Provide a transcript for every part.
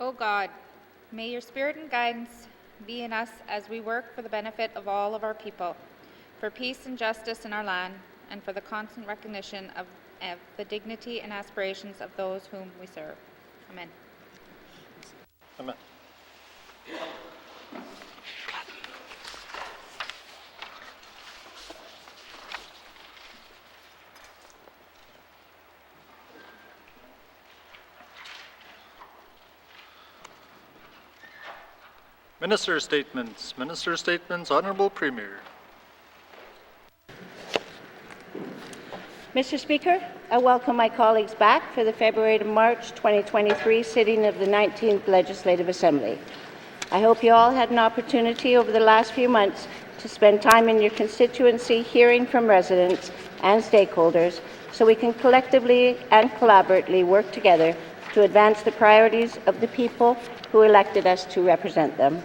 O God, may your spirit and guidance be in us as we work for the benefit of all of our people, for peace and justice in our land, and for the constant recognition of the dignity and aspirations of those whom we serve. Amen. Amen. Minister statements. Minister statements. Honourable Premier. Mr. Speaker, I welcome my colleagues back for the February to March 2023 sitting of the 19th Legislative Assembly. I hope you all had an opportunity over the last few months to spend time in your constituency hearing from residents and stakeholders so we can collectively and collaboratively work together to advance the priorities of the people who elected us to represent them.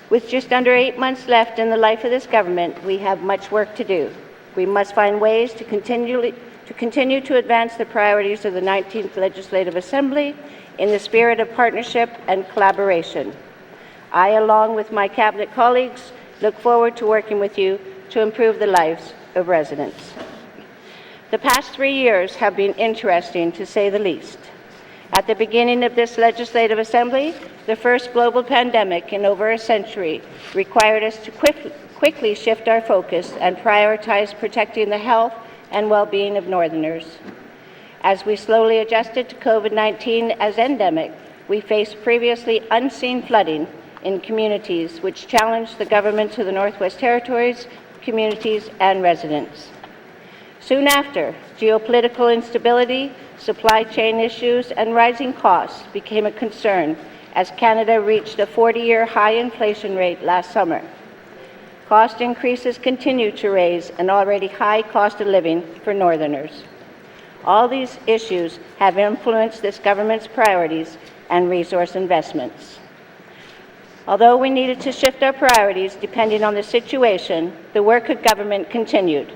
With just under 8 months left in the life of this government, we have much work to do. We must find ways to continue to advance the priorities of the 19th Legislative Assembly in the spirit of partnership and collaboration. I, along with my Cabinet colleagues, look forward to working with you to improve the lives of residents. The past 3 years have been interesting, to say the least. At the beginning of this Legislative Assembly, the first global pandemic in over a century required us to quickly shift our focus and prioritize protecting the health and well-being of Northerners. As we slowly adjusted to COVID-19 as endemic, we faced previously unseen flooding in communities which challenged the government of the Northwest Territories, communities and residents. Soon after, geopolitical instability, supply chain issues and rising costs became a concern as Canada reached a 40-year high inflation rate last summer. Cost increases continue to raise an already high cost of living for Northerners. All these issues have influenced this government's priorities and resource investments. Although we needed to shift our priorities depending on the situation, the work of government continued,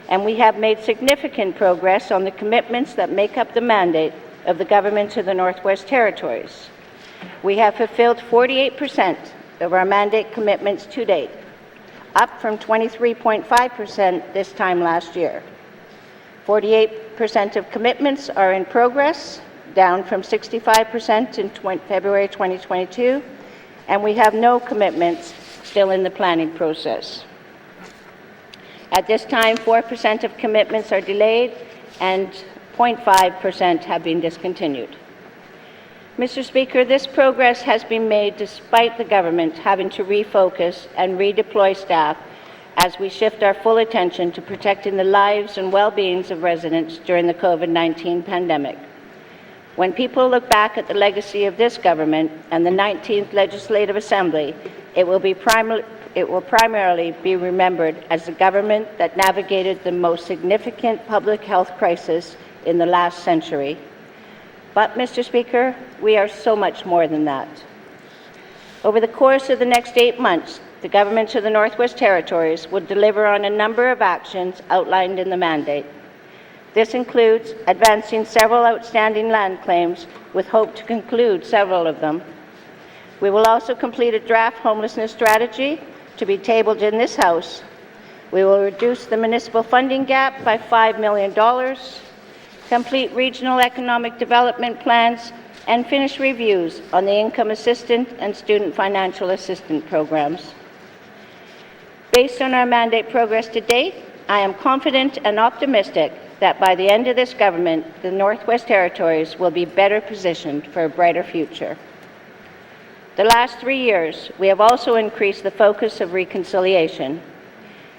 and we have made significant progress on the commitments that make up the mandate of the government of the Northwest Territories. We have fulfilled 48% of our mandate commitments to date, up from 23.5% this time last year. 48% of commitments are in progress, down from 65% in February 2022, and we have no commitments still in the planning process. At this time, 4% of commitments are delayed and 0.5% have been discontinued. Mr. Speaker, this progress has been made despite the government having to refocus and redeploy staff as we shift our full attention to protecting the lives and well-beings of residents during the COVID-19 pandemic. When people look back at the legacy of this government and the 19th Legislative Assembly, it will primarily be remembered as the government that navigated the most significant public health crisis in the last century. But, Mr. Speaker, we are so much more than that. Over the course of the next 8 months, the government of the Northwest Territories will deliver on a number of actions outlined in the mandate. This includes advancing several outstanding land claims with hope to conclude several of them. We will also complete a draft homelessness strategy to be tabled in this House. We will reduce the municipal funding gap by $5 million, complete regional economic development plans, and finish reviews on the income assistance and student financial assistance programs. Based on our mandate progress to date, I am confident and optimistic that by the end of this government, the Northwest Territories will be better positioned for a brighter future. The last 3 years, we have also increased the focus of reconciliation.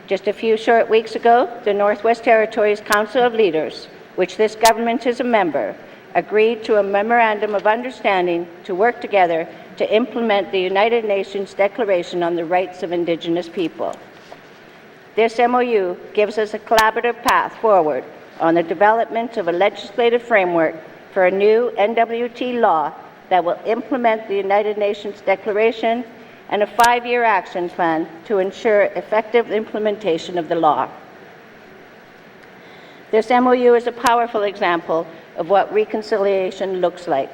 Just a few short weeks ago, the Northwest Territories Council of Leaders, which this government is a member, agreed to a Memorandum of Understanding to work together to implement the United Nations Declaration on the Rights of Indigenous People. This MOU gives us a collaborative path forward on the development of a legislative framework for a new N.W.T. law that will implement the United Nations Declaration and a 5-year action plan to ensure effective implementation of the law. This MOU is a powerful example of what reconciliation looks like.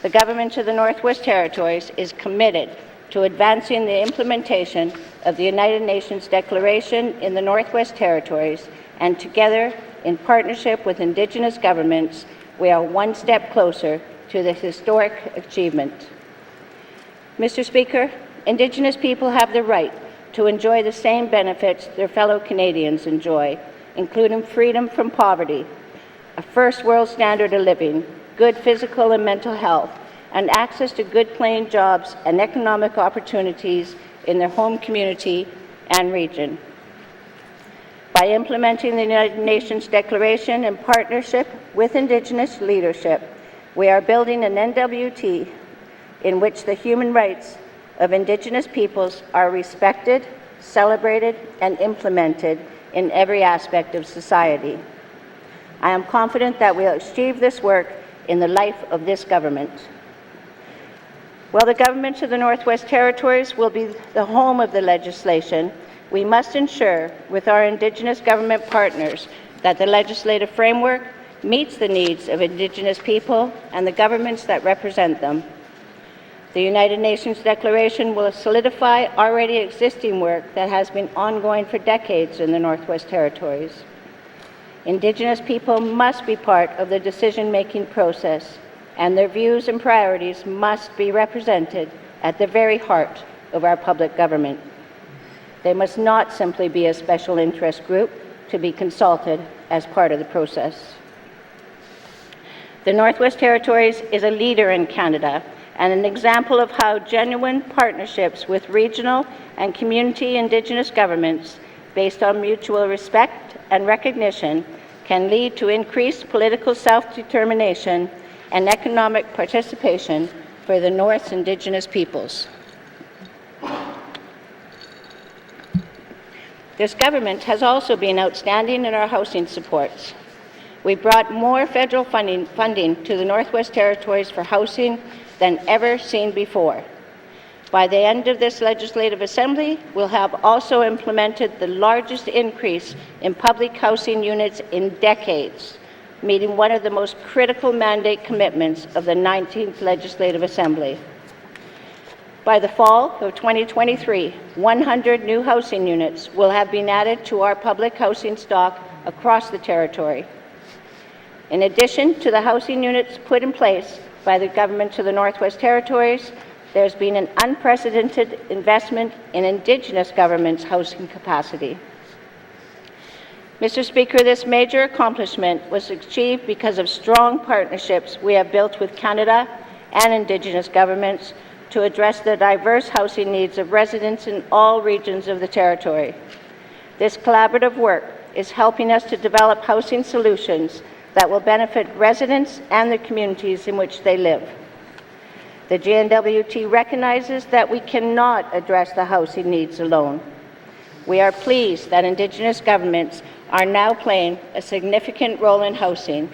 the Government of the Northwest Territories is committed to advancing the implementation of the United Nations Declaration in the Northwest Territories, and together, in partnership with Indigenous governments, we are one step closer to this historic achievement. Mr. Speaker, Indigenous people have the right to enjoy the same benefits their fellow Canadians enjoy, including freedom from poverty, a first world standard of living, good physical and mental health, and access to good paying jobs and economic opportunities in their home community and region. By implementing the United Nations Declaration in partnership with Indigenous leadership, we are building an N.W.T. in which the human rights of Indigenous peoples are respected, celebrated, and implemented in every aspect of society. I am confident that we'll achieve this work in the life of this government. While the Government of the Northwest Territories will be the home of the legislation, we must ensure with our Indigenous government partners that the legislative framework meets the needs of Indigenous people and the governments that represent them. The United Nations Declaration will solidify already existing work that has been ongoing for decades in the Northwest Territories. Indigenous people must be part of the decision-making process, and their views and priorities must be represented at the very heart of our public government. They must not simply be a special interest group to be consulted as part of the process. The Northwest Territories is a leader in Canada and an example of how genuine partnerships with regional and community Indigenous governments based on mutual respect and recognition can lead to increased political self-determination and economic participation for the North's Indigenous peoples. This government has also been outstanding in our housing supports. We brought more federal funding to the Northwest Territories for housing than ever seen before. By the end of this legislative assembly, we'll have also implemented the largest increase in public housing units in decades, meeting one of the most critical mandate commitments of the 19th Legislative Assembly. By the fall of 2023, 100 new housing units will have been added to our public housing stock across the territory. In addition to the housing units put in place by the Government of the Northwest Territories, there's been an unprecedented investment in Indigenous governments' housing capacity. Mr. Speaker, this major accomplishment was achieved because of strong partnerships we have built with Canada and Indigenous governments to address the diverse housing needs of residents in all regions of the territory. This collaborative work is helping us to develop housing solutions that will benefit residents and the communities in which they live. The N.W.T. recognizes that we cannot address the housing needs alone. We are pleased that Indigenous governments are now playing a significant role in housing,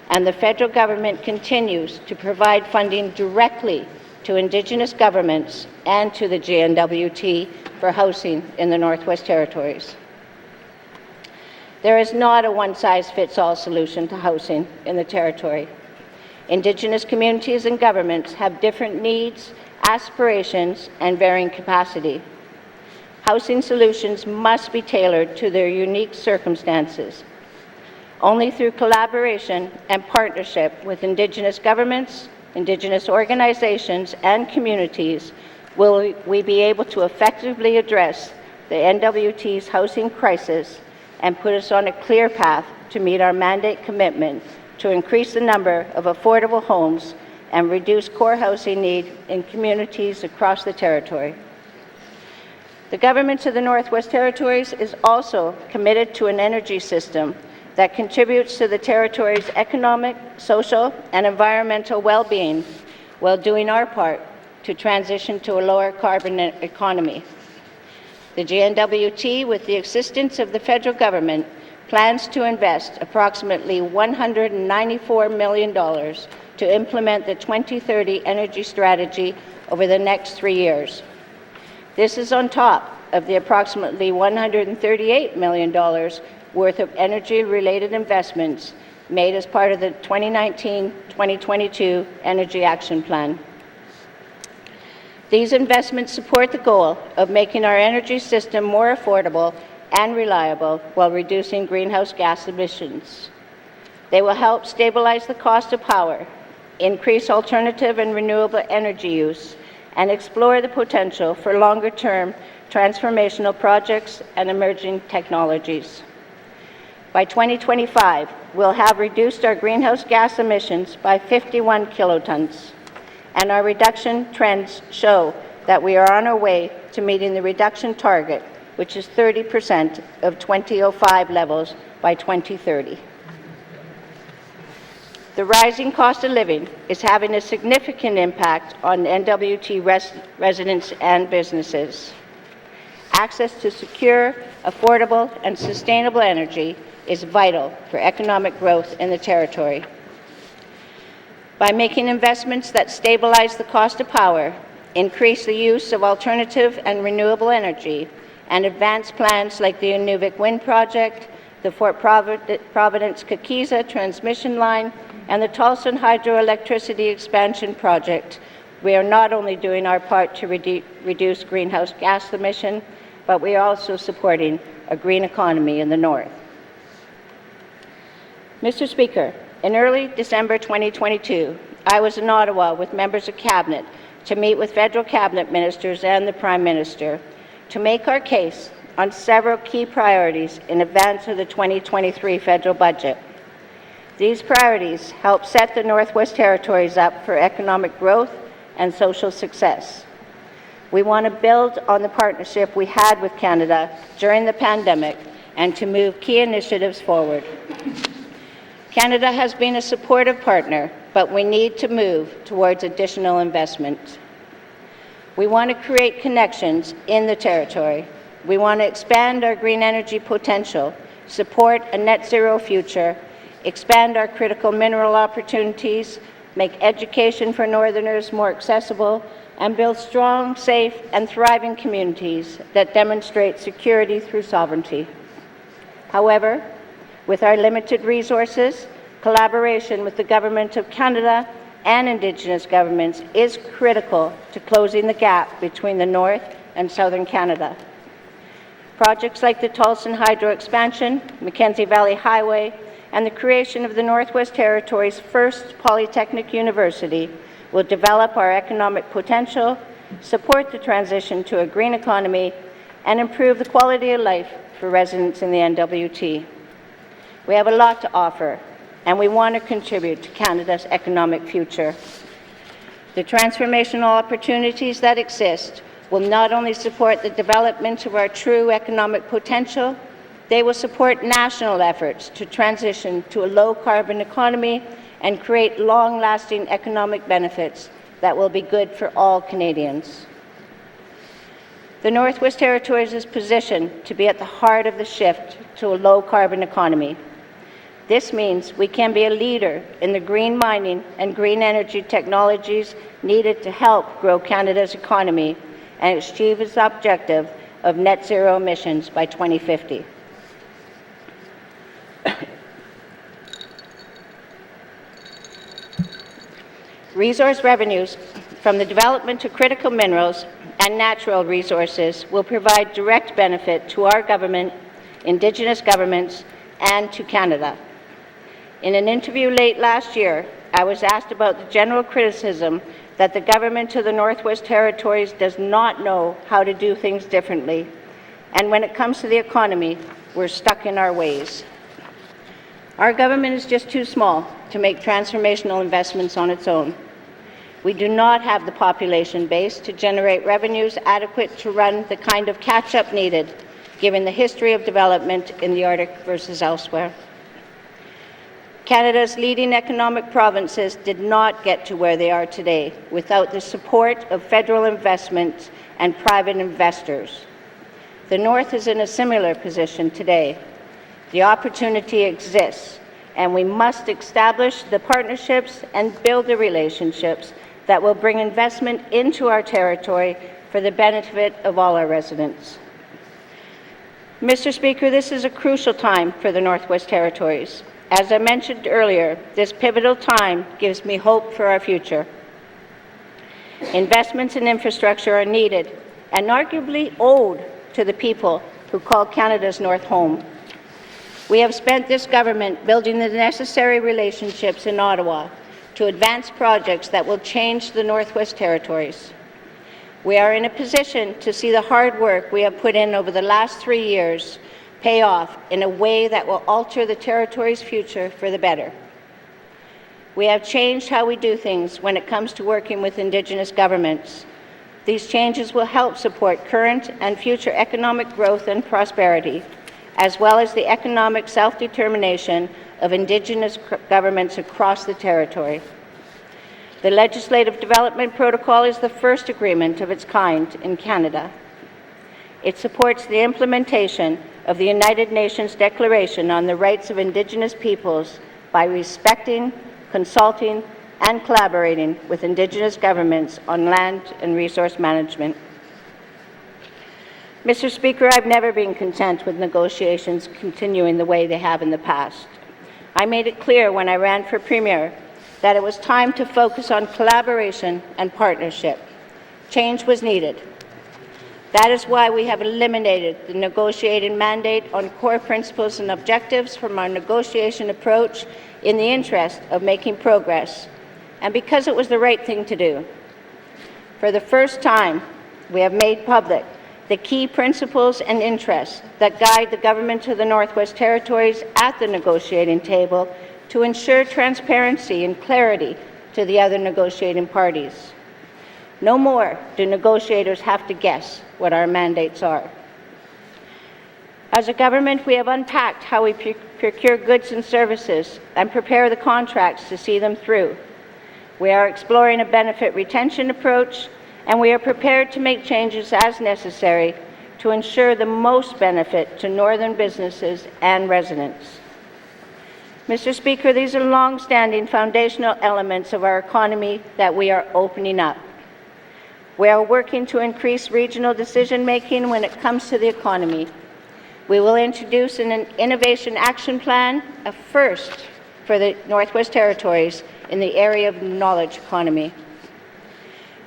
and the federal government continues to provide funding directly to Indigenous governments and to the N.W.T. for housing in the Northwest Territories. There is not a one-size-fits-all solution to housing in the territory. Indigenous communities and governments have different needs, aspirations, and varying capacity. Housing solutions must be tailored to their unique circumstances. Only through collaboration and partnership with Indigenous governments, Indigenous organizations, and communities will we be able to effectively address the N.W.T's housing crisis and put us on a clear path to meet our mandate commitment to increase the number of affordable homes and reduce core housing need in communities across the territory. The Government of the Northwest Territories is also committed to an energy system that contributes to the territory's economic, social, and environmental well-being while doing our part to transition to a lower carbon economy. The N.W.T., with the assistance of the federal government, plans to invest approximately $194 million to implement the 2030 energy strategy over the next 3 years. This is on top of the approximately $138 million worth of energy-related investments made as part of the 2019-2022 Energy Action Plan. These investments support the goal of making our energy system more affordable and reliable while reducing greenhouse gas emissions. They will help stabilize the cost of power, increase alternative and renewable energy use, and explore the potential for longer-term transformational projects and emerging technologies. By 2025, we'll have reduced our greenhouse gas emissions by 51 kilotons, and our reduction trends show that we are on our way to meeting the reduction target, which is 30% of 2005 levels by 2030. The rising cost of living is having a significant impact on N.W.T. residents and businesses. Access to secure, affordable, and sustainable energy is vital for economic growth in the territory. By making investments that stabilize the cost of power, increase the use of alternative and renewable energy, and advance plans like the Inuvik Wind Project, the Fort Providence-Kakiza transmission line, and the Tolson Hydroelectricity Expansion Project, we are not only doing our part to reduce greenhouse gas emission, but we are also supporting a green economy in the north. Mr. Speaker, in early December 2022, I was in Ottawa with members of Cabinet to meet with federal Cabinet ministers and the Prime Minister to make our case on several key priorities in advance of the 2023 federal budget. These priorities help set the Northwest Territories up for economic growth and social success. We want to build on the partnership we had with Canada during the pandemic and to move key initiatives forward. Canada has been a supportive partner, but we need to move towards additional investment. We want to create connections in the territory. We want to expand our green energy potential, support a net zero future, expand our critical mineral opportunities, make education for Northerners more accessible, and build strong, safe, and thriving communities that demonstrate security through sovereignty. However, with our limited resources, collaboration with the Government of Canada and Indigenous governments is critical to closing the gap between the North and Southern Canada. Projects like the Tolson Hydro Expansion, Mackenzie Valley Highway, and the creation of the Northwest Territories' first Polytechnic University will develop our economic potential, support the transition to a green economy, and improve the quality of life for residents in the N.W.T. We have a lot to offer, and we want to contribute to Canada's economic future. The transformational opportunities that exist will not only support the development of our true economic potential, they will support national efforts to transition to a low-carbon economy and create long-lasting economic benefits that will be good for all Canadians. The Northwest Territories is positioned to be at the heart of the shift to a low-carbon economy. This means we can be a leader in the green mining and green energy technologies needed to help grow Canada's economy and achieve its objective of net zero emissions by 2050. Resource revenues from the development of critical minerals and natural resources will provide direct benefit to our government, Indigenous governments, and to Canada. In an interview late last year, I was asked about the general criticism that the government of the Northwest Territories does not know how to do things differently, and when it comes to the economy, we're stuck in our ways. Our government is just too small to make transformational investments on its own. We do not have the population base to generate revenues adequate to run the kind of catch-up needed, given the history of development in the Arctic versus elsewhere. Canada's leading economic provinces did not get to where they are today without the support of federal investment and private investors. The North is in a similar position today. The opportunity exists, and we must establish the partnerships and build the relationships that will bring investment into our territory for the benefit of all our residents. Mr. Speaker, this is a crucial time for the Northwest Territories. As I mentioned earlier, this pivotal time gives me hope for our future. Investments in infrastructure are needed and arguably owed to the people who call Canada's North home. We have spent this government building the necessary relationships in Ottawa to advance projects that will change the Northwest Territories. We are in a position to see the hard work we have put in over the last 3 years pay off in a way that will alter the Territory's future for the better. We have changed how we do things when it comes to working with Indigenous governments. These changes will help support current and future economic growth and prosperity, as well as the economic self-determination of Indigenous governments across the Territory. The Legislative Development Protocol is the first agreement of its kind in Canada. It supports the implementation of the United Nations Declaration on the Rights of Indigenous Peoples by respecting, consulting, and collaborating with Indigenous governments on land and resource management. Mr. Speaker, I've never been content with negotiations continuing the way they have in the past. I made it clear when I ran for Premier that it was time to focus on collaboration and partnership. Change was needed. That is why we have eliminated the negotiating mandate on core principles and objectives from our negotiation approach in the interest of making progress, and because it was the right thing to do. For the first time, we have made public the key principles and interests that guide the government of the Northwest Territories at the negotiating table to ensure transparency and clarity to the other negotiating parties. No more do negotiators have to guess what our mandates are. As a government, we have unpacked how we procure goods and services and prepare the contracts to see them through. We are exploring a benefit retention approach, and we are prepared to make changes as necessary to ensure the most benefit to northern businesses and residents. Mr. Speaker, these are long-standing foundational elements of our economy that we are opening up. We are working to increase regional decision-making when it comes to the economy. We will introduce an innovation action plan, a first for the Northwest Territories in the area of knowledge economy.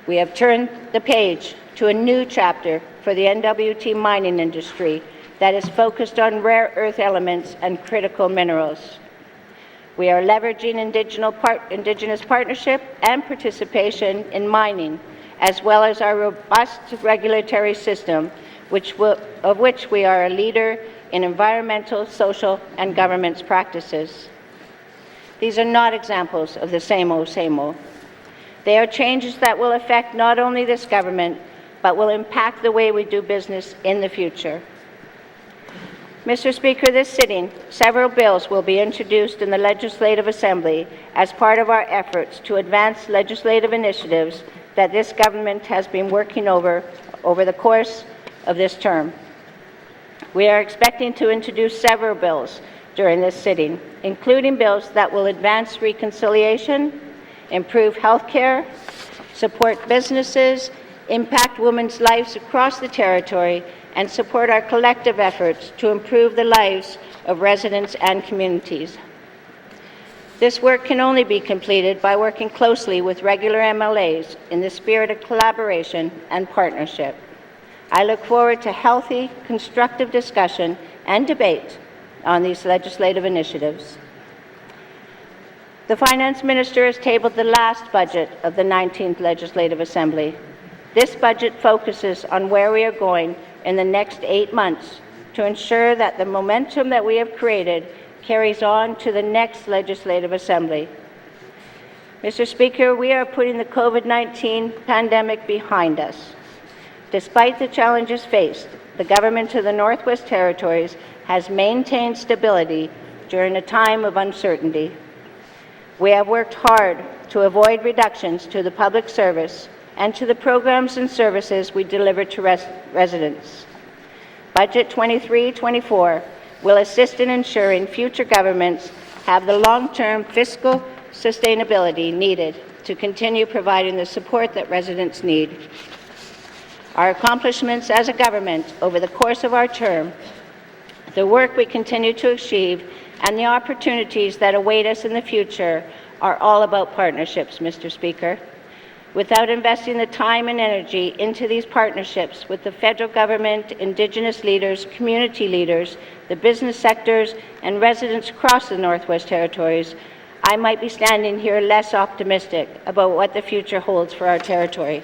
We have turned the page to a new chapter for the N.W.T mining industry that is focused on rare earth elements and critical minerals. We are leveraging Indigenous partnership and participation in mining, as well as our robust regulatory system, of which we are a leader in environmental, social, and governance practices. These are not examples of the same old, same old. They are changes that will affect not only this government, but will impact the way we do business in the future. Mr. Speaker, this sitting, several bills will be introduced in the Legislative Assembly as part of our efforts to advance legislative initiatives that this government has been working over the course of this term. We are expecting to introduce several bills during this sitting, including bills that will advance reconciliation, improve health care, support businesses, impact women's lives across the Territory, and support our collective efforts to improve the lives of residents and communities. This work can only be completed by working closely with regular MLAs in the spirit of collaboration and partnership. I look forward to healthy, constructive discussion and debate on these legislative initiatives. The Finance Minister has tabled the last budget of the 19th Legislative Assembly. This budget focuses on where we are going in the next 8 months to ensure that the momentum that we have created carries on to the next Legislative Assembly. Mr. Speaker, we are putting the COVID-19 pandemic behind us. Despite the challenges faced, the government of the Northwest Territories has maintained stability during a time of uncertainty. We have worked hard to avoid reductions to the public service and to the programs and services we deliver to residents. Budget 23-24 will assist in ensuring future governments have the long-term fiscal sustainability needed to continue providing the support that residents need. Our accomplishments as a government over the course of our term, the work we continue to achieve, and the opportunities that await us in the future are all about partnerships, Mr. Speaker. Without investing the time and energy into these partnerships with the federal government, Indigenous leaders, community leaders, the business sectors, and residents across the Northwest Territories, I might be standing here less optimistic about what the future holds for our territory.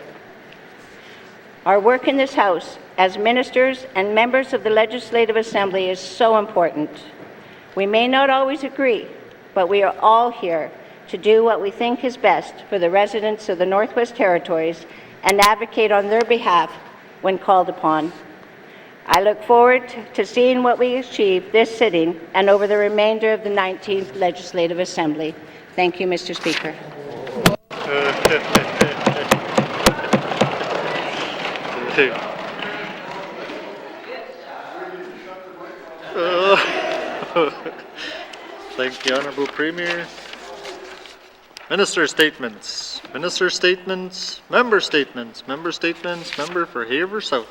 Our work in this House as ministers and members of the Legislative Assembly is so important. We may not always agree, but we are all here to do what we think is best for the residents of the Northwest Territories and advocate on their behalf when called upon. I look forward to seeing what we achieve this sitting and over the remainder of the 19th Legislative Assembly. Thank you, Mr. Speaker. Thank the Honourable Premier. Minister statements. Minister statements. Member statements. Member statements. Member for Haver South.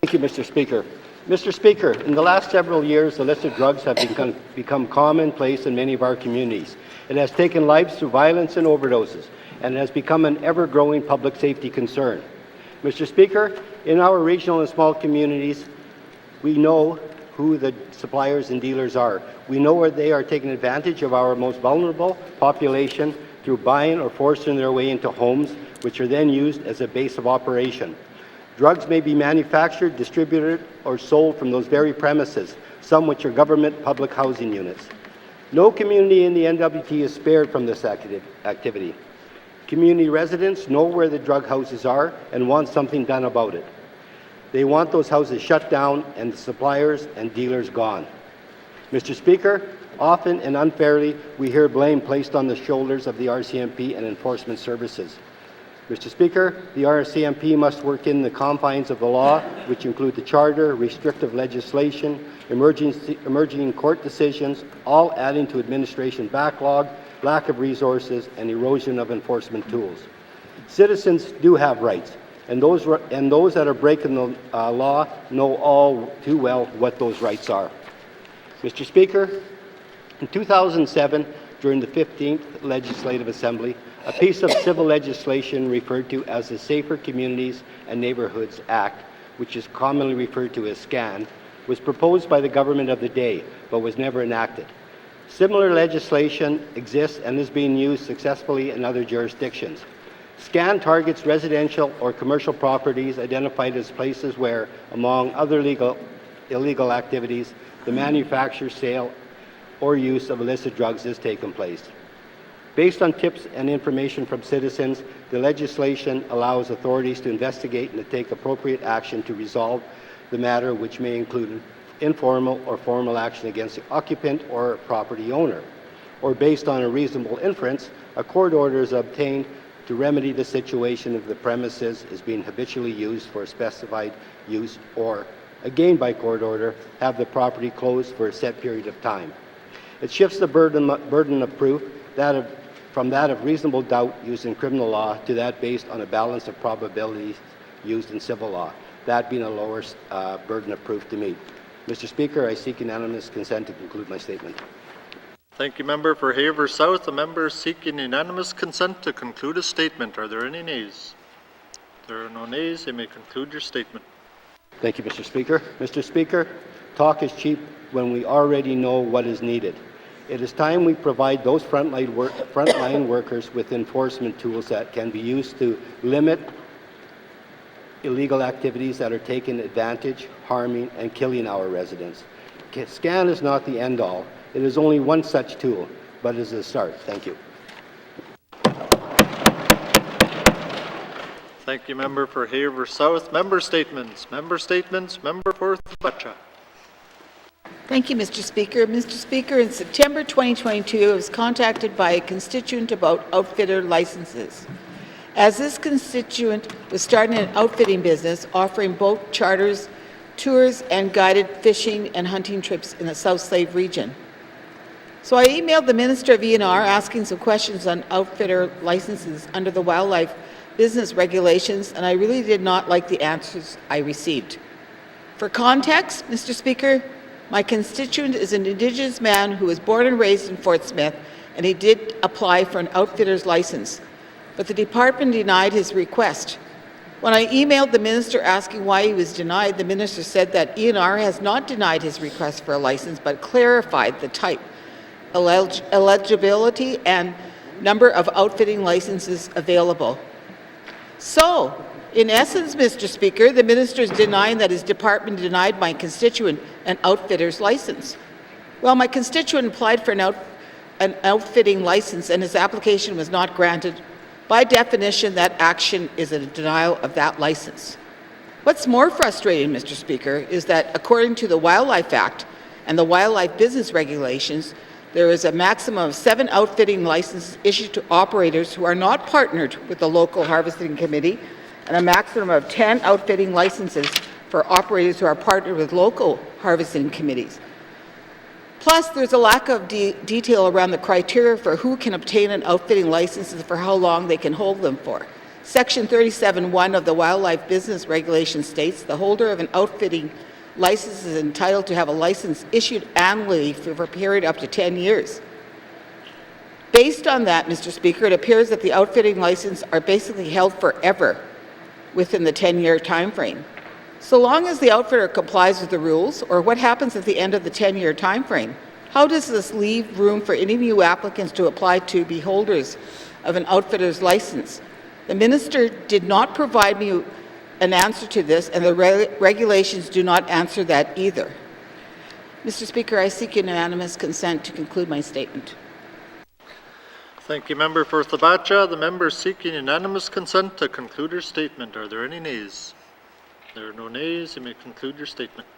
Thank you, Mr. Speaker. Mr. Speaker, in the last several years, illicit drugs have become commonplace in many of our communities. It has taken lives through violence and overdoses, and it has become an ever-growing public safety concern. Mr. Speaker, in our regional and small communities, we know who the suppliers and dealers are. We know where they are taking advantage of our most vulnerable population through buying or forcing their way into homes, which are then used as a base of operation. Drugs may be manufactured, distributed, or sold from those very premises, some which are government public housing units. No community in the N.W.T is spared from this activity. Community residents know where the drug houses are and want something done about it. They want those houses shut down and the suppliers and dealers gone. Mr. Speaker, often and unfairly, we hear blame placed on the shoulders of the RCMP and enforcement services. Mr. Speaker, the RCMP must work in the confines of the law, which include the Charter, restrictive legislation, emerging court decisions, all adding to administration backlog, lack of resources, and erosion of enforcement tools. Citizens do have rights, and those that are breaking the law know all too well what those rights are. Mr. Speaker, in 2007, during the 15th Legislative Assembly, a piece of civil legislation referred to as the Safer Communities and Neighbourhoods Act, which is commonly referred to as SCAN, was proposed by the government of the day, but was never enacted. Similar legislation exists and is being used successfully in other jurisdictions. SCAN targets residential or commercial properties identified as places where, among other illegal activities, the manufacture, sale, or use of illicit drugs has taken place. Based on tips and information from citizens, the legislation allows authorities to investigate and to take appropriate action to resolve the matter, which may include informal or formal action against the occupant or property owner. Or based on a reasonable inference, a court order is obtained to remedy the situation if the premises is being habitually used for a specified use, or, again by court order, have the property closed for a set period of time. It shifts the burden of proof from that of reasonable doubt used in criminal law to that based on a balance of probabilities used in civil law, that being a lower burden of proof to meet. Mr. Speaker, I seek unanimous consent to conclude my statement. Thank you, Member for Haver South. The member seeking unanimous consent to conclude a statement. Are there any nays? If there are no nays, you may conclude your statement. Thank you, Mr. Speaker. Mr. Speaker, talk is cheap when we already know what is needed. It is time we provide those frontline workers with enforcement tools that can be used to limit illegal activities that are taking advantage, harming, and killing our residents. SCAN is not the end-all. It is only one such tool, but it is a start. Thank you. Thank you, Member for Haver South. Member statements. Member statements. Member for Thacha. Thank you, Mr. Speaker. Mr. Speaker, in September 2022, I was contacted by a constituent about outfitter licenses. As this constituent was starting an outfitting business, offering boat charters, tours, and guided fishing and hunting trips in the South Slave region. So I emailed the Minister of ENR asking some questions on outfitter licenses under the wildlife business regulations, and I really did not like the answers I received. For context, Mr. Speaker, My constituent is an Indigenous man who was born and raised in Fort Smith, and he did apply for an outfitter's license, but the department denied his request. When I emailed the minister asking why he was denied, the minister said that ENR has not denied his request for a license, but clarified the type, eligibility, and number of outfitting licenses available. So, in essence, Mr. Speaker, the minister is denying that his department denied my constituent an outfitter's license. Well, my constituent applied for an outfitting license and his application was not granted. By definition, that action is a denial of that license. What's more frustrating, Mr. Speaker, is that according to the Wildlife Act and the Wildlife Business Regulations, there is a maximum of 7 outfitting licenses issued to operators who are not partnered with the local harvesting committee, and a maximum of 10 outfitting licenses for operators who are partnered with local harvesting committees. Plus, there's a lack of detail around the criteria for who can obtain an outfitting license and for how long they can hold them for. Section 37(1) of the Wildlife Business Regulation states the holder of an outfitting license is entitled to have a license issued annually for a period up to 10 years. Based on that, Mr. Speaker, it appears that the outfitting license are basically held forever within the 10-year time frame. So long as the outfitter complies with the rules, or what happens at the end of the 10-year time frame? How does this leave room for any new applicants to apply to be holders of an outfitter's license? The minister did not provide me an answer to this, and the regulations do not answer that either. Mr. Speaker, I seek unanimous consent to conclude my statement. Thank you, Member for Thabacha. The member seeking unanimous consent to conclude her statement. Are there any nays? There are no nays. You may conclude your statement.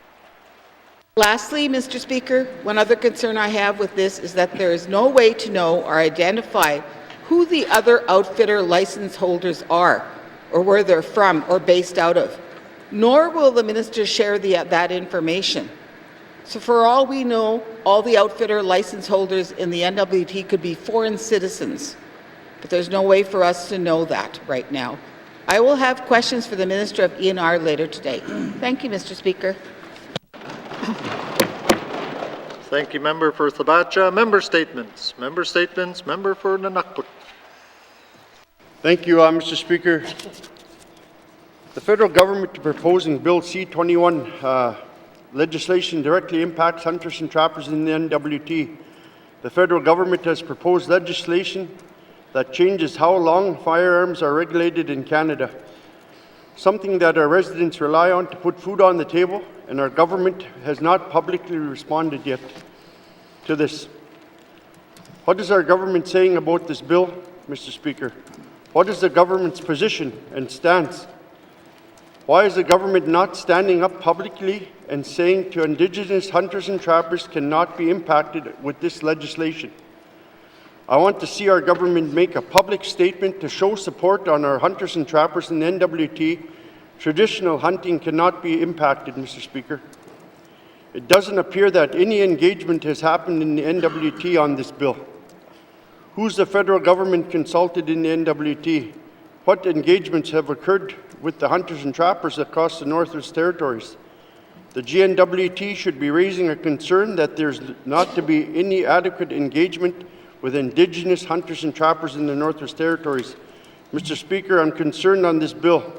Lastly, Mr. Speaker, one other concern I have with this is that there is no way to know or identify who the other outfitter license holders are, or where they're from or based out of, nor will the minister share that information. So for all we know, all the outfitter license holders in the N.W.T could be foreign citizens, but there's no way for us to know that right now. I will have questions for the Minister of ENR later today. Thank you, Mr. Speaker. Thank you, Member for Thabacha. Member statements. Member statements. Member for N.W.T. Thank you, Mr. Speaker. The federal government proposing Bill C-21 legislation directly impacts hunters and trappers in the N.W.T. The federal government has proposed legislation that changes how long firearms are regulated in Canada, something that our residents rely on to put food on the table, and our government has not publicly responded yet to this. What is our government saying about this bill, Mr. Speaker? What is the government's position and stance? Why is the government not standing up publicly and saying to Indigenous hunters and trappers cannot be impacted with this legislation? I want to see our government make a public statement to show support on our hunters and trappers in the N.W.T. Traditional hunting cannot be impacted, Mr. Speaker. It doesn't appear that any engagement has happened in the N.W.T. on this bill. Who's the federal government consulted in the N.W.T.? What engagements have occurred with the hunters and trappers across the Northwest Territories? The GNWT should be raising a concern that there's not to be any adequate engagement with Indigenous hunters and trappers in the Northwest Territories. Mr. Speaker, I'm concerned on this bill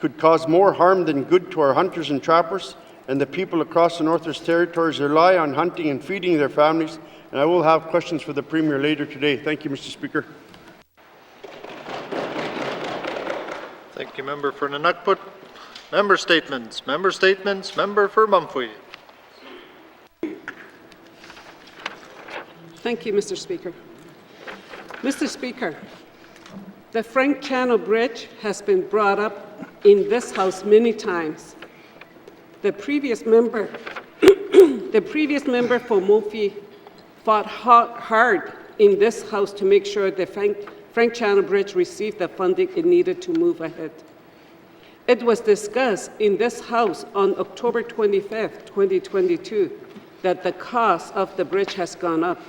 could cause more harm than good to our hunters and trappers, and the people across the Northwest Territories rely on hunting and feeding their families, and I will have questions for the Premier later today. Thank you, Mr. Speaker. Thank you, Member for N.W.T. Member statements. Member statements. Member for Mumfway. Thank you, Mr. Speaker. Mr. Speaker, the Frank Channel Bridge has been brought up in this House many times. The previous member, for Mofi fought hard in this House to make sure the Frank Channel Bridge received the funding it needed to move ahead. It was discussed in this House on October 25th, 2022, that the cost of the bridge has gone up.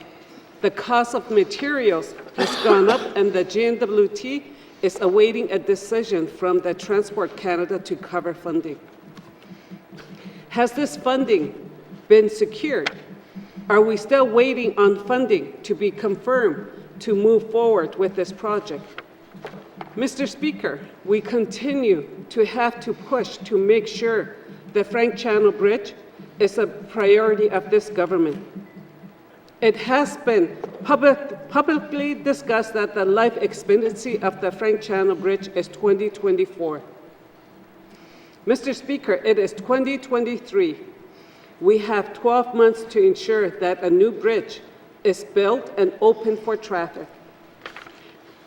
The cost of materials has gone up, and the GNWT is awaiting a decision from the Transport Canada to cover funding. Has this funding been secured? Are we still waiting on funding to be confirmed to move forward with this project? Mr. Speaker, we continue to have to push to make sure the Frank Channel Bridge is a priority of this government. It has been publicly discussed that the life expectancy of the Frank Channel Bridge is 2024. Mr. Speaker, it is 2023. We have 12 months to ensure that a new bridge is built and open for traffic.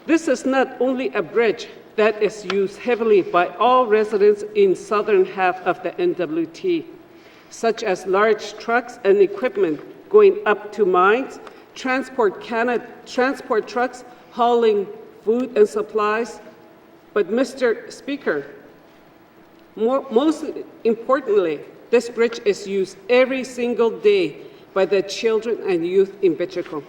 This is not only a bridge that is used heavily by all residents in southern half of the N.W.T, such as large trucks and equipment going up to mines, transport trucks hauling food and supplies. But Mr. Speaker, most importantly, this bridge is used every single day by the children and youth in Bichico.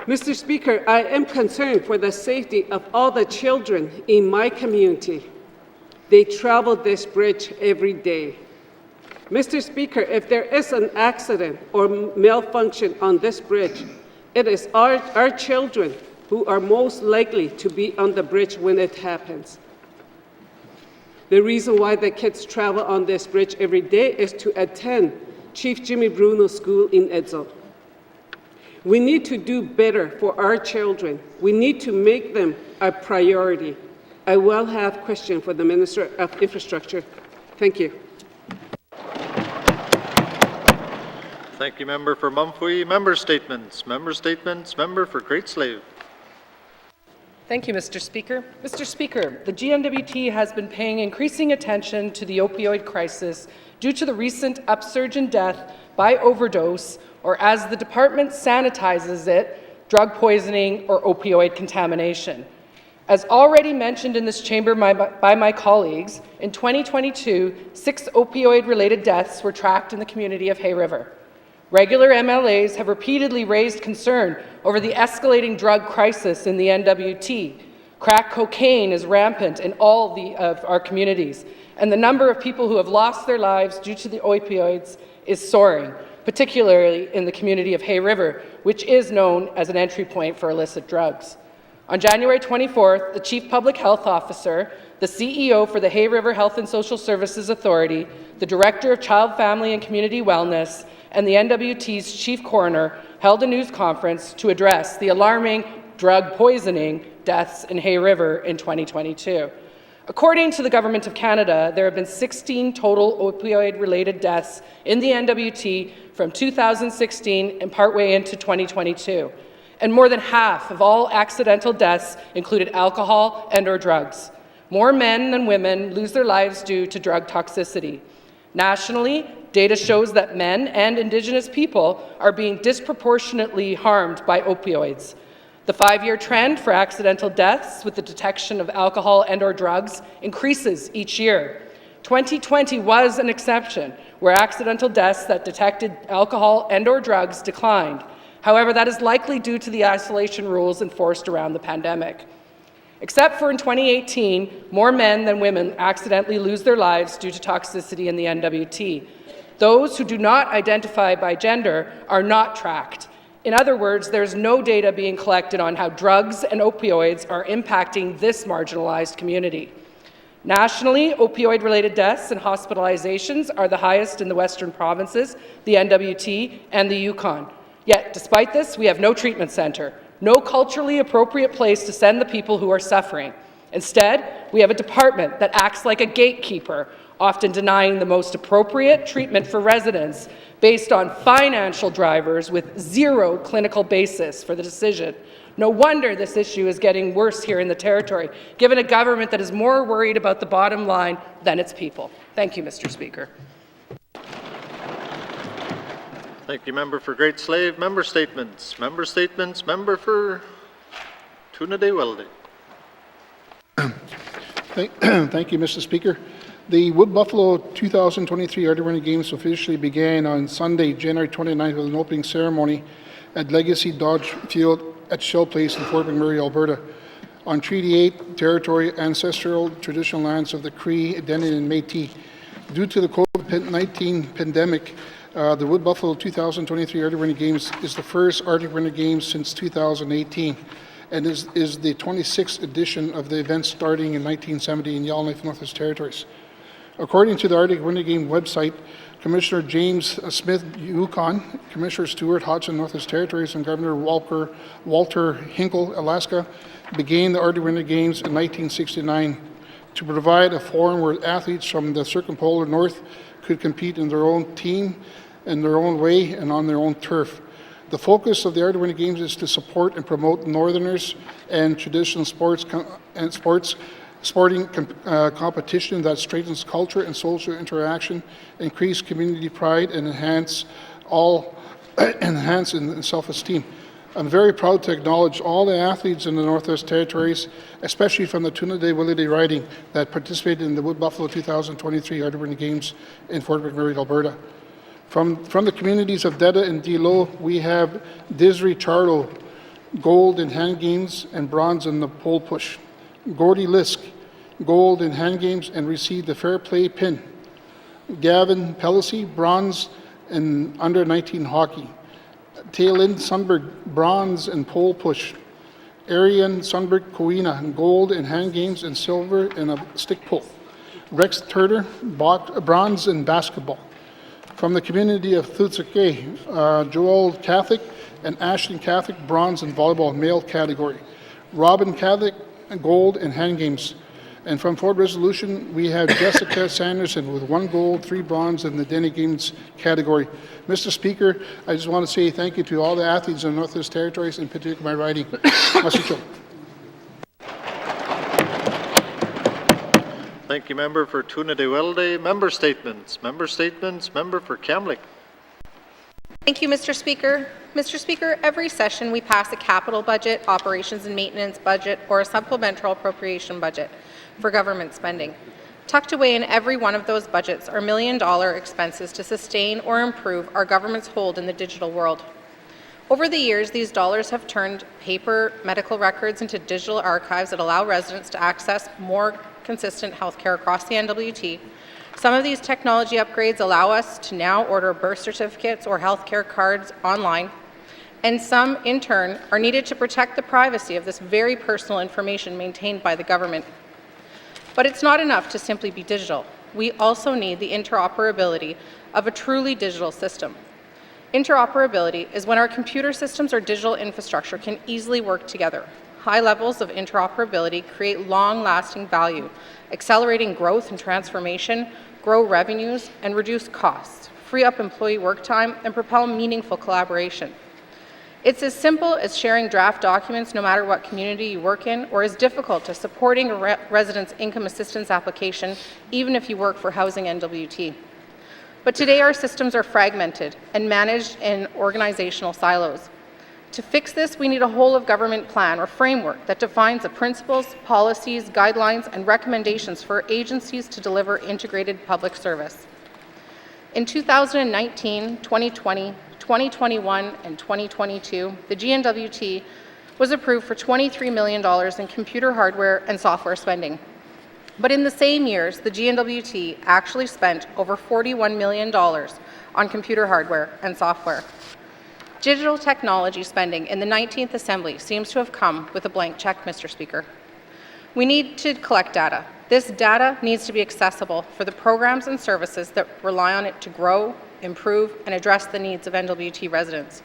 Mr. Speaker, I am concerned for the safety of all the children in my community. They travel this bridge every day. Mr. Speaker, if there is an accident or malfunction on this bridge, it is our children who are most likely to be on the bridge when it happens. The reason why the kids travel on this bridge every day is to attend Chief Jimmy Bruno School in Edzo. We need to do better for our children. We need to make them a priority. I will have a question for the Minister of Infrastructure. Thank you. Thank you, Member for Mumfwee. Member statements. Member statements. Member for Great Slave. Thank you, Mr. Speaker. Mr. Speaker, the GNWT has been paying increasing attention to the opioid crisis due to the recent upsurge in death by overdose, or as the department sanitizes it, drug poisoning or opioid contamination. As already mentioned in this chamber by my colleagues, in 2022, 6 opioid-related deaths were tracked in the community of Hay River. Regular MLAs have repeatedly raised concern over the escalating drug crisis in the N.W.T. Crack cocaine is rampant in all of our communities, and the number of people who have lost their lives due to the opioids is soaring, particularly in the community of Hay River, which is known as an entry point for illicit drugs. On January 24th, the Chief Public Health Officer, the CEO for the Hay River Health and Social Services Authority, the Director of Child, Family and Community Wellness, and the N.W.T's Chief Coroner held a news conference to address the alarming drug poisoning deaths in Hay River in 2022. According to the Government of Canada, there have been 16 total opioid-related deaths in the N.W.T. from 2016 and partway into 2022. And more than half of all accidental deaths included alcohol and/or drugs. More men than women lose their lives due to drug toxicity. Nationally, data shows that men and Indigenous people are being disproportionately harmed by opioids. The 5-year trend for accidental deaths with the detection of alcohol and/or drugs increases each year. 2020 was an exception, where accidental deaths that detected alcohol and/or drugs declined. However, that is likely due to the isolation rules enforced around the pandemic. Except for in 2018, more men than women accidentally lose their lives due to toxicity in the N.W.T. Those who do not identify by gender are not tracked. In other words, there's no data being collected on how drugs and opioids are impacting this marginalized community. Nationally, opioid-related deaths and hospitalizations are the highest in the Western provinces, the N.W.T, and the Yukon. Yet, despite this, we have no treatment centre, no culturally appropriate place to send the people who are suffering. Instead, we have a department that acts like a gatekeeper, often denying the most appropriate treatment for residents based on financial drivers with zero clinical basis for the decision. No wonder this issue is getting worse here in the Territory, given a government that is more worried about the bottom line than its people. Thank you, Mr. Speaker. Thank you, Member for Great Slave. Member statements. Member statements. Member for Tuna Day Weldy. Thank you, Mr. Speaker. The Wood Buffalo 2023 Arctic Winter Games officially began on Sunday, January 29th with an opening ceremony at Legacy Dodge Field at Shell Place in Fort McMurray, Alberta, on Treaty 8 territory, ancestral traditional lands of the Cree, Dene, and Métis. Due to the COVID COVID-19 pandemic, the Wood Buffalo 2023 Arctic Winter Games is the first Arctic Winter Games since 2018 and is the 26th edition of the event starting in 1970 in Yellowknife, Northwest Territories. According to the Arctic Winter Game website, Commissioner James Smith, Yukon, Commissioner Stuart Hodgson, Northwest Territories, and Governor Walter Hinkle, Alaska, began the Arctic Winter Games in 1969 to provide a forum where athletes from the circumpolar north could compete in their own team, in their own way, and on their own turf. The focus of the Arctic Winter Games is to support and promote Northerners and traditional sporting competition that strengthens culture and social interaction, increase community pride, and enhance in self-esteem. I'm very proud to acknowledge all the athletes in the Northwest Territories, especially from the Tuna Day Willie Day riding that participated in the Wood Buffalo 2023 Arctic Winter Games in Fort McMurray, Alberta. From the communities of Detta and Delo, we have Disri Charlo, gold in hand games and bronze in the pole push. Gordy Lisk, gold in hand games and received the Fair Play pin. Gavin Pelosi, bronze in under 19 hockey. Taylin Sundberg, bronze in pole push. Arian Sundberg Koina, gold in hand games and silver in a stick pull. Rex Turner, bronze in basketball. From the community of Thutsake, Joel Catholic and Ashton Catholic, bronze in volleyball male category. Robin Catholic, gold in hand games. And from Fort Resolution, we have Jessica Sanderson with 1 gold, 3 bronze in the Denny Games category. Mr. Speaker, I just want to say thank you to all the athletes in the Northwest Territories, in particular my riding. Masicho. Thank you, member for Tuna de Welde. Member statements. Member statements. Member for Kamloops. Thank you, Mr. Speaker. Mr. Speaker, every session we pass a capital budget, operations and maintenance budget, or a supplemental appropriation budget for government spending. Tucked away in every one of those budgets are million-dollar expenses to sustain or improve our government's hold in the digital world. Over the years, these dollars have turned paper medical records into digital archives that allow residents to access more consistent health care across the N.W.T. Some of these technology upgrades allow us to now order birth certificates or health care cards online, and some, in turn, are needed to protect the privacy of this very personal information maintained by the government. But it's not enough to simply be digital. We also need the interoperability of a truly digital system. Interoperability is when our computer systems or digital infrastructure can easily work together. High levels of interoperability create long-lasting value, accelerating growth and transformation, grow revenues, and reduce costs, free up employee work time, and propel meaningful collaboration. It's as simple as sharing draft documents no matter what community you work in, or as difficult as supporting a resident's income assistance application, even if you work for Housing N.W.T. But today our systems are fragmented and managed in organizational silos. To fix this, we need a whole-of-government plan or framework that defines the principles, policies, guidelines, and recommendations for agencies to deliver integrated public service. In 2019, 2020, 2021, and 2022, the GNWT was approved for $23 million in computer hardware and software spending. But in the same years, the GNWT actually spent over $41 million on computer hardware and software. Digital technology spending in the 19th Assembly seems to have come with a blank check, Mr. Speaker. We need to collect data. This data needs to be accessible for the programs and services that rely on it to grow, improve, and address the needs of NWT residents.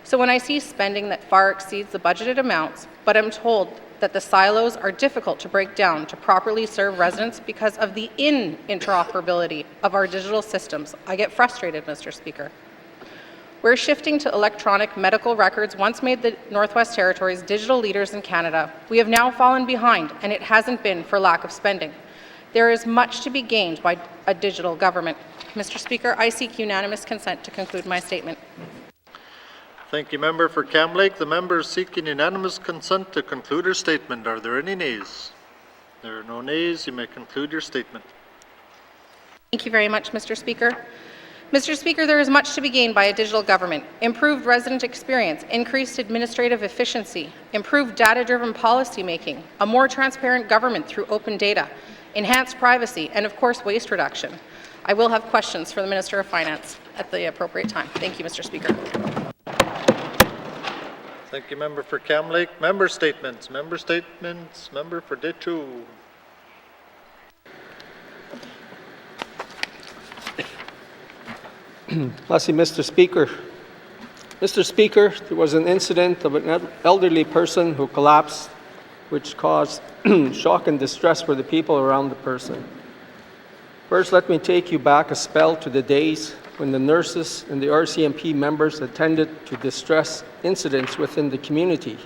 So when I see spending that far exceeds the budgeted amounts, but I'm told that the silos are difficult to break down to properly serve residents because of the interoperability of our digital systems, I get frustrated, Mr. Speaker. We're shifting to electronic medical records once made the Northwest Territories digital leaders in Canada. We have now fallen behind, and it hasn't been for lack of spending. There is much to be gained by a digital government. Mr. Speaker, I seek unanimous consent to conclude my statement. Thank you, member for Kamloops. The member is seeking unanimous consent to conclude her statement. Are there any nays? There are no nays. You may conclude your statement. Thank you very much, Mr. Speaker. Mr. Speaker, there is much to be gained by a digital government. Improved resident experience, increased administrative efficiency, improved data-driven policy making, a more transparent government through open data, enhanced privacy, and of course waste reduction. I will have questions for the Minister of Finance at the appropriate time. Thank you, Mr. Speaker. Thank you, member for Cam Lake. Member statements. Member statements. Member for Detroit. Merci, Mr. Speaker. Mr. Speaker, there was an incident of an elderly person who collapsed, which caused shock and distress for the people around the person. First, let me take you back a spell to the days when the nurses and the RCMP members attended to distress incidents within the community.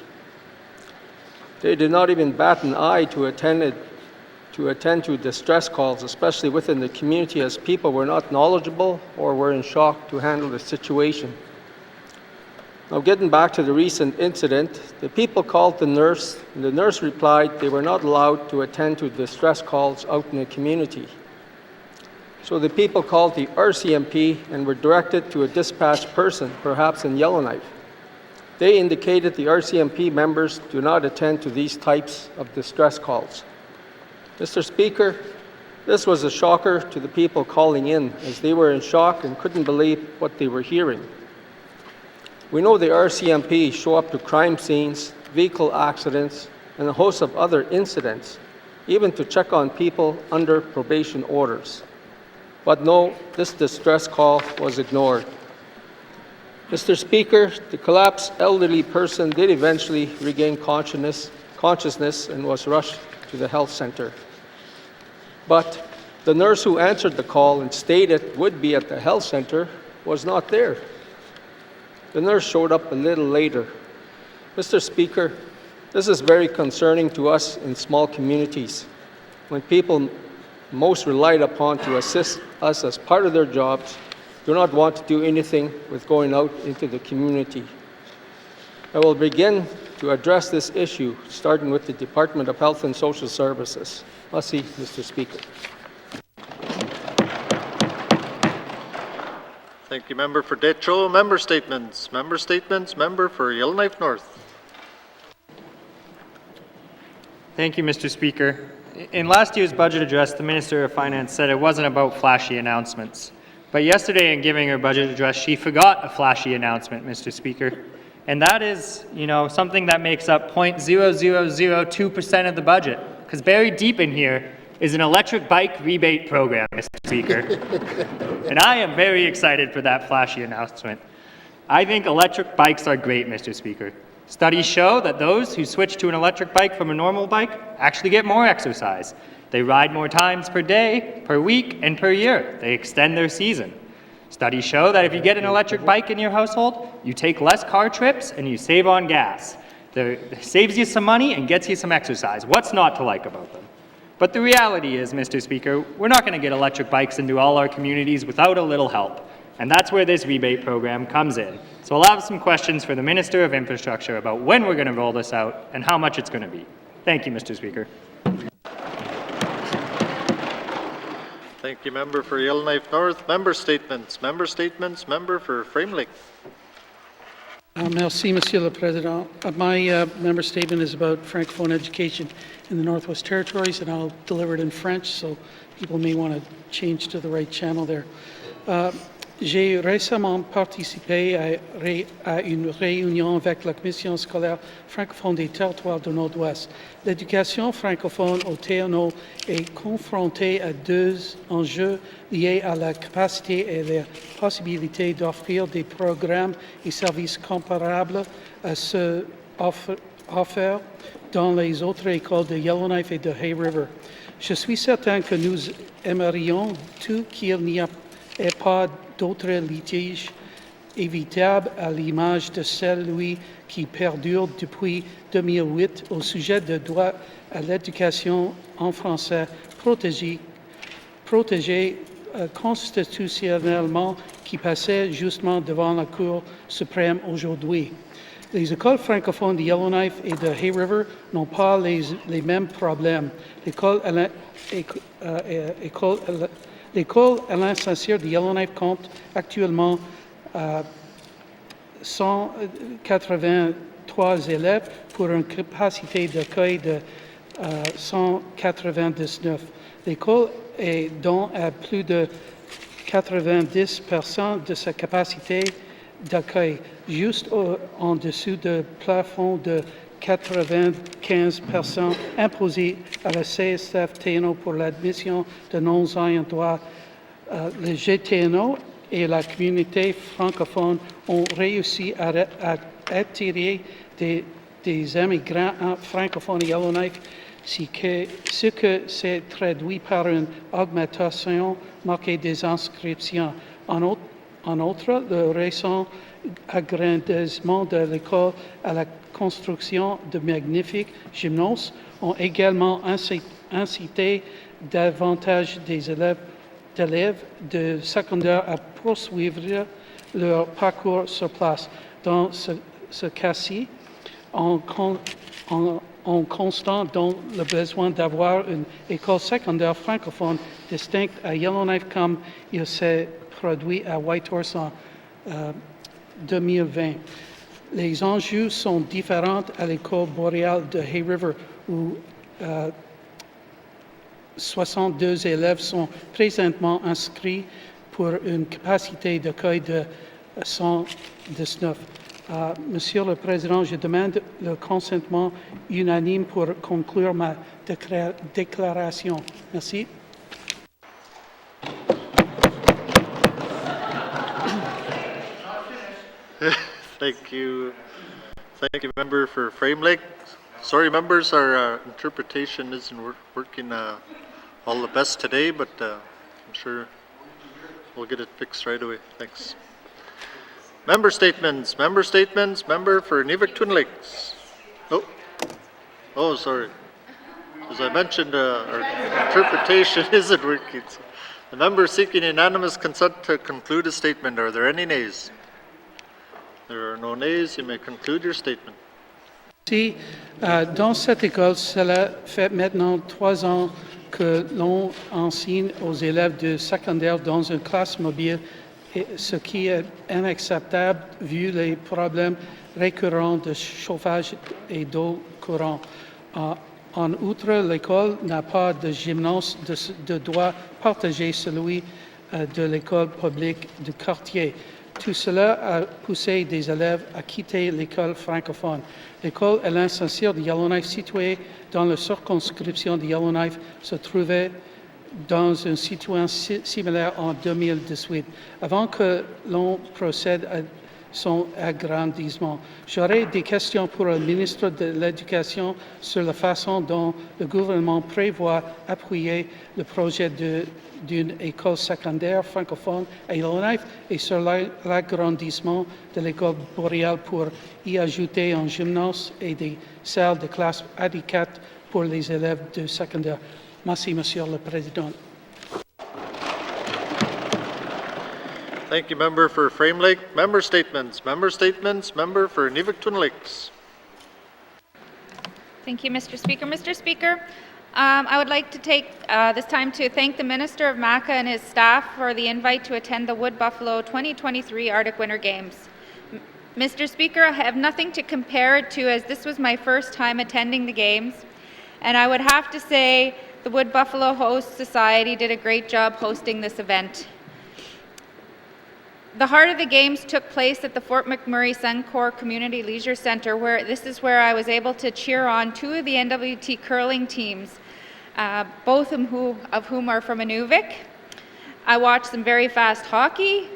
They did not even bat an eye to attend to distress calls, especially within the community, as people were not knowledgeable or were in shock to handle the situation. Now, getting back to the recent incident, the people called the nurse, and the nurse replied they were not allowed to attend to distress calls out in the community. So the people called the RCMP and were directed to a dispatched person, perhaps in Yellowknife. They indicated the RCMP members do not attend to these types of distress calls. Mr. Speaker, this was a shocker to the people calling in, as they were in shock and couldn't believe what they were hearing. We know the RCMP show up to crime scenes, vehicle accidents, and a host of other incidents, even to check on people under probation orders. But no, this distress call was ignored. Mr. Speaker, the collapsed elderly person did eventually regain consciousness and was rushed to the health center. But the nurse who answered the call and stated would be at the health center was not there. The nurse showed up a little later. Mr. Speaker, this is very concerning to us in small communities, when people most relied upon to assist us as part of their jobs do not want to do anything with going out into the community. I will begin to address this issue, starting with the Department of Health and Social Services. Merci, Mr. Speaker. Thank you, member for Detroit. Member statements. Member statements. Member for Yellowknife North. Thank you, Mr. Speaker. In last year's budget address, the Minister of Finance said it wasn't about flashy announcements. But yesterday, in giving her budget address, she forgot a flashy announcement, Mr. Speaker. And that is, something that makes up 0.0002% of the budget. Because buried deep in here is an electric bike rebate program, Mr. Speaker. And I am very excited for that flashy announcement. I think electric bikes are great, Mr. Speaker. Studies show that those who switch to an electric bike from a normal bike actually get more exercise. They ride more times per day, per week, and per year. They extend their season. Studies show that if you get an electric bike in your household, you take less car trips and you save on gas. It saves you some money and gets you some exercise. What's not to like about them? But the reality is, Mr. Speaker, we're not going to get electric bikes into all our communities without a little help. And that's where this rebate program comes in. So I'll have some questions for the Minister of Infrastructure about when we're going to roll this out and how much it's going to be. Thank you, Mr. Speaker. Thank you, member for Yellowknife North. Member statements. Member statements. Member for Frame Lake. Merci, Monsieur le Président. My member statement is about Francophone education in the Northwest Territories, and I'll deliver it in French, so people may want to change to the right channel there. J'ai récemment participé à une réunion avec la Commission scolaire francophone des territoires du Nord-Ouest. L'éducation francophone au TNO est confrontée à deux enjeux liés à la capacité et la possibilité d'offrir des programmes et services comparables à ceux offerts dans les autres écoles de Yellowknife et de Hay River. Je suis certain que nous aimerions tout qu'il n'y ait pas d'autres litiges évitables à l'image de celui qui perdure depuis 2008 au sujet de droit à l'éducation en français protégé constitutionnellement qui passait justement devant la Cour suprême aujourd'hui. Les écoles francophones de Yellowknife et de Hay River n'ont pas les mêmes problèmes. L'école Alain Saint-Cyr de Yellowknife compte actuellement 183 élèves pour une capacité d'accueil de 199. L'école est donc à plus de 90% de sa capacité d'accueil, juste en dessous du plafond de 95% imposé à la CSF-TNO pour l'admission de non-ayants droit. Le GTNO et la communauté francophone ont réussi à attirer des immigrants francophones à Yellowknife, ce que s'est traduit par une augmentation marquée des inscriptions. En outre, le récent agrandissement de l'école à la construction de magnifiques gymnases ont également incité davantage des élèves de secondaire à poursuivre leur parcours sur place. Dans ce cas-ci, on constate donc le besoin d'avoir une école secondaire francophone distincte à Yellowknife comme il s'est produit à Whitehorse en 2020. Les enjeux sont différents à l'école boréale de Hay River où 62 élèves sont présentement inscrits pour une capacité d'accueil de 119. Monsieur le Président, je demande le consentement unanime pour conclure ma déclaration. Merci. Thank you. Thank you, member for Frame Lake. Sorry, members, our interpretation isn't working all the best today, but I'm sure we'll get it fixed right away. Thanks. Member statements. Member for N.W.T. Lakes. Oh, sorry. As I mentioned, our interpretation isn't working. So the member seeking unanimous consent to conclude a statement. Are there any nays? There are no nays. You may conclude your statement. Si, dans cette école, cela fait maintenant 3 ans que l'on enseigne aux élèves de secondaire dans une classe mobile, ce qui est inacceptable vu les problèmes récurrents de chauffage et d'eau courant. En outre, l'école n'a pas de gymnase de droit partagé celui de l'école publique du quartier. Tout cela a poussé des élèves à quitter l'école francophone. L'école Alain Saint-Cyr de Yellowknife, située dans la circonscription de Yellowknife, se trouvait dans une situation similaire en 2018. Avant que l'on procède à son agrandissement, j'aurais des questions pour le ministre de l'Éducation sur la façon dont le gouvernement prévoit appuyer le projet d'une école secondaire francophone à Yellowknife et sur l'agrandissement de l'école boréale pour y ajouter un gymnase et des salles de classe adéquates pour les élèves de secondaire. Merci, Monsieur le Président. Thank you, member for Frame Lake. Member statements. Member for N.W.T. Lakes. Thank you, Mr. Speaker. Mr. Speaker, I would like to take this time to thank the Minister of MACA and his staff for the invite to attend the Wood Buffalo 2023 Arctic Winter Games. Mr. Speaker, I have nothing to compare it to as this was my first time attending the Games, and I would have to say the Wood Buffalo Host Society did a great job hosting this event. The heart of the Games took place at the Fort McMurray Suncor Community Leisure Centre, where this is where I was able to cheer on 2 of the N.W.T curling teams, both of whom are from Inuvik. I watched some very fast hockey,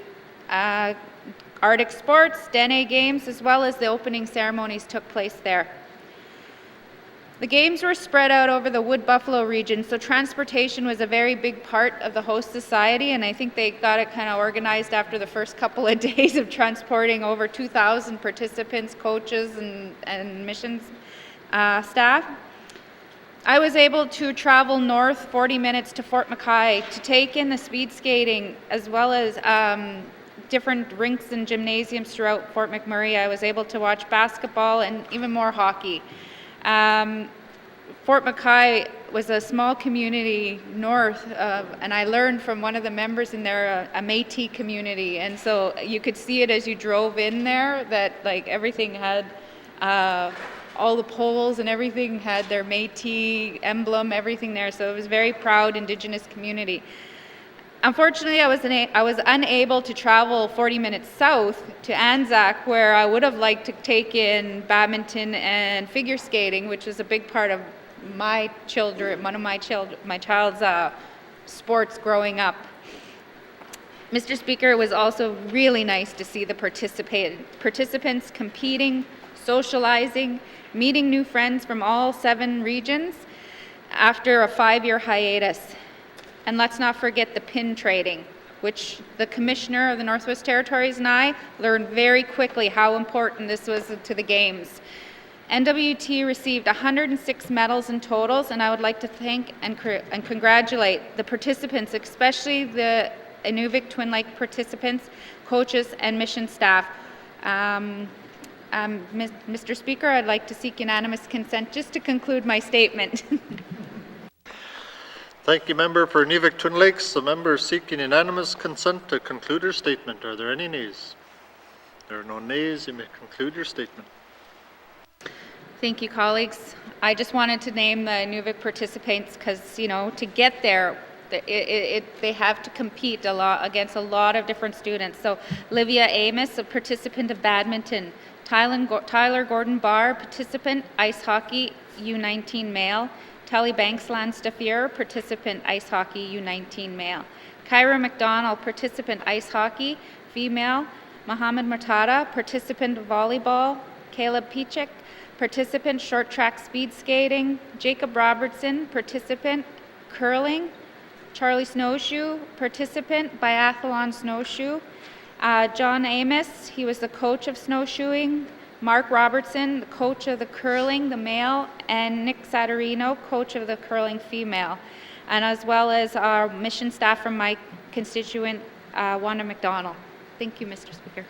Arctic sports, Dene games, as well as the opening ceremonies took place there. The games were spread out over the Wood Buffalo region, so transportation was a very big part of the host society, and I think they got it kind of organized after the first couple of days of transporting over 2,000 participants, coaches, and missions staff. I was able to travel north 40 minutes to Fort McKay to take in the speed skating as well as different rinks and gymnasiums throughout Fort McMurray. I was able to watch basketball and even more hockey. Fort McKay was a small community north and I learned from one of the members in there, a Métis community, and so you could see it as you drove in there that like everything had all the poles and everything had their Métis emblem, everything there. So it was a very proud Indigenous community. Unfortunately, I was unable to travel 40 minutes south to Anzac, where I would have liked to take in badminton and figure skating, which is a big part of my children, one of my child's sports growing up. Mr. Speaker, it was also really nice to see the participants competing, socializing, meeting new friends from all 7 regions after a 5-year hiatus. And let's not forget the pin trading, which the Commissioner of the Northwest Territories and I learned very quickly how important this was to the Games. N.W.T received 106 medals in totals, and I would like to thank and congratulate the participants, especially the Inuvik Twin Lake participants, coaches, and mission staff. Mr. Speaker, I'd like to seek unanimous consent just to conclude my statement. Thank you, Member for Inuvik Twin Lakes. The member is seeking unanimous consent to conclude her statement. Are there any nays? There are no nays. You may conclude your statement. Thank you, colleagues. I just wanted to name the Inuvik participants because, you know, to get there, they have to compete a lot against a lot of different students. So, Livia Amos, a participant of badminton. Tyler Gordon Barr, participant, ice hockey, U19 male. Telly Banks Landstaffier, participant, ice hockey, U19 male. Kyra McDonald, participant, ice hockey, female. Mohammed Murtada, participant, volleyball. Caleb Pichek, participant, short track speed skating. Jacob Robertson, participant, curling. Charlie Snowshoe, participant, biathlon snowshoe. John Amos, he was the coach of snowshoeing. Mark Robertson, the coach of the curling, the male, and Nick Saturino, coach of the curling female, and as well as our mission staff from my constituent, Wanda McDonald. Thank you, Mr. Speaker.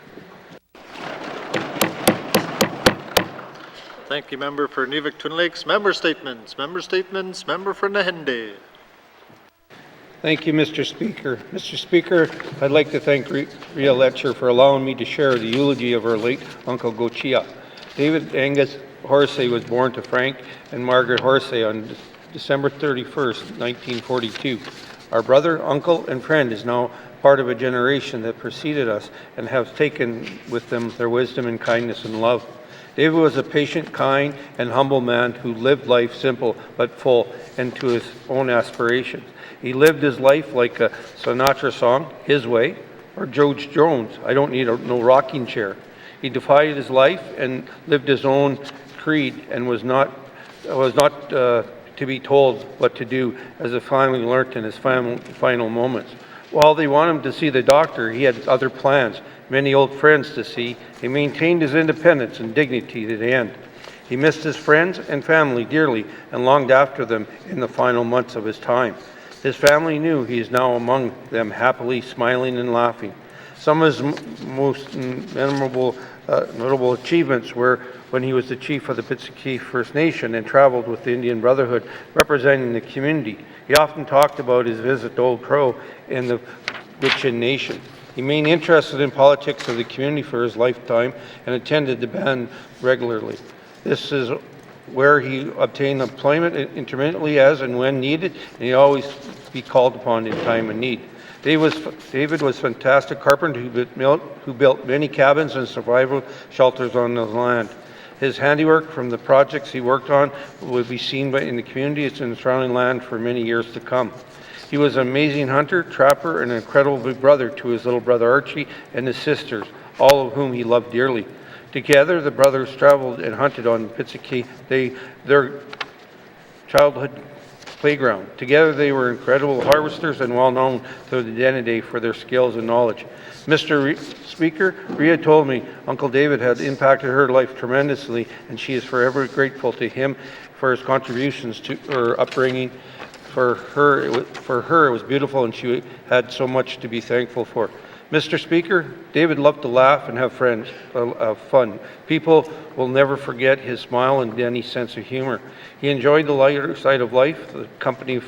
Thank you, Member for Inuvik Twin Lakes. Member statements. Member statements. Member for Nahende. Thank you, Mr. Speaker. Mr. Speaker, I'd like to thank Rhea Letcher for allowing me to share the eulogy of her late Uncle Gochia. David Angus Horsey was born to Frank and Margaret Horsey on December 31st, 1942. Our brother, uncle, and friend is now part of a generation that preceded us and have taken with them their wisdom and kindness and love. David was a patient, kind, and humble man who lived life simple but full and to his own aspirations. He lived his life like a Sinatra song, His Way, or George Jones, I don't need no rocking chair. He defied his life and lived his own creed and was not to be told what to do, as he finally learnt in his final moments. While they want him to see the doctor, he had other plans, many old friends to see. He maintained his independence and dignity to the end. He missed his friends and family dearly and longed after them in the final months of his time. His family knew he is now among them, happily smiling and laughing. Some of his most memorable, notable achievements were when he was the chief of the Pitsiki First Nation and traveled with the Indian Brotherhood representing the community. He often talked about his visit to Old Crow and the Witchin Nation. He remained interested in politics of the community for his lifetime and attended the band regularly. This is where he obtained employment intermittently as and when needed, and he always be called upon in time of need. David was a fantastic carpenter who built many cabins and survival shelters on the land. His handiwork from the projects he worked on will be seen in the communities and the surrounding land for many years to come. He was an amazing hunter, trapper, and an incredible big brother to his little brother Archie and his sisters, all of whom he loved dearly. Together, the brothers traveled and hunted on Pitsiki, their childhood playground. Together, they were incredible harvesters and well known to the Dene for their skills and knowledge. Mr. Speaker, Rhea told me Uncle David had impacted her life tremendously, and she is forever grateful to him for his contributions to her upbringing for her, it was beautiful, and she had so much to be thankful for. Mr. Speaker, David loved to laugh and have fun. People will never forget his smile and Denny's sense of humor. He enjoyed the lighter side of life, the company of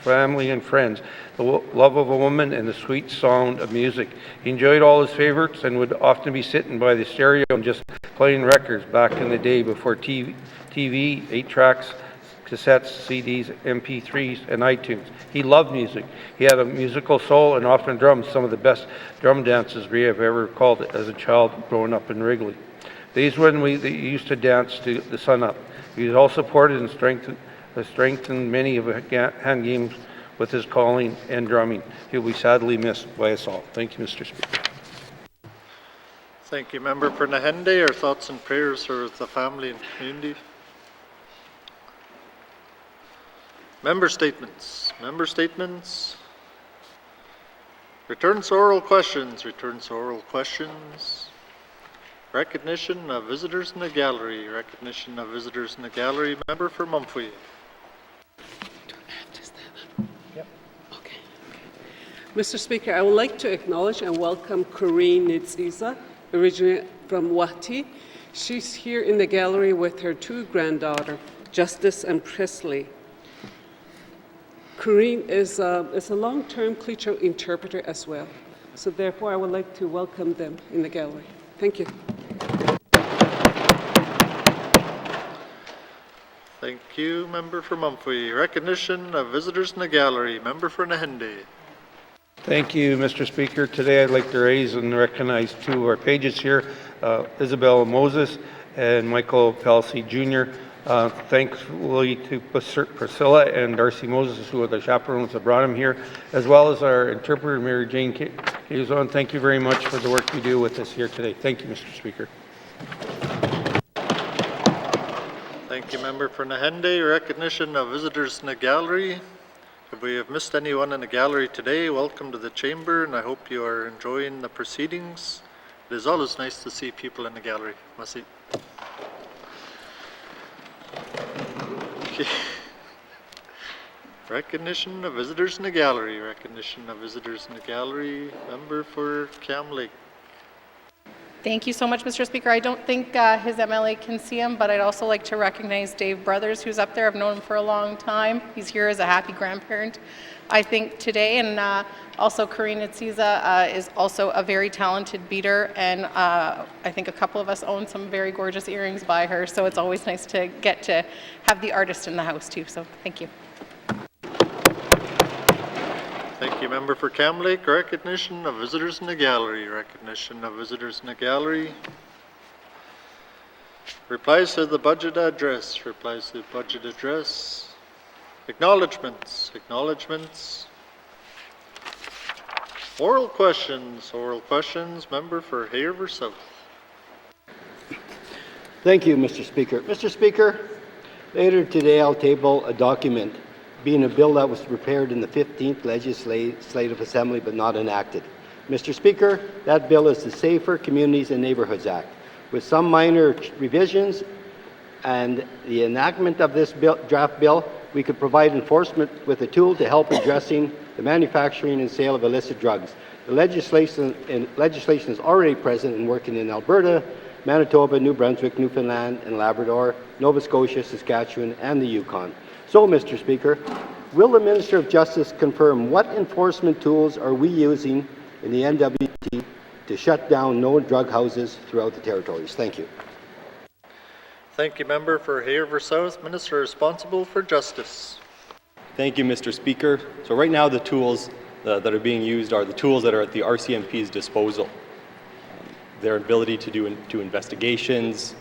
family and friends, the love of a woman, and the sweet sound of music. He enjoyed all his favorites and would often be sitting by the stereo and just playing records back in the day before TV, 8-tracks, cassettes, CDs, MP3s, and iTunes. He loved music. He had a musical soul and often drummed some of the best drum dances we have ever recalled as a child growing up in Wrigley. These when we used to dance to the sun up. He also supported and strengthened many of the hand games with his calling and drumming. He'll be sadly missed by us all. Thank you, Mr. Speaker. Thank you, Member for Nahende. Our thoughts and prayers for the family and community. Member statements. Member statements. Returns to oral questions. Returns to oral questions. Recognition of visitors in the gallery. Recognition of visitors in the gallery. Member for Mumfwee. Mr. Speaker, I would like to acknowledge and welcome Corinne Nitziza, originally from N.W.T. She's here in the gallery with her two granddaughters, Justice and Presley. Corinne is a long-term Clicho interpreter as well. So therefore, I would like to welcome them in the gallery. Thank you. Thank you, Member for Mumfwee. Recognition of visitors in the gallery. Member for Nahende. Thank you, Mr. Speaker. Today I'd like to raise and recognize two of our pages here, Isabel Moses and Michael Palsy Jr. Thankfully to Priscilla and Darcy Moses, who are the chaperones that brought him here, as well as our interpreter, Mary Jane Kazon. Thank you very much for the work you do with us here today. Thank you, Mr. Speaker. Thank you, Member for Nahende. Recognition of visitors in the gallery. If we have missed anyone in the gallery today, welcome to the chamber, and I hope you are enjoying the proceedings. It is always nice to see people in the gallery. Masi. Okay. Recognition of visitors in the gallery. Recognition of visitors in the gallery. Member for Cam Lake. Thank you so much, Mr. Speaker. I don't think his MLA can see him, but I'd also like to recognize Dave Brothers, who's up there. I've known him for a long time. He's here as a happy grandparent, I think, today. And also Corinne Nitziza is also a very talented beater, and I think a couple of us own some very gorgeous earrings by her, so it's always nice to get to have the artist in the house, too. So thank you. Thank you, Member for Cam Lake. Recognition of visitors in the gallery. Recognition of visitors in the gallery. Replies to the budget address. Replies to the budget address. Acknowledgements. Acknowledgements. Oral questions. Oral questions. Member for Haverhill South. Thank you, Mr. Speaker. Mr. Speaker, later today I'll table a document being a bill that was prepared in the 15th Legislative Assembly but not enacted. Mr. Speaker, that bill is the Safer Communities and Neighborhoods Act. With some minor revisions and the enactment of this draft bill, we could provide enforcement with a tool to help addressing the manufacturing and sale of illicit drugs. The legislation is already present and working in Alberta, Manitoba, New Brunswick, Newfoundland and Labrador, Nova Scotia, Saskatchewan, and the Yukon. So, Mr. Speaker, will the Minister of Justice confirm what enforcement tools are we using in the N.W.T to shut down known drug houses throughout the territories? Thank you. Thank you, Member for Haverhill South. Minister responsible for Justice. Thank you, Mr. Speaker. So right now the tools that are being used are the tools that are at the RCMP's disposal. Their ability to do investigations,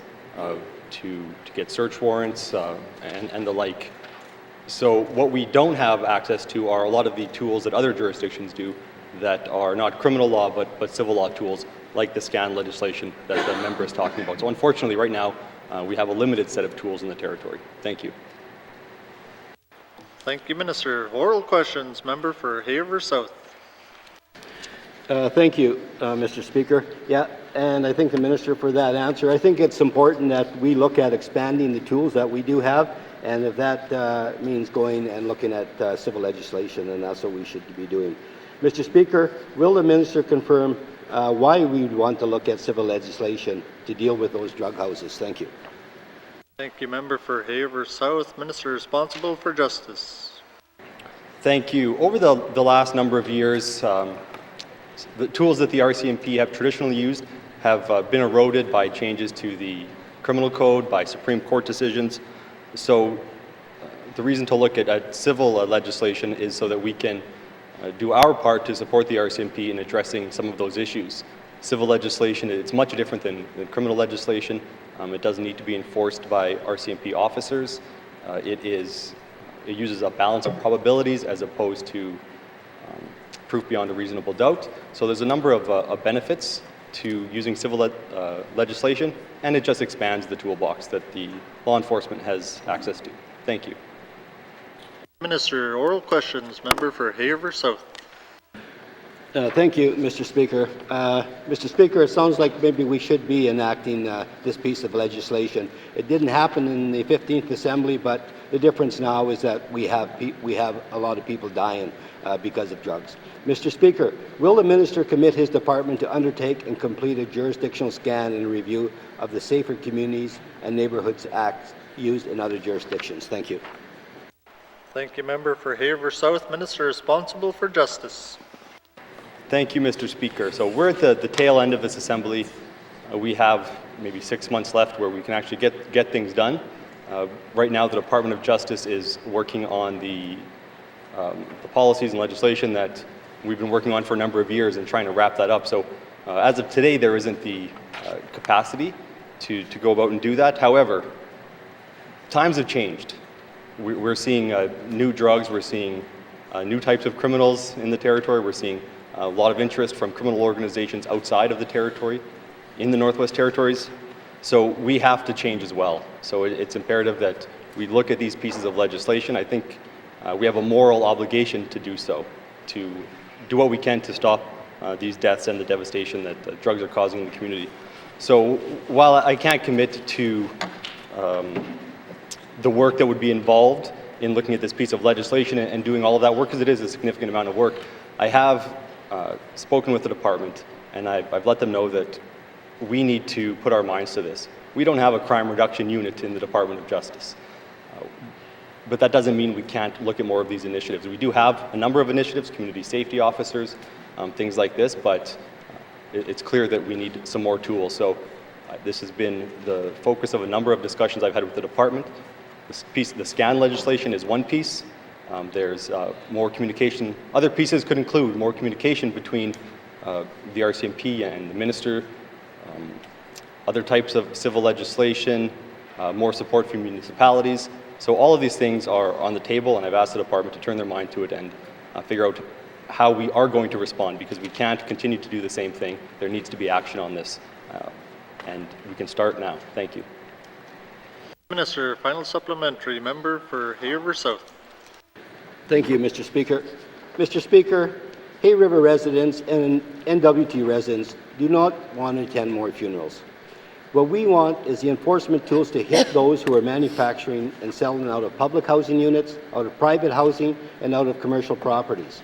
to get search warrants, and the like. So what we don't have access to are a lot of the tools that other jurisdictions do that are not criminal law but civil law tools, like the scan legislation that the member is talking about. So unfortunately right now we have a limited set of tools in the territory. Thank you. Thank you, Minister. Oral questions. Member for Haverhill South. Thank you, Mr. Speaker. Yeah, and I thank the Minister for that answer. I think it's important that we look at expanding the tools that we do have And if that means going and looking at civil legislation, then that's what we should be doing. Mr. Speaker, will the minister confirm why we would want to look at civil legislation to deal with those drug houses? Thank you. Thank you, member for Haver South. Minister responsible for justice. Thank you. Over the last number of years, the tools that the RCMP have traditionally used have been eroded by changes to the criminal code, by Supreme Court decisions. So the reason to look at civil legislation is so that we can do our part to support the RCMP in addressing some of those issues. Civil legislation, it's much different than criminal legislation. It doesn't need to be enforced by RCMP officers. It uses a balance of probabilities as opposed to proof beyond a reasonable doubt. So there's a number of benefits to using civil legislation, and it just expands the toolbox that the law enforcement has access to. Thank you. Minister, oral questions. Member for Haver South. Thank you, Mr. Speaker. Mr. Speaker, it sounds like maybe we should be enacting this piece of legislation. It didn't happen in the 15th Assembly, but the difference now is that we have a lot of people dying because of drugs. Mr. Speaker, will the minister commit his department to undertake and complete a jurisdictional scan and review of the Safer Communities and Neighbourhoods Act used in other jurisdictions? Thank you. Thank you, member for Haver South. Minister responsible for justice. Thank you, Mr. Speaker. So we're at the tail end of this assembly. We have maybe 6 months left where we can actually get things done. Right now, the Department of Justice is working on the policies and legislation that we've been working on for a number of years and trying to wrap that up. So as of today, there isn't the capacity to go about and do that. However, times have changed. We're seeing new drugs. We're seeing new types of criminals in the territory. We're seeing a lot of interest from criminal organizations outside of the territory, in the Northwest Territories. So we have to change as well. So it's imperative that we look at these pieces of legislation. I think we have a moral obligation to do so, to do what we can to stop these deaths and the devastation that drugs are causing in the community. So while I can't commit to the work that would be involved in looking at this piece of legislation and doing all of that work, because it is a significant amount of work, I have spoken with the department, and I've let them know that we need to put our minds to this. We don't have a crime reduction unit in the Department of Justice, but that doesn't mean we can't look at more of these initiatives. We do have a number of initiatives, community safety officers, things like this, but it's clear that we need some more tools. So this has been the focus of a number of discussions I've had with the department. This piece, the scan legislation, is one piece. There's more communication. Other pieces could include more communication between the RCMP and the minister, other types of civil legislation, more support for municipalities. So all of these things are on the table, and I've asked the department to turn their mind to it and figure out how we are going to respond, because we can't continue to do the same thing. There needs to be action on this, and we can start now. Thank you. Minister, final supplementary. Member for Haver South. Thank you, Mr. Speaker. Mr. Speaker, Hay River residents and N.W.T. residents do not want to attend more funerals. What we want is the enforcement tools to hit those who are manufacturing and selling out of public housing units, out of private housing, and out of commercial properties.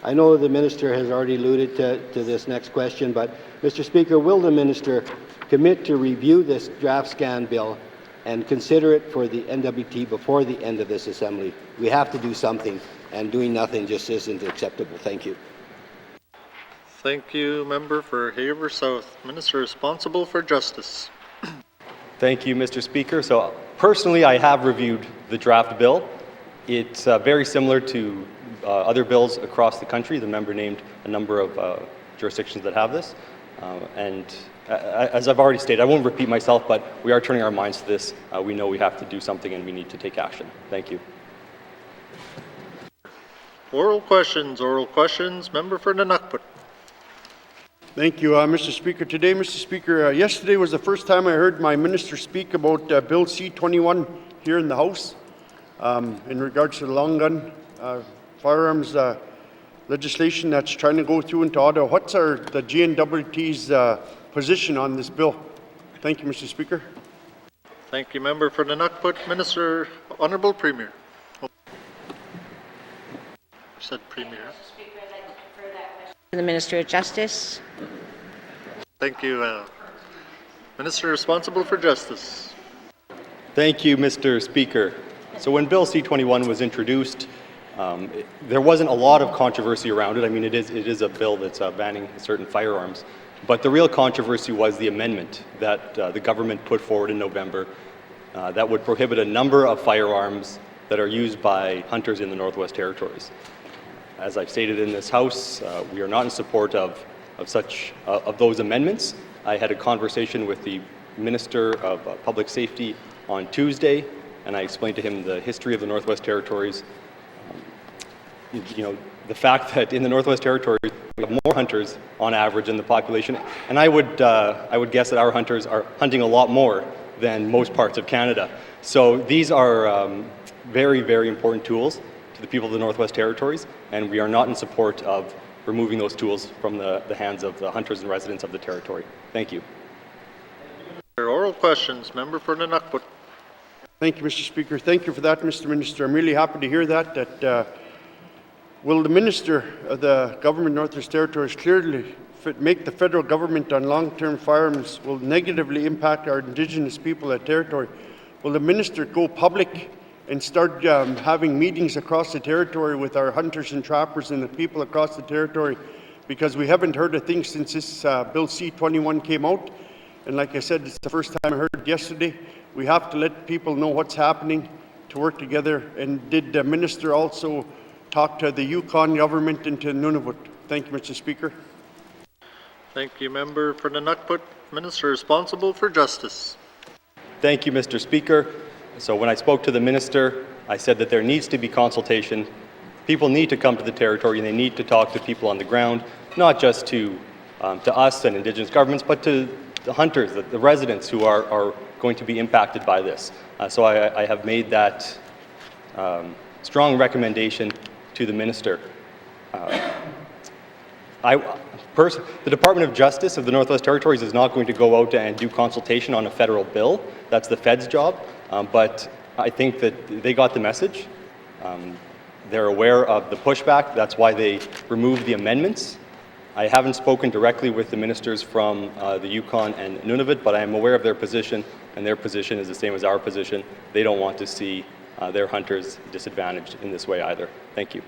I know the minister has already alluded to this next question, but Mr. Speaker, will the minister commit to review this draft scan bill and consider it for the N.W.T. before the end of this assembly? We have to do something, and doing nothing just isn't acceptable. Thank you. Thank you, member for Haver South. Minister responsible for justice. Thank you, Mr. Speaker. So personally, I have reviewed the draft bill. It's very similar to other bills across the country. The member named a number of jurisdictions that have this. And as I've already stated, I won't repeat myself, but we are turning our minds to this. We know we have to do something and we need to take action. Thank you. Oral questions. Member for N.W.T. Thank you, Mr. Speaker. Today, Mr. Speaker, yesterday was the first time I heard my minister speak about Bill C-21 here in the House in regards to the long gun firearms legislation that's trying to go through into Ottawa. What's the GNWT's position on this bill? Thank you, Mr. Speaker. Thank you, member for N.W.T. Minister Honorable Premier. Said Premier. To the Minister of Justice. Thank you. Minister responsible for Justice. Thank you, Mr. Speaker. So when Bill C-21 was introduced, there wasn't a lot of controversy around it. I mean, it is a bill that's banning certain firearms. But the real controversy was the amendment that the government put forward in November that would prohibit a number of firearms that are used by hunters in the Northwest Territories. As I've stated in this House, we are not in support of those amendments. I had a conversation with the Minister of Public Safety on Tuesday, and I explained to him the history of the Northwest Territories. The fact that in the Northwest Territories we have more hunters on average in the population, and I would guess that our hunters are hunting a lot more than most parts of Canada. So these are very, very important tools to the people of the Northwest Territories, and we are not in support of removing those tools from the hands of the hunters and residents of the territory. Thank you. Oral questions. Member for Nunukput. Thank you, Mr. Speaker. Thank you for that, Mr. Minister. I'm really happy to hear that will the Minister of the Government of Northwest Territories clearly make the federal government on long-term firearms will negatively impact our Indigenous people of the territory? Will the Minister go public and start having meetings across the territory with our hunters and trappers and the people across the territory? Because we haven't heard a thing since this Bill C-21 came out. And like I said, it's the first time I heard it yesterday. We have to let people know what's happening to work together. And did the Minister also talk to the Yukon government and to Nunavut? Thank you, Mr. Speaker. Thank you, Member for Nunukput. Minister responsible for Justice. Thank you, Mr. Speaker. So when I spoke to the Minister, I said that there needs to be consultation. People need to come to the territory and they need to talk to people on the ground, not just to us and Indigenous governments, but to the hunters, the residents who are going to be impacted by this. So I have made that strong recommendation to the Minister. The Department of Justice of the Northwest Territories is not going to go out and do consultation on a federal bill. That's the Fed's job. But I think that they got the message. They're aware of the pushback. That's why they removed the amendments. I haven't spoken directly with the ministers from the Yukon and Nunavut, but I am aware of their position, and their position is the same as our position. They don't want to see their hunters disadvantaged in this way either. Thank you.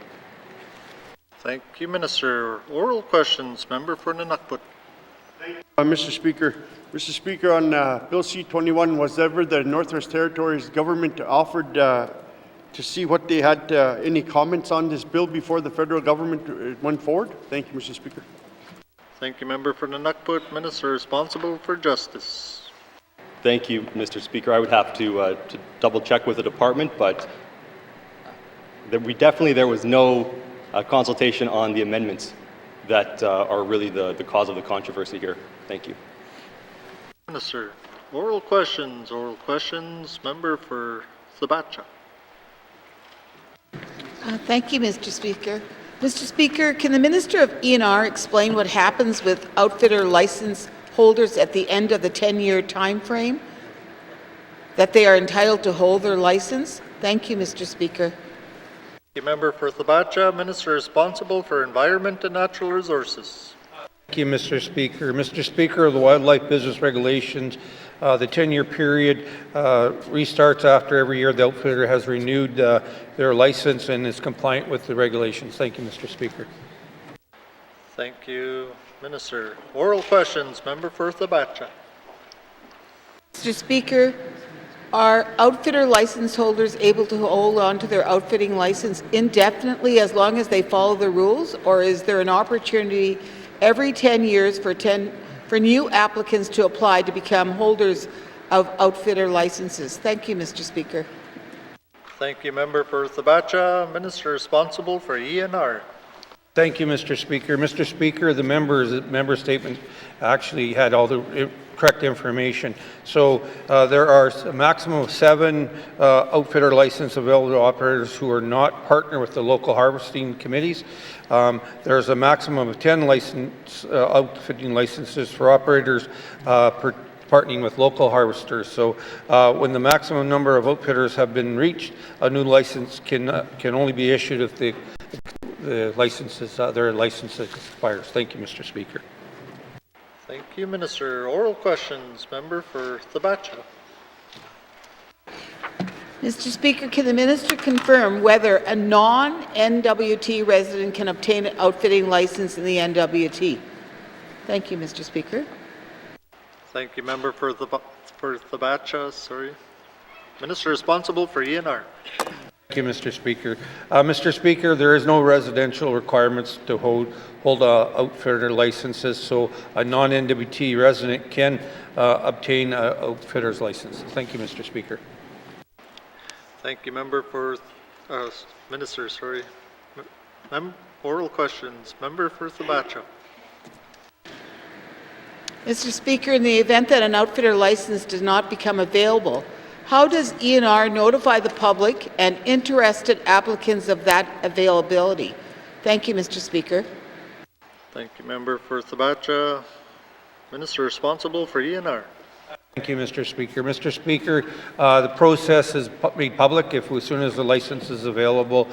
Thank you, Minister. Oral questions. Member for Nunukput. Mr. Speaker. Mr. Speaker, on Bill C-21, was ever the Northwest Territories government offered to see what they had, any comments on this bill before the federal government went forward? Thank you, Mr. Speaker. Thank you, Member for Nunukput. Minister responsible for Justice. Thank you, Mr. Speaker. I would have to double check with the department, but there was no consultation on the amendments that are really the cause of the controversy here. Thank you. Minister, oral questions. Oral questions. Member for Sabacha. Thank you, Mr. Speaker. Mr. Speaker, can the Minister of ENR explain what happens with outfitter license holders at the end of the 10-year time frame that they are entitled to hold their license? Thank you, Mr. Speaker. Thank you, Member for Sabacha. Minister responsible for Environment and Natural Resources. Thank you, Mr. Speaker. Mr. Speaker, the Wildlife Business Regulations, the 10-year period restarts after every year the outfitter has renewed their license and is compliant with the regulations. Thank you, Mr. Speaker. Thank you, Minister. Oral questions. Member for Sabacha. Mr. Speaker, are outfitter license holders able to hold on to their outfitting license indefinitely as long as they follow the rules, or is there an opportunity every 10 years for new applicants to apply to become holders of outfitter licenses? Thank you, Mr. Speaker. Thank you, Member for Sabacha. Minister responsible for ENR. Thank you, Mr. Speaker. Mr. Speaker, the member statement actually had all the correct information. So there are a maximum of 7 outfitter license available to operators who are not partner with the local harvesting committees. There's a maximum of 10 outfitting licenses for operators partnering with local harvesters. So when the maximum number of outfitters have been reached, a new license can only be issued if the licenses, their license expires. Thank you, Mr. Speaker. Thank you, Minister. Oral questions. Member for Thabacha. Mr. Speaker, can the minister confirm whether a non-N.W.T. resident can obtain an outfitting license in the N.W.T.? Thank you, Mr. Speaker. Thank you, member for Thabacha. Sorry. Minister responsible for ENR. Thank you, Mr. Speaker. Mr. Speaker, there is no residential requirements to hold outfitter licenses, so a non-N.W.T. resident can obtain an outfitter's license. Thank you, Mr. Speaker. Thank you, member for Minister. Sorry. Oral questions. Member for Thabacha. Mr. Speaker, in the event that an outfitter license does not become available, how does ENR notify the public and interested applicants of that availability? Thank you, Mr. Speaker. Thank you, member for Thabacha. Minister responsible for ENR. Thank you, Mr. Speaker. Mr. Speaker, the process is made public. As soon as the license is available,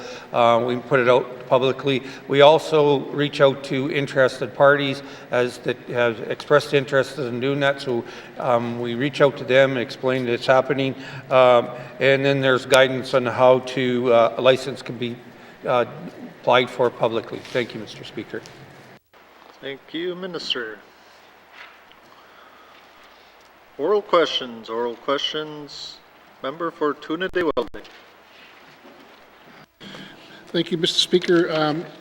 we put it out publicly. We also reach out to interested parties that have expressed interest in doing that. So we reach out to them and explain that it's happening. And then there's guidance on how a license can be applied for publicly. Thank you, Mr. Speaker. Thank you, Minister. Oral questions. Oral questions. Member for Tuna de Welde. Thank you, Mr. Speaker.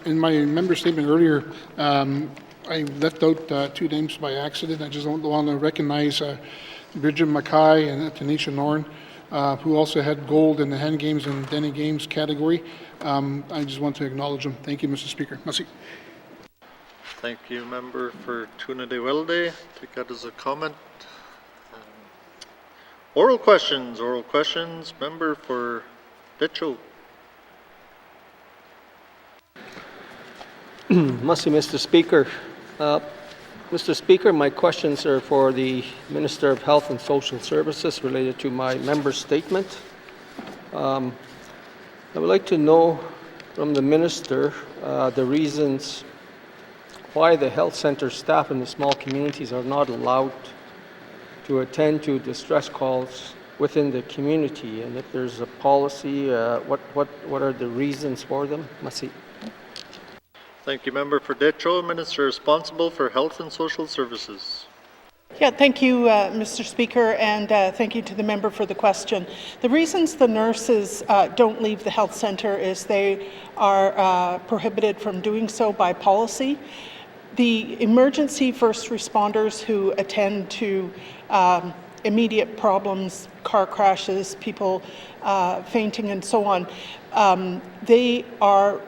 In my member statement earlier, I left out two names by accident. I just don't want to recognize Bridget Mackay and Tanisha Norn, who also had gold in the hand games and Denny games category. I just want to acknowledge them. Thank you, Mr. Speaker. Merci. Thank you, member for Tuna de Welde. Take that as a comment. Oral questions. Oral questions. Member for Decho. Merci, Mr. Speaker. Mr. Speaker, my questions are for the Minister of Health and Social Services related to my member statement. I would like to know from the Minister the reasons why the health center staff in the small communities are not allowed to attend to distress calls within the community, and if there's a policy, what are the reasons for them? Merci. Thank you, member for Decho. Minister responsible for Health and Social Services. Yeah, thank you, Mr. Speaker, and thank you to the member for the question. The reasons the nurses don't leave the health centre is they are prohibited from doing so by policy. The emergency first responders who attend to immediate problems, car crashes, people fainting and so on, they are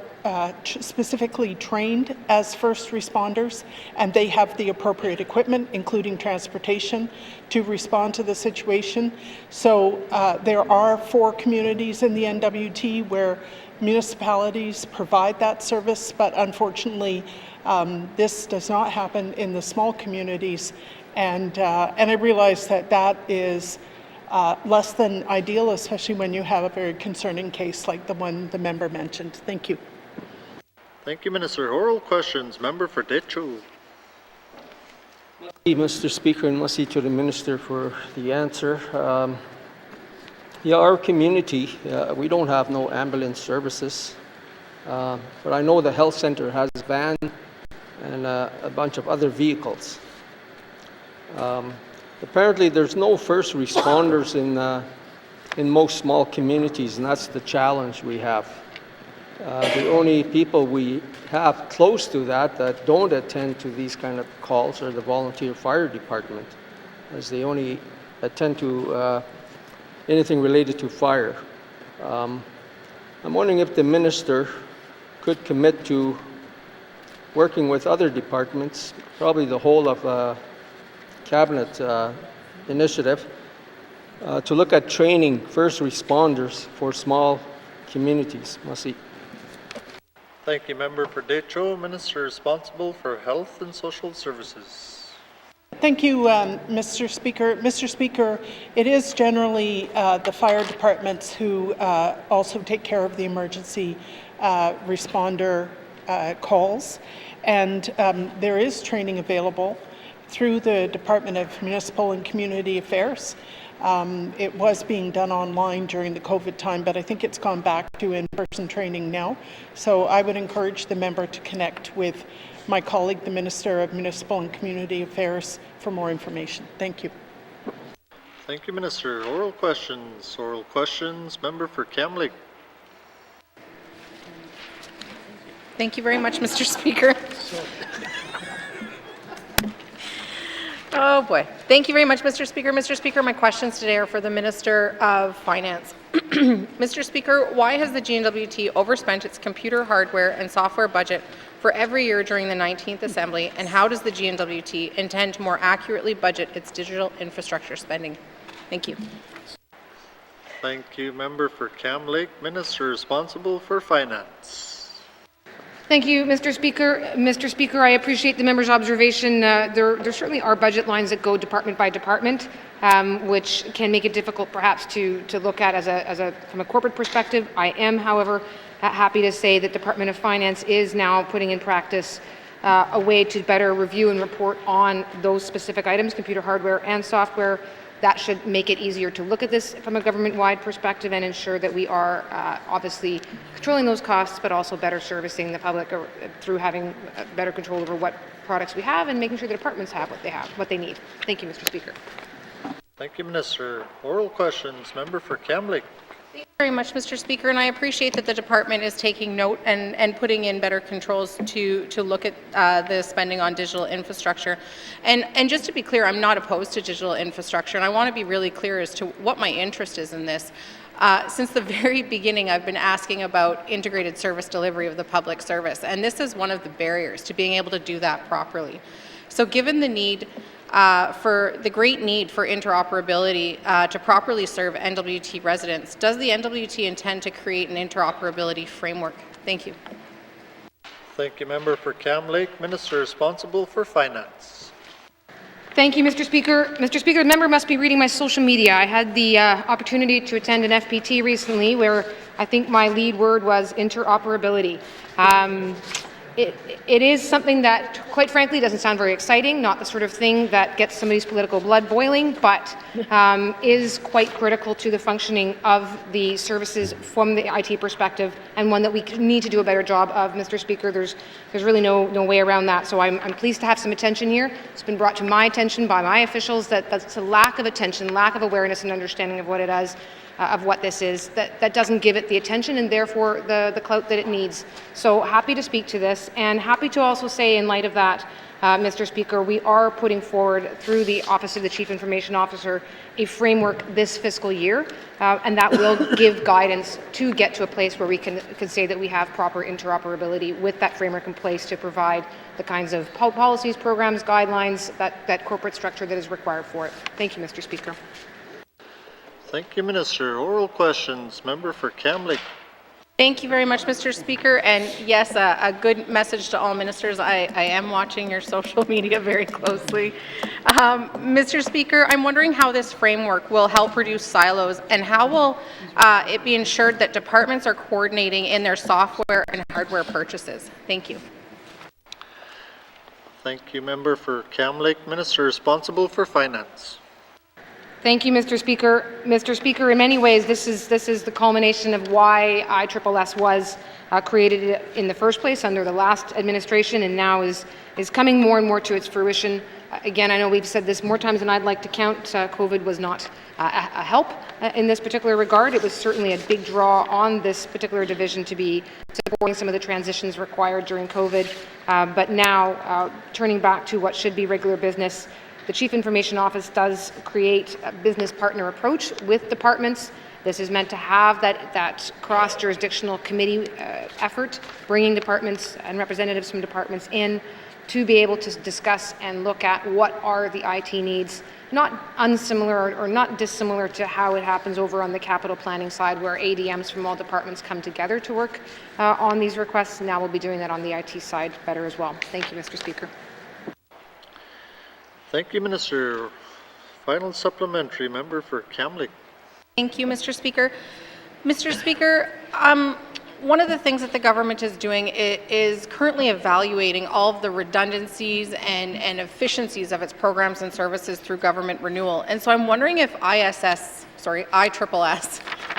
specifically trained as first responders, and they have the appropriate equipment, including transportation, to respond to the situation. So there are 4 communities in the N.W.T. where municipalities provide that service, but unfortunately this does not happen in the small communities, and I realize that that is less than ideal, especially when you have a very concerning case like the one the member mentioned. Thank you. Thank you, Minister. Oral questions. Member for Decho. Mr. Speaker, and merci to the Minister for the answer. Yeah, our community, we don't have no ambulance services, but I know the health center has a van and a bunch of other vehicles. Apparently, there's no first responders in most small communities, and that's the challenge we have. The only people we have close to that don't attend to these kind of calls are the volunteer fire department, as they only attend to anything related to fire. I'm wondering if the minister could commit to working with other departments, probably the whole of cabinet initiative, to look at training first responders for small communities. Merci. Thank you, member for Decho. Minister responsible for Health and Social Services. Thank you, Mr. Speaker. Mr. Speaker, it is generally the fire departments who also take care of the emergency responder calls, and there is training available through the Department of Municipal and Community Affairs. It was being done online during the COVID time, but I think it's gone back to in-person training now. So I would encourage the member to connect with my colleague, the Minister of Municipal and Community Affairs, for more information. Thank you. Thank you, Minister. Oral questions. Oral questions. Member for Kamloops. Thank you very much, Mr. Speaker. Oh boy. Thank you very much, Mr. Speaker. Mr. Speaker, my questions today are for the Minister of Finance. Mr. Speaker, why has the G&W.T overspent its computer hardware and software budget for every year during the 19th Assembly, and how does the G&W.T intend to more accurately budget its digital infrastructure spending? Thank you. Thank you, Member for Kamloops. Minister responsible for Finance. Thank you, Mr. Speaker. Mr. Speaker, I appreciate the member's observation. There certainly are budget lines that go department by department, which can make it difficult perhaps to look at from a corporate perspective. I am, however, happy to say that Department of Finance is now putting in practice a way to better review and report on those specific items, computer hardware and software. That should make it easier to look at this from a government-wide perspective and ensure that we are obviously controlling those costs, but also better servicing the public through having better control over what products we have and making sure the departments have what they need. Thank you, Mr. Speaker. Thank you, Minister. Oral questions. Member for Kamloops. Thank you very much, Mr. Speaker, and I appreciate that the department is taking note and putting in better controls to look at the spending on digital infrastructure. And just to be clear, I'm not opposed to digital infrastructure, and I want to be really clear as to what my interest is in this. Since the very beginning, I've been asking about integrated service delivery of the public service, and this is one of the barriers to being able to do that properly. So given the need for the great need for interoperability to properly serve N.W.T residents, does the N.W.T intend to create an interoperability framework? Thank you. Thank you, Member for Kamloops. Minister responsible for Finance. Thank you, Mr. Speaker. Mr. Speaker, the member must be reading my social media. I had the opportunity to attend an FPT recently where I think my lead word was interoperability. It is something that, quite frankly, doesn't sound very exciting, not the sort of thing that gets somebody's political blood boiling, but is quite critical to the functioning of the services from the IT perspective, and one that we need to do a better job of, Mr. Speaker. There's really no way around that, so I'm pleased to have some attention here. It's been brought to my attention by my officials that that's a lack of attention, lack of awareness and understanding of what it is. Of what this is, that doesn't give it the attention and therefore the clout that it needs. So happy to speak to this, and happy to also say in light of that, Mr. Speaker, we are putting forward through the Office of the Chief Information Officer a framework this fiscal year, and that will give guidance to get to a place where we can say that we have proper interoperability with that framework in place to provide the kinds of policies, programs, guidelines, that corporate structure that is required for it. Thank you, Mr. Speaker. Thank you, Minister. Oral questions. Member for Kamloops. Thank you very much, Mr. Speaker. And yes, a good message to all ministers. I am watching your social media very closely. Mr. Speaker, I'm wondering how this framework will help reduce silos, and how will it be ensured that departments are coordinating in their software and hardware purchases? Thank you. Thank you, Member for Kamloops. Minister responsible for Finance. Thank you, Mr. Speaker. Mr. Speaker, in many ways, this is the culmination of why ISSS was created in the first place under the last administration, and now is coming more and more to its fruition. Again, I know we've said this more times than I'd like to count. COVID was not a help in this particular regard. It was certainly a big draw on this particular division to be supporting some of the transitions required during COVID. But now, turning back to what should be regular business, the Chief Information Office does create a business partner approach with departments. This is meant to have that cross-jurisdictional committee effort, bringing departments and representatives from departments in to be able to discuss and look at what are the IT needs, not unsimilar or not dissimilar to how it happens over on the capital planning side, where ADMs from all departments come together to work on these requests. Now we'll be doing that on the IT side better as well. Thank you, Mr. Speaker. Thank you, Minister. Final supplementary, member for Kamloops. Thank you, Mr. Speaker. Mr. Speaker, one of the things that the government is doing is currently evaluating all of the redundancies and efficiencies of its programs and services through government renewal. And so I'm wondering if ISS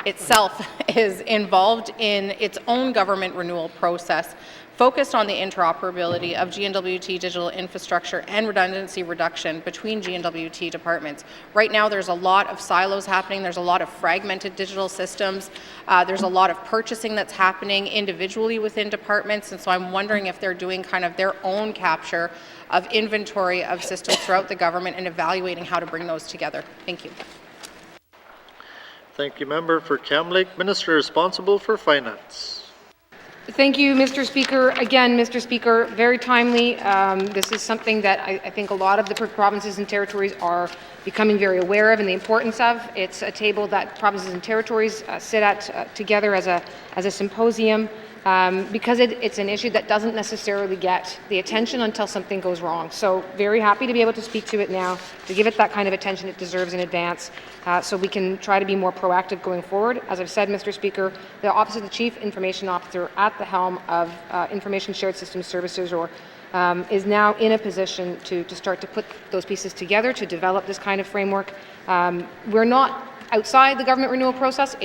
itself is involved in its own government renewal process, focused on the interoperability of G&W.T digital infrastructure and redundancy reduction between G&W.T departments. Right now, there's a lot of silos happening. There's a lot of fragmented digital systems. There's a lot of purchasing that's happening individually within departments. And so I'm wondering if they're doing kind of their own capture of inventory of systems throughout the government and evaluating how to bring those together. Thank you. Thank you, member for Kamloops. Minister responsible for finance. Thank you, Mr. Speaker. Again, Mr. Speaker, very timely. This is something that I think a lot of the provinces and territories are becoming very aware of and the importance of. It's a table that provinces and territories sit at together as a symposium because it's an issue that doesn't necessarily get the attention until something goes wrong. So very happy to be able to speak to it now, to give it that kind of attention it deserves in advance, so we can try to be more proactive going forward. As I've said, Mr. Speaker, the Office of the Chief Information Officer at the helm of Information Shared Systems Services, or is now in a position to start to put those pieces together to develop this kind of framework. We're not outside the government renewal process.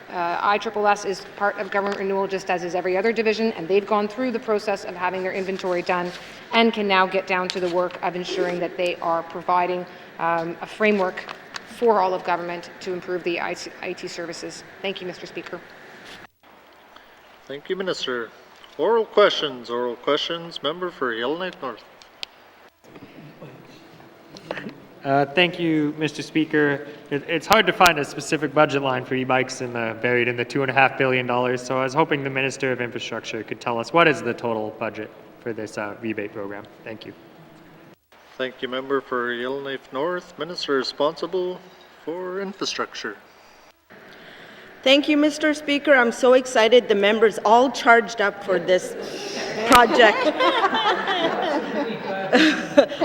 ISSS is part of government renewal, just as is every other division, and they've gone through the process of having their inventory done and can now get down to the work of ensuring that they are providing a framework for all of government to improve the IT services. Thank you, Mr. Speaker. Thank you, Minister. Oral questions, member for Yellowknife North. Thank you, Mr. Speaker. It's hard to find a specific budget line for e-bikes buried in the $2.5 billion, so I was hoping the Minister of Infrastructure could tell us what is the total budget for this rebate program. Thank you. Thank you, member for Yellowknife North. Minister responsible for infrastructure. Thank you, Mr. Speaker. I'm so excited. The members all charged up for this project.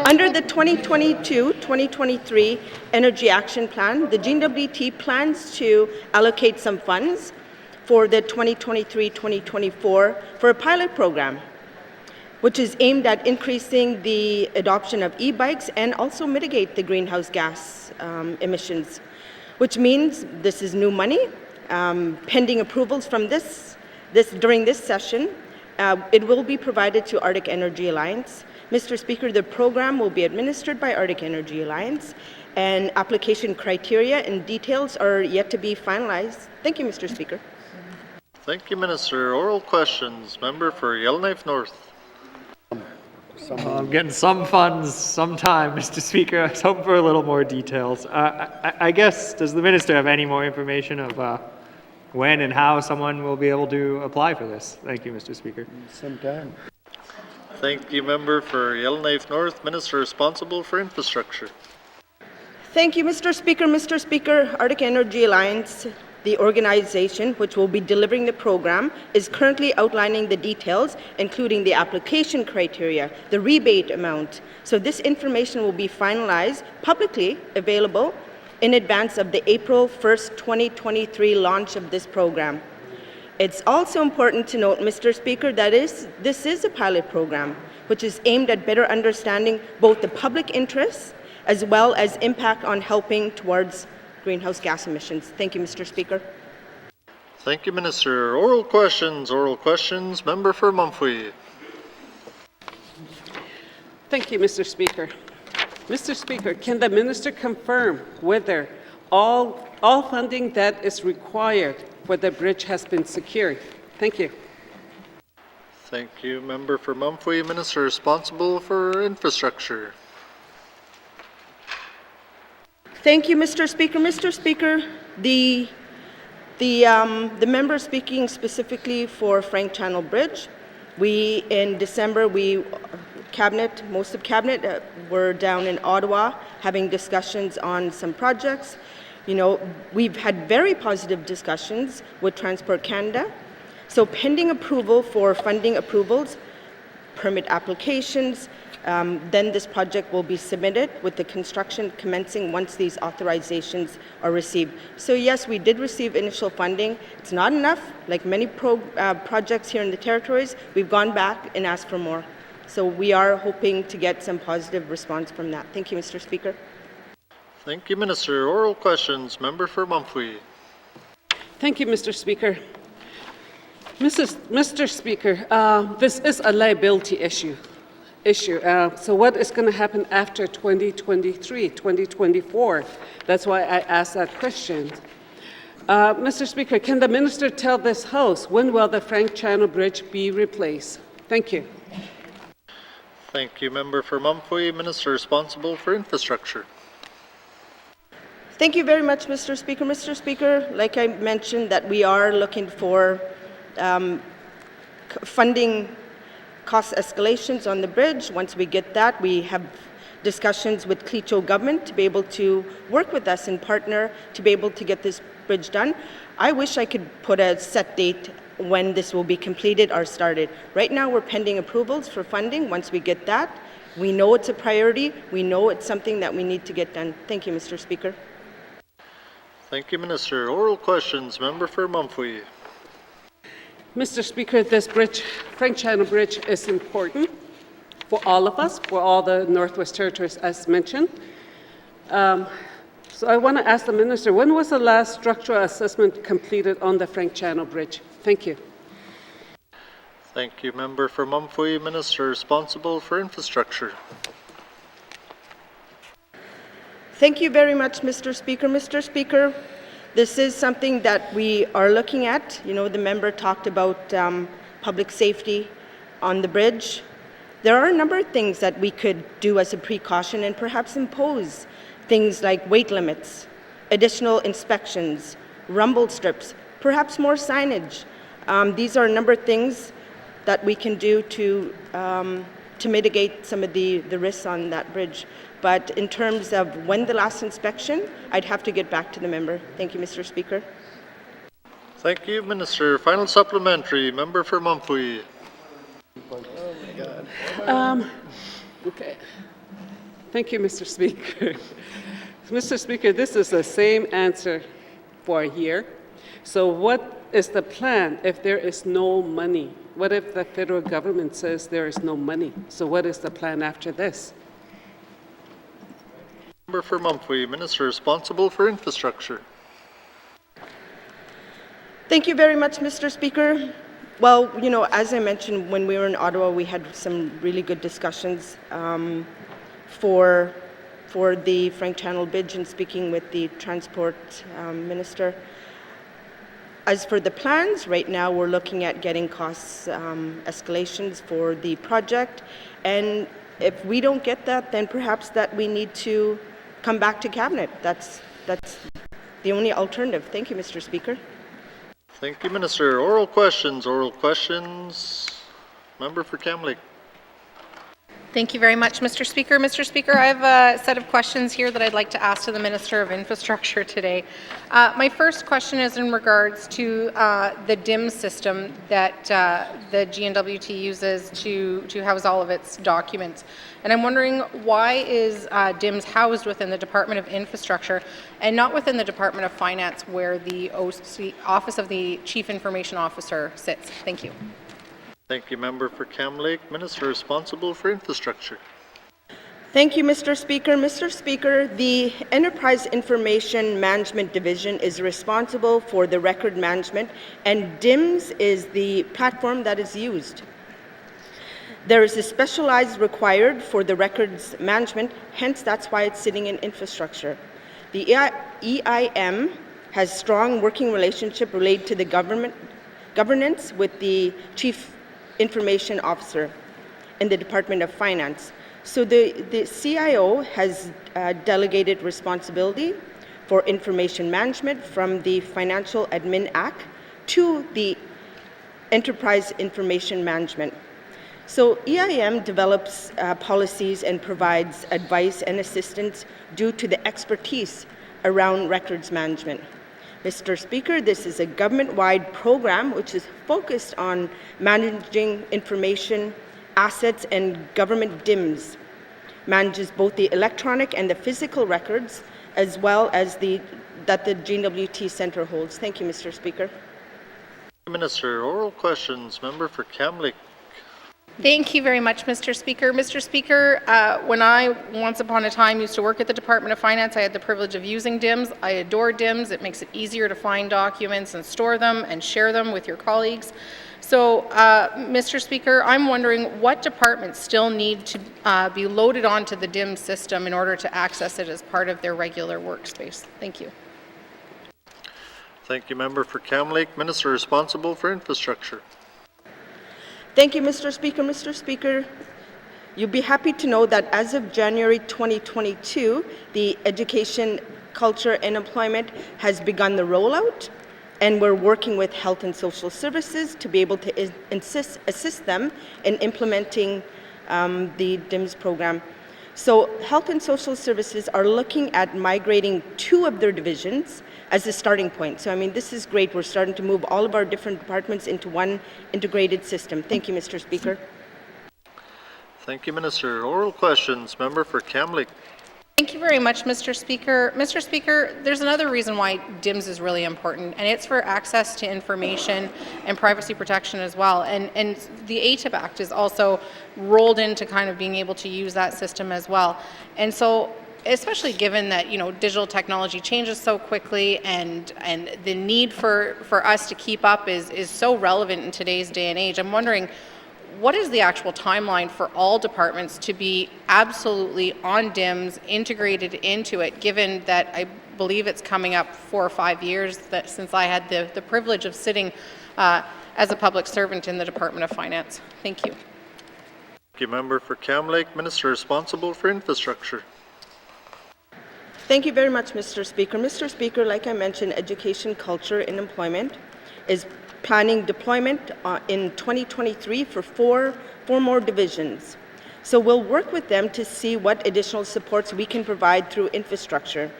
Under the 2022-2023 Energy Action Plan, the G&W.T plans to allocate some funds for the 2023-2024 for a pilot program, which is aimed at increasing the adoption of e-bikes and also mitigate the greenhouse gas emissions, which means this is new money. Pending approvals from during this session, it will be provided to Arctic Energy Alliance. Mr. Speaker, the program will be administered by Arctic Energy Alliance, and application criteria and details are yet to be finalized. Thank you, Mr. Speaker. Thank you, Minister. Oral questions, member for Yellowknife North. I'm getting some funds sometime, Mr. Speaker. I was hoping for a little more details. I guess, does the Minister have any more information of when and how someone will be able to apply for this? Thank you, Mr. Speaker. Sometime. Thank you, member for Yellowknife North. Minister responsible for infrastructure. Thank you, Mr. Speaker. Mr. Speaker, Arctic Energy Alliance, the organization which will be delivering the program, is currently outlining the details, including the application criteria, the rebate amount. So this information will be finalized, publicly available, in advance of the April 1st, 2023 launch of this program. It's also important to note, Mr. Speaker, that this is a pilot program, which is aimed at better understanding both the public interests as well as impact on helping towards greenhouse gas emissions. Thank you, Mr. Speaker. Thank you, Minister. Oral questions, member for Mumphy. Thank you, Mr. Speaker. Mr. Speaker, can the Minister confirm whether all funding that is required for the bridge has been secured? Thank you. Thank you, member for Mumphy. Minister responsible for infrastructure. Thank you, Mr. Speaker. Mr. Speaker, the member speaking specifically for Frank Channel Bridge, in December, most of Cabinet were down in Ottawa having discussions on some projects. You know, we've had very positive discussions with Transport Canada. So pending approval for funding approvals, permit applications, Then this project will be submitted with the construction commencing once these authorizations are received. So yes, we did receive initial funding. It's not enough. Like many projects here in the territories, we've gone back and asked for more. So we are hoping to get some positive response from that. Thank you, Mr. Speaker. Thank you, Minister. Oral questions. Member for Mumphrey. Thank you, Mr. Speaker. Mr. Speaker, this is a liability issue. So what is going to happen after 2023, 2024? That's why I asked that question. Mr. Speaker, can the minister tell this House when will the Frank Channel Bridge be replaced? Thank you. Thank you, Member for Mumphrey. Minister responsible for infrastructure. Thank you very much, Mr. Speaker. Mr. Speaker, like I mentioned, that we are looking for funding cost escalations on the bridge. Once we get that, we have discussions with Clecho government to be able to work with us and partner to be able to get this bridge done. I wish I could put a set date when this will be completed or started. Right now, we're pending approvals for funding. Once we get that, we know it's a priority. We know it's something that we need to get done. Thank you, Mr. Speaker. Thank you, Minister. Oral questions. Member for Mumphrey. Mr. Speaker, this bridge, Frank Channel Bridge, is important for all of us, for all the Northwest Territories, as mentioned. So I want to ask the minister, when was the last structural assessment completed on the Frank Channel Bridge? Thank you. Thank you, Member for Mumphrey. Minister responsible for infrastructure. Thank you very much, Mr. Speaker. Mr. Speaker, this is something that we are looking at. You know, the member talked about public safety on the bridge. There are a number of things that we could do as a precaution and perhaps impose things like weight limits, additional inspections, rumble strips, perhaps more signage. These are a number of things that we can do to mitigate some of the risks on that bridge. But in terms of when the last inspection, I'd have to get back to the member. Thank you, Mr. Speaker. Thank you, Minister. Final supplementary. Member for Mumphrey. Oh my God. Okay. Thank you, Mr. Speaker. Mr. Speaker, this is the same answer for a year. So what is the plan if there is no money? What if the federal government says there is no money? So what is the plan after this? Member for Mumphrey, Minister responsible for infrastructure. Thank you very much, Mr. Speaker. Well, you know, as I mentioned, when we were in Ottawa, we had some really good discussions for the Frank Channel Bridge and speaking with the Transport Minister. As for the plans, right now we're looking at getting cost escalations for the project. And if we don't get that, then perhaps that we need to come back to Cabinet. That's the only alternative. Thank you, Mr. Speaker. Thank you, Minister. Oral questions. Oral questions. Member for Kamloops. Thank you very much, Mr. Speaker. Mr. Speaker, I have a set of questions here that I'd like to ask to the Minister of Infrastructure today. My first question is in regards to the DIM system that the N.W.T uses to house all of its documents. And I'm wondering, why is DIMS housed within the Department of Infrastructure and not within the Department of Finance, where the Office of the Chief Information Officer sits? Thank you. Thank you, Member for Kamloops. Minister responsible for infrastructure. Thank you, Mr. Speaker. Mr. Speaker, the Enterprise Information Management Division is responsible for the record management, and DIMS is the platform that is used. There is a specialized required for the records management, hence that's why it's sitting in infrastructure. The EIM has strong working relationship related to the governance with the Chief Information Officer in the Department of Finance. So the CIO has delegated responsibility for information management from the Financial Admin Act to the Enterprise Information Management. So EIM develops policies and provides advice and assistance due to the expertise around records management. Mr. Speaker, this is a government-wide program which is focused on managing information assets and government DIMS, manages both the electronic and the physical records, as well as that the N.W.T Centre holds. Thank you, Mr. Speaker. Minister, oral questions. Member for Kamloops. Thank you very much, Mr. Speaker. Mr. Speaker, when I once upon a time used to work at the Department of Finance, I had the privilege of using DIMS. I adore DIMS. It makes it easier to find documents and store them and share them with your colleagues. So, Mr. Speaker, I'm wondering what departments still need to be loaded onto the DIMS system in order to access it as part of their regular workspace. Thank you. Thank you, Member for Kamloops. Minister responsible for infrastructure. Thank you, Mr. Speaker. Mr. Speaker, you'll be happy to know that as of January 2022, the Education, Culture and Employment has begun the rollout, and we're working with Health and Social Services to be able to assist them in implementing the DIMS program. So Health and Social Services are looking at migrating 2 of their divisions as a starting point. So, I mean, this is great. We're starting to move all of our different departments into one integrated system. Thank you, Mr. Speaker. Thank you, Minister. Oral questions. Member for Kamloops. Thank you very much, Mr. Speaker. Mr. Speaker, there's another reason why DIMS is really important, and it's for access to information and privacy protection as well. And the ATIP Act is also rolled into kind of being able to use that system as well. And so, especially given that, you know, digital technology changes so quickly, and the need for us to keep up is so relevant in today's day and age, I'm wondering, what is the actual timeline for all departments to be absolutely on DIMS, integrated into it, given that I believe it's coming up 4 or 5 years since I had the privilege of sitting as a public servant in the Department of Finance? Thank you. Thank you, Member for Kamloops. Minister responsible for infrastructure. Thank you very much, Mr. Speaker. Mr. Speaker, like I mentioned, Education, Culture and Employment is planning deployment in 2023 for four more divisions. So we'll work with them to see what additional supports we can provide through infrastructure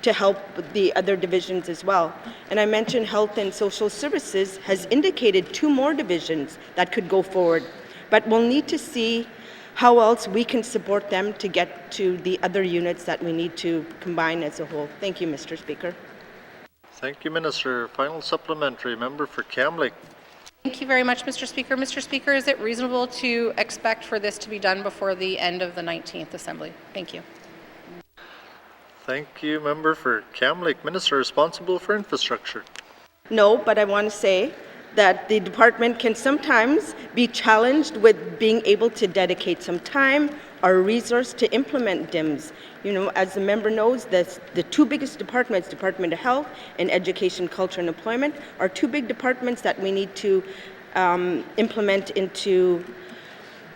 to help the other divisions as well. And I mentioned Health and Social Services has indicated 2 more divisions that could go forward, but we'll need to see how else we can support them to get to the other units that we need to combine as a whole. Thank you, Mr. Speaker. Thank you, Minister. Final supplementary. Member for Kamloops. Thank you very much, Mr. Speaker. Mr. Speaker, is it reasonable to expect for this to be done before the end of the 19th Assembly? Thank you. Thank you, Member for Kamloops. Minister responsible for infrastructure. No, but I want to say that the department can sometimes be challenged with being able to dedicate some time or resource to implement DIMS. You know, as the member knows, the 2 biggest departments, Department of Health and Education, Culture and Employment, are 2 big departments that we need to implement into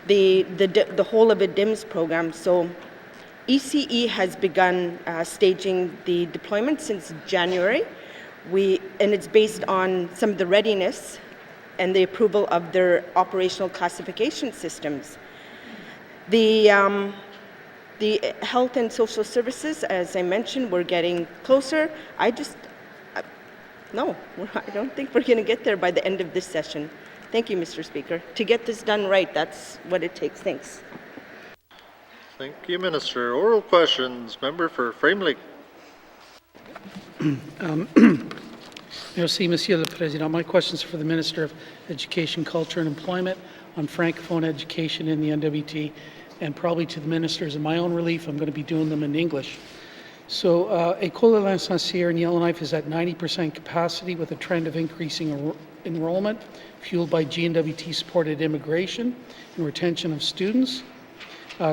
the whole of a DIMS program. So ECE has begun staging the deployment since January. And it's based on some of the readiness and the approval of their operational classification systems. The Health and Social Services, as I mentioned, we're getting closer. No, I don't think we're going to get there by the end of this session. Thank you, Mr. Speaker. To get this done right, that's what it takes. Thanks. Thank you, Minister. Oral questions. Member for Framelik. Merci, Monsieur le Président. My questions are for the Minister of Education, Culture and Employment on Francophone education in the N.W.T, and probably to the ministers. In my own relief, I'm going to be doing them in English. So, École L'Incensière in Yellowknife is at 90% capacity with a trend of increasing enrollment, fueled by N.W.T-supported immigration and retention of students.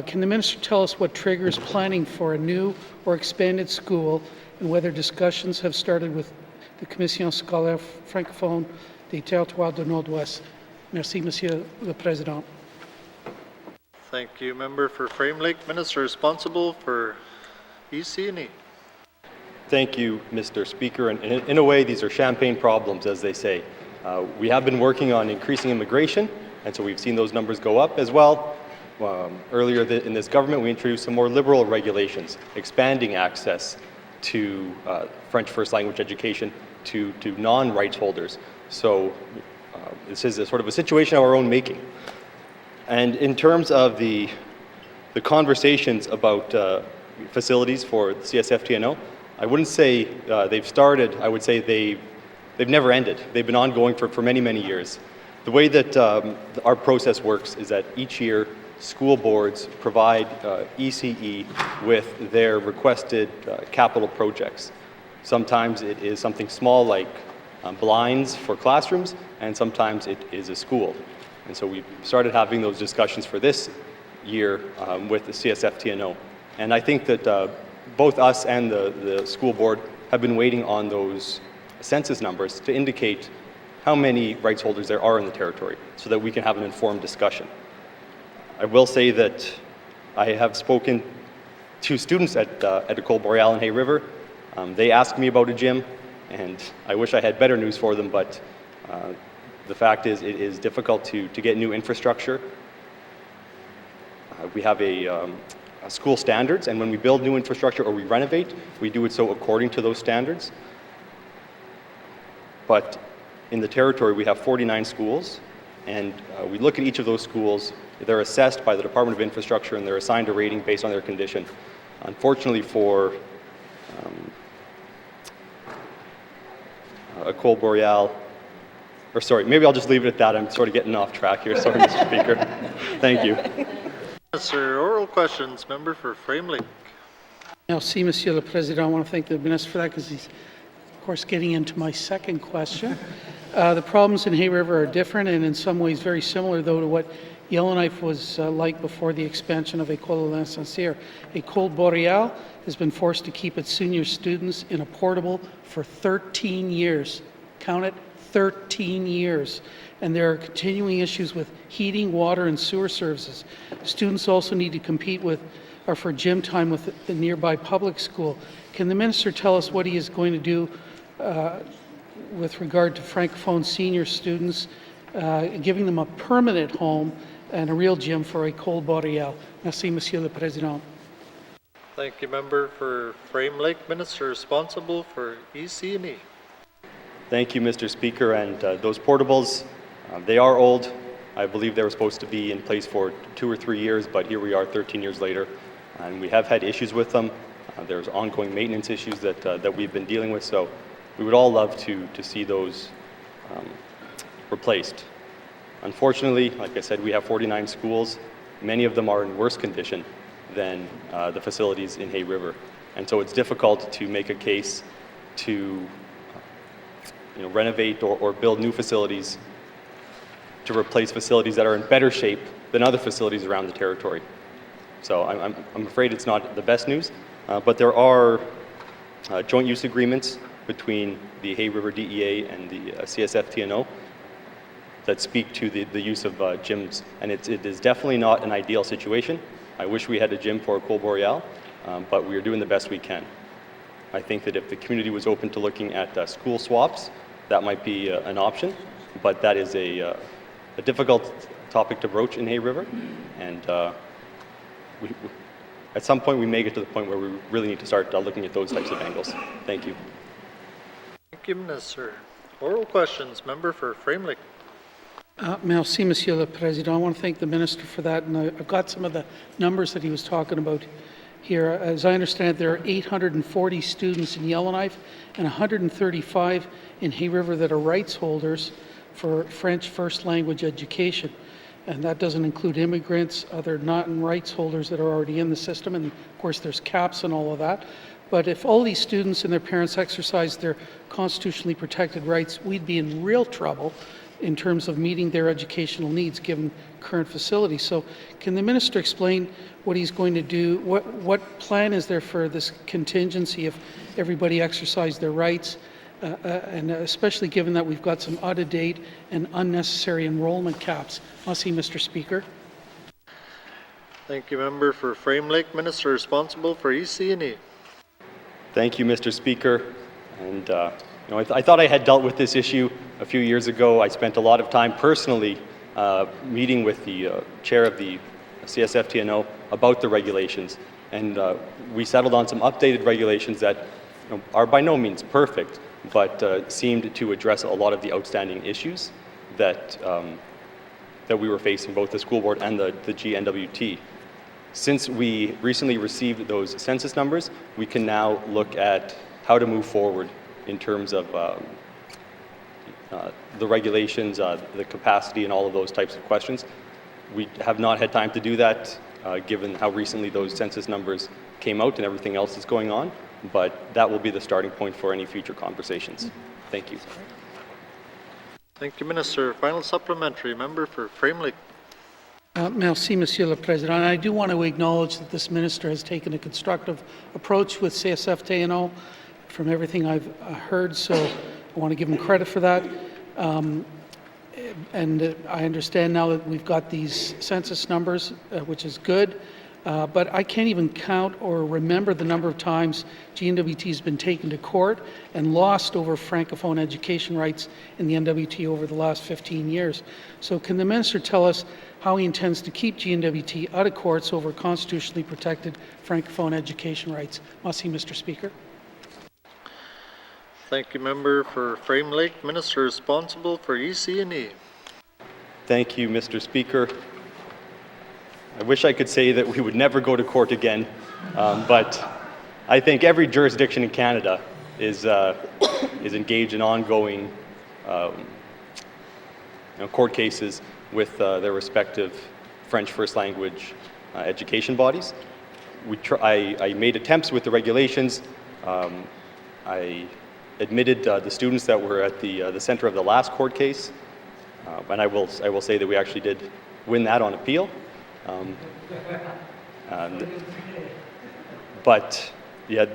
Can the minister tell us what triggers planning for a new or expanded school, and whether discussions have started with the Commission scolaire francophone des territoires du Nord-Ouest? Merci, Monsieur le Président. Thank you, Member for Framelik. Minister responsible for EC&E. Thank you, Mr. Speaker. And in a way, these are champagne problems, as they say. We have been working on increasing immigration, and so we've seen those numbers go up as well. Earlier in this government, we introduced some more liberal regulations, expanding access to French first language education to non-rights holders. So this is a sort of a situation of our own making. And in terms of the conversations about facilities for CSFTNO, I wouldn't say they've started. I would say they've never ended. They've been ongoing for many, many years. The way that our process works is that each year school boards provide ECE with their requested capital projects. Sometimes it is something small like blinds for classrooms, and sometimes it is a school. And so we started having those discussions for this year with the CSFTNO. And I think that both us and the school board have been waiting on those census numbers to indicate how many rights holders there are in the territory so that we can have an informed discussion. I will say that I have spoken to students at Ecole Boreal in Hay River. They asked me about a gym, and I wish I had better news for them, but the fact is it is difficult to get new infrastructure. We have a school standards, and when we build new infrastructure or we renovate, we do it so according to those standards. But in the territory, we have 49 schools, and we look at each of those schools. They're assessed by the Department of Infrastructure, and they're assigned a rating based on their condition. Unfortunately for Ecole Boreal, or sorry, maybe I'll just leave it at that. I'm sort of getting off track here. Sorry, Mr. Speaker. Thank you. Yes, sir. Oral questions. Member for Framelink. Merci, Monsieur le Président. I want to thank the Minister for that because he's, of course, getting into my second question. The problems in Hay River are different and in some ways very similar, though, to what Yellowknife was like before the expansion of École L'Incensière. École Boreal has been forced to keep its senior students in a portable for 13 years. Count it, 13 years. And there are continuing issues with heating, water, and sewer services. Students also need to compete with or for gym time with the nearby public school. Can the Minister tell us what he is going to do with regard to Francophone senior students, giving them a permanent home and a real gym for École Boreal? Merci, Monsieur le Président. Thank you, member for Framelink. Minister responsible for EC&E. Thank you, Mr. Speaker. And those portables, they are old. I believe they were supposed to be in place for 2 or 3 years, but here we are 13 years later, and we have had issues with them. There's ongoing maintenance issues that we've been dealing with, so we would all love to see those replaced. Unfortunately, like I said, we have 49 schools. Many of them are in worse condition than the facilities in Hay River, and so it's difficult to make a case to renovate or build new facilities to replace facilities that are in better shape than other facilities around the territory. So I'm afraid it's not the best news, but there are joint use agreements between the Hay River DEA and the CSFTNO that speak to the use of gyms, and it is definitely not an ideal situation. I wish we had a gym for Ecole Boreal, but we are doing the best we can. I think that if the community was open to looking at school swaps, that might be an option, but that is a difficult topic to broach in Hay River, and at some point we may get to the point where we really need to start looking at those types of angles. Thank you. Thank you, Minister. Oral questions. Member for Framelink. Merci, Monsieur le Président. I want to thank the Minister for that, and I've got some of the numbers that he was talking about here. As I understand, there are 840 students in Yellowknife and 135 in Hay River that are rights holders for French first language education. And that doesn't include immigrants, other non-rights holders that are already in the system, and of course there's caps and all of that. But if all these students and their parents exercise their constitutionally protected rights, we'd be in real trouble in terms of meeting their educational needs given current facilities. So can the Minister explain what he's going to do? What plan is there for this contingency if everybody exercised their rights? And especially given that we've got some out-of-date and unnecessary enrollment caps. Merci, Mr. Speaker. Thank you, member for Framelink. Minister responsible for EC&E. Thank you, Mr. Speaker. And I thought I had dealt with this issue a few years ago. I spent a lot of time personally meeting with the chair of the CSFTNO about the regulations, and we settled on some updated regulations that are by no means perfect, but seemed to address a lot of the outstanding issues that that we were facing, both the school board and the GNWT. Since we recently received those census numbers, we can now look at how to move forward in terms of the regulations, the capacity, and all of those types of questions. We have not had time to do that, given how recently those census numbers came out and everything else that's going on, but that will be the starting point for any future conversations. Thank you. Thank you, Minister. Final supplementary, member for Frame Lake. Merci, Monsieur le Président. I do want to acknowledge that this minister has taken a constructive approach with CSF-TNO from everything I've heard, so I want to give him credit for that. And I understand now that we've got these census numbers, which is good, but I can't even count or remember the number of times GNWT has been taken to court and lost over Francophone education rights in the N.W.T. over the last 15 years. So can the minister tell us how he intends to keep GNWT out of courts over constitutionally protected Francophone education rights? Merci, Mr. Speaker. Thank you, member for Frame Lake. Minister responsible for EC&E. Thank you, Mr. Speaker. I wish I could say that we would never go to court again, but I think every jurisdiction in Canada is engaged in ongoing court cases with their respective French first language education bodies. I made attempts with the regulations. I admitted the students that were at the center of the last court case, and I will say that we actually did win that on appeal. But yeah,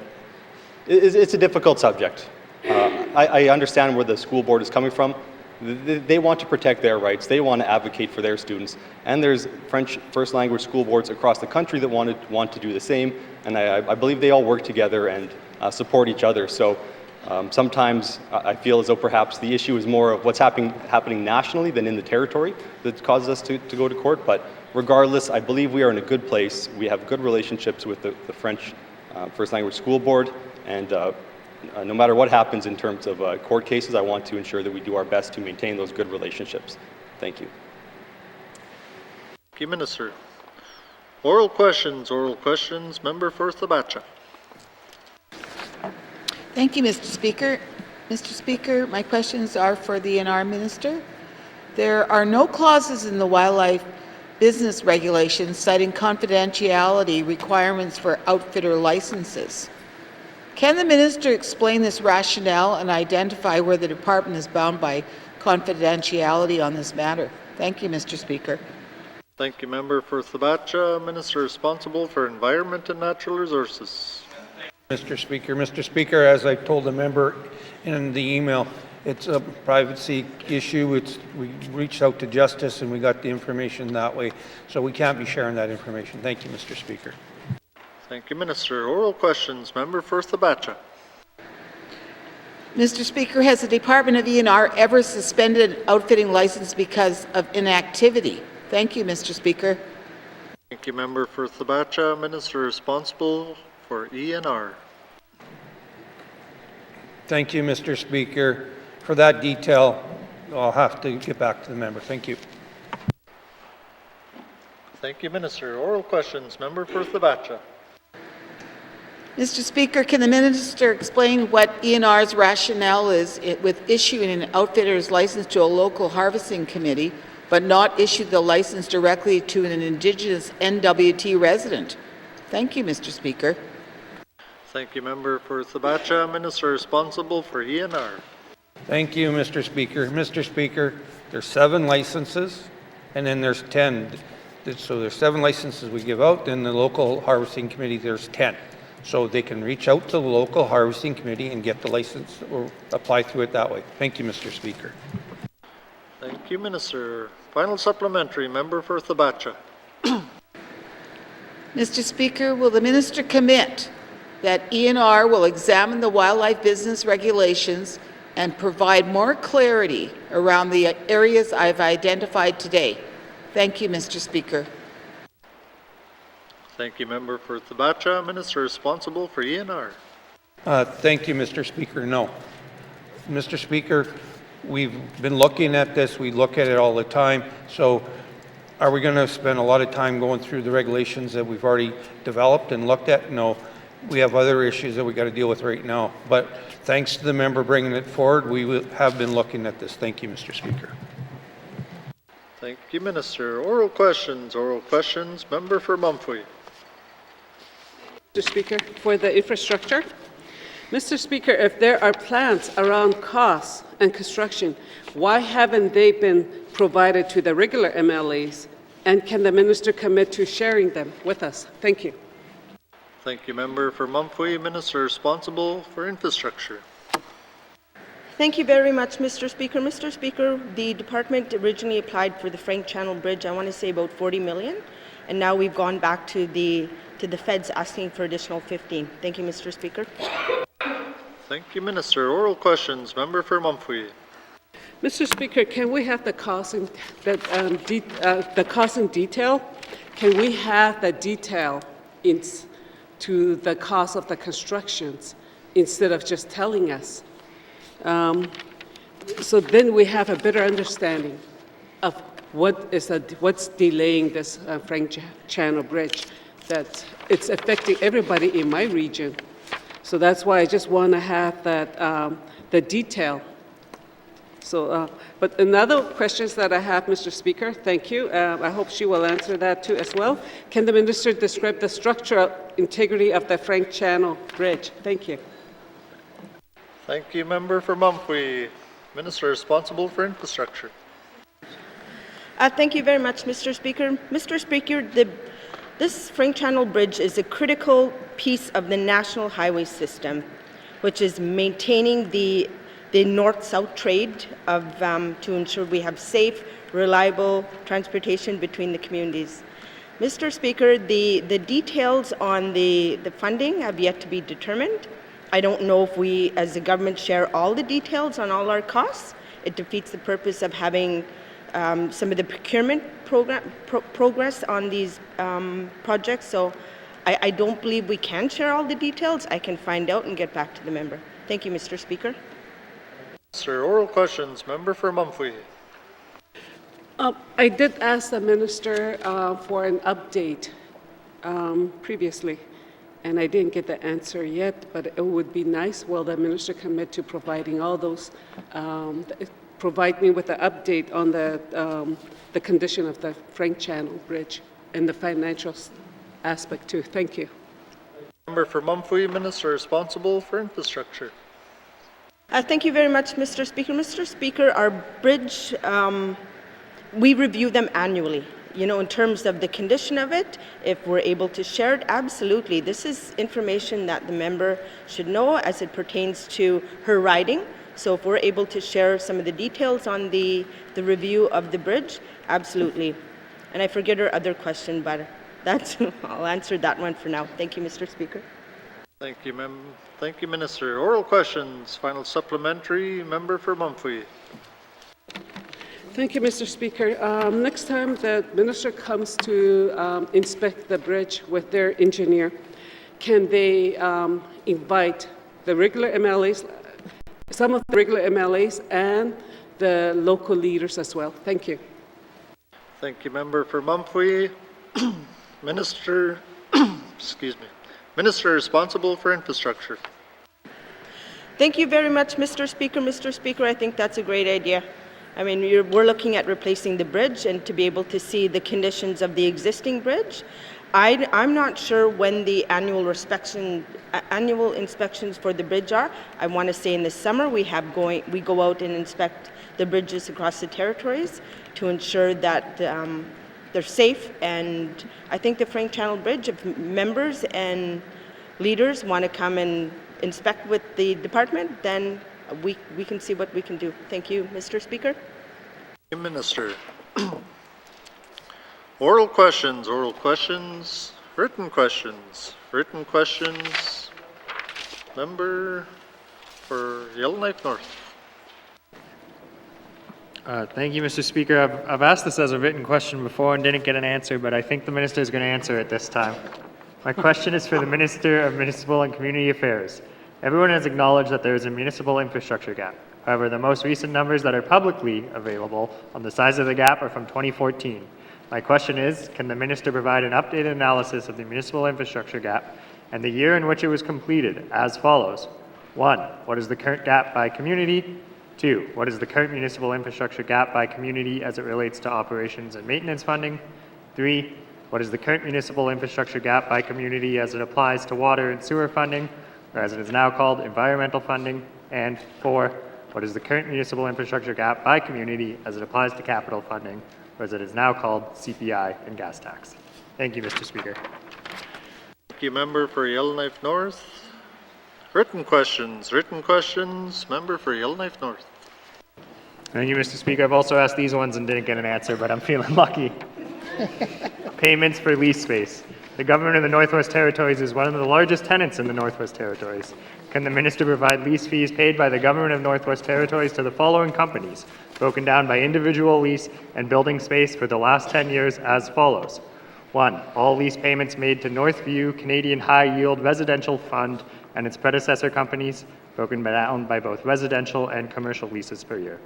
it's a difficult subject. I understand where the school board is coming from. They want to protect their rights. They want to advocate for their students. And there's French first language school boards across the country that want to do the same. And I believe they all work together and support each other. So sometimes I feel as though perhaps the issue is more of what's happening nationally than in the territory that causes us to go to court. But regardless, I believe we are in a good place. We have good relationships with the French first language school board. And no matter what happens in terms of court cases, I want to ensure that we do our best to maintain those good relationships. Thank you. Thank you, Minister. Oral questions, member for Thabacha. Thank you, Mr. Speaker. Mr. Speaker, my questions are for the ENR Minister. There are no clauses in the wildlife business regulations citing confidentiality requirements for outfitter licenses. Can the minister explain this rationale and identify where the department is bound by confidentiality on this matter? Thank you, Mr. Speaker. Thank you, member for Thabacha. Minister responsible for Environment and Natural Resources. Mr. Speaker, as I told the member in the email, it's a privacy issue. We reached out to Justice and we got the information that way, so we can't be sharing that information. Thank you, Mr. Speaker. Thank you, Minister. Oral questions, member for Thabacha. Mr. Speaker, has the Department of ENR ever suspended an outfitting license because of inactivity? Thank you, Mr. Speaker. Thank you, member for Thabacha. Minister responsible for ENR. Thank you, Mr. Speaker. For that detail, I'll have to get back to the member. Thank you. Thank you, Minister. Oral questions, member for Thabacha. Mr. Speaker, can the minister explain what ENR's rationale is with issuing an outfitter's license to a local harvesting committee, but not issue the license directly to an Indigenous N.W.T. resident? Thank you, Mr. Speaker. Thank you, member for Thabacha. Minister responsible for ENR. Thank you, Mr. Speaker. Mr. Speaker, there's 7 licenses, and then there's 10. So there's 7 licenses we give out, then the local harvesting committee, there's 10. So they can reach out to the local harvesting committee and get the license or apply through it that way. Thank you, Mr. Speaker. Thank you, Minister. Final supplementary, member for Thabacha. Mr. Speaker, will the minister commit that ENR will examine the wildlife business regulations and provide more clarity around the areas I've identified today? Thank you, Mr. Speaker. Thank you, member for Thabacha. Minister responsible for ENR. Thank you, Mr. Speaker. No. Mr. Speaker, We've been looking at this. We look at it all the time. So are we going to spend a lot of time going through the regulations that we've already developed and looked at? No. We have other issues that we got to deal with right now. But thanks to the member bringing it forward, we have been looking at this. Thank you, Mr. Speaker. Thank you, Minister. Oral questions. Member for Mumfree. Mr. Speaker, for the infrastructure. Mr. Speaker, if there are plans around costs and construction, why haven't they been provided to the regular MLAs? And can the minister commit to sharing them with us? Thank you. Thank you, Member for Mumfree. Minister responsible for infrastructure. Thank you very much, Mr. Speaker. Mr. Speaker, the department originally applied for the Frank Channel Bridge, I want to say about 40 million, and now we've gone back to the feds asking for additional 15. Thank you, Mr. Speaker. Thank you, Minister. Oral questions. Member for Mumfree. Mr. Speaker, can we have the cost in detail? Can we have the detail to the cost of the constructions instead of just telling us? So then we have a better understanding of what's delaying this Frank Channel Bridge, that it's affecting everybody in my region. So that's why I just want to have that the detail. So, but another questions that I have, Mr. Speaker, thank you. I hope she will answer that too as well. Can the minister describe the structural integrity of the Frank Channel Bridge? Thank you. Thank you, Member for Mumfree. Minister responsible for infrastructure. Thank you very much, Mr. Speaker. Mr. Speaker, this Frank Channel Bridge is a critical piece of the national highway system, which is maintaining the north-south trade to ensure we have safe, reliable transportation between the communities. Mr. Speaker, the details on the funding have yet to be determined. I don't know if we, as a government, share all the details on all our costs. It defeats the purpose of having some of the procurement progress on these projects. So I don't believe we can share all the details. I can find out and get back to the member. Thank you, Mr. Speaker. Sir, oral questions. Member for Mumfree. I did ask the minister for an update previously, and I didn't get the answer yet, but it would be nice, will the minister commit to providing all those, provide me with an update on the condition of the Frank Channel Bridge and the financial aspect too. Thank you. Member for Mumfree, Minister responsible for infrastructure. Thank you very much, Mr. Speaker. Mr. Speaker, our bridge, we review them annually. You know, in terms of the condition of it, if we're able to share it, absolutely. This is information that the member should know as it pertains to her riding. So if we're able to share some of the details on the review of the bridge, absolutely. And I forget her other question, but I'll answer that one for now. Thank you, Mr. Speaker. Thank you, Thank you, Minister. Oral questions. Final supplementary. Member for Mumfree. Thank you, Mr. Speaker. Next time the minister comes to inspect the bridge with their engineer, can they invite the regular MLAs, some of the regular MLAs, and the local leaders as well? Thank you. Thank you, Member for Mumfree. Minister, excuse me. Minister responsible for infrastructure. Thank you very much, Mr. Speaker. Mr. Speaker, I think that's a great idea. I mean, we're looking at replacing the bridge and to be able to see the conditions of the existing bridge. I'm not sure when the annual inspections for the bridge are. I want to say in the summer we go out and inspect the bridges across the territories to ensure that they're safe. And I think the Frank Channel Bridge, if members and leaders want to come and inspect with the department, then we can see what we can do. Thank you, Mr. Speaker. Minister. Oral questions, written questions. Member for Yellowknife North. Thank you, Mr. Speaker. I've asked this as a written question before and didn't get an answer, but I think the minister is going to answer it this time. My question is for the Minister of Municipal and Community Affairs. Everyone has acknowledged that there is a municipal infrastructure gap. However, the most recent numbers that are publicly available on the size of the gap are from 2014. My question is, can the minister provide an updated analysis of the municipal infrastructure gap and the year in which it was completed as follows? 1. What is the current gap by community? 2. What is the current municipal infrastructure gap by community as it relates to operations and maintenance funding? 3. What is the current municipal infrastructure gap by community as it applies to water and sewer funding, or as it is now called, environmental funding? And 4. What is the current municipal infrastructure gap by community as it applies to capital funding, or as it is now called, CPI and gas tax? Thank you, Mr. Speaker. Thank you, member for Yellowknife North. Written questions. Member for Yellowknife North. Thank you, Mr. Speaker. I've also asked these ones and didn't get an answer, but I'm feeling lucky. Payments for lease space. The government of the Northwest Territories is one of the largest tenants in the Northwest Territories. Can the minister provide lease fees paid by the government of Northwest Territories to the following companies, broken down by individual lease and building space for the last 10 years as follows? 1. All lease payments made to Northview Canadian High Yield Residential Fund and its predecessor companies, broken down by both residential and commercial leases per year.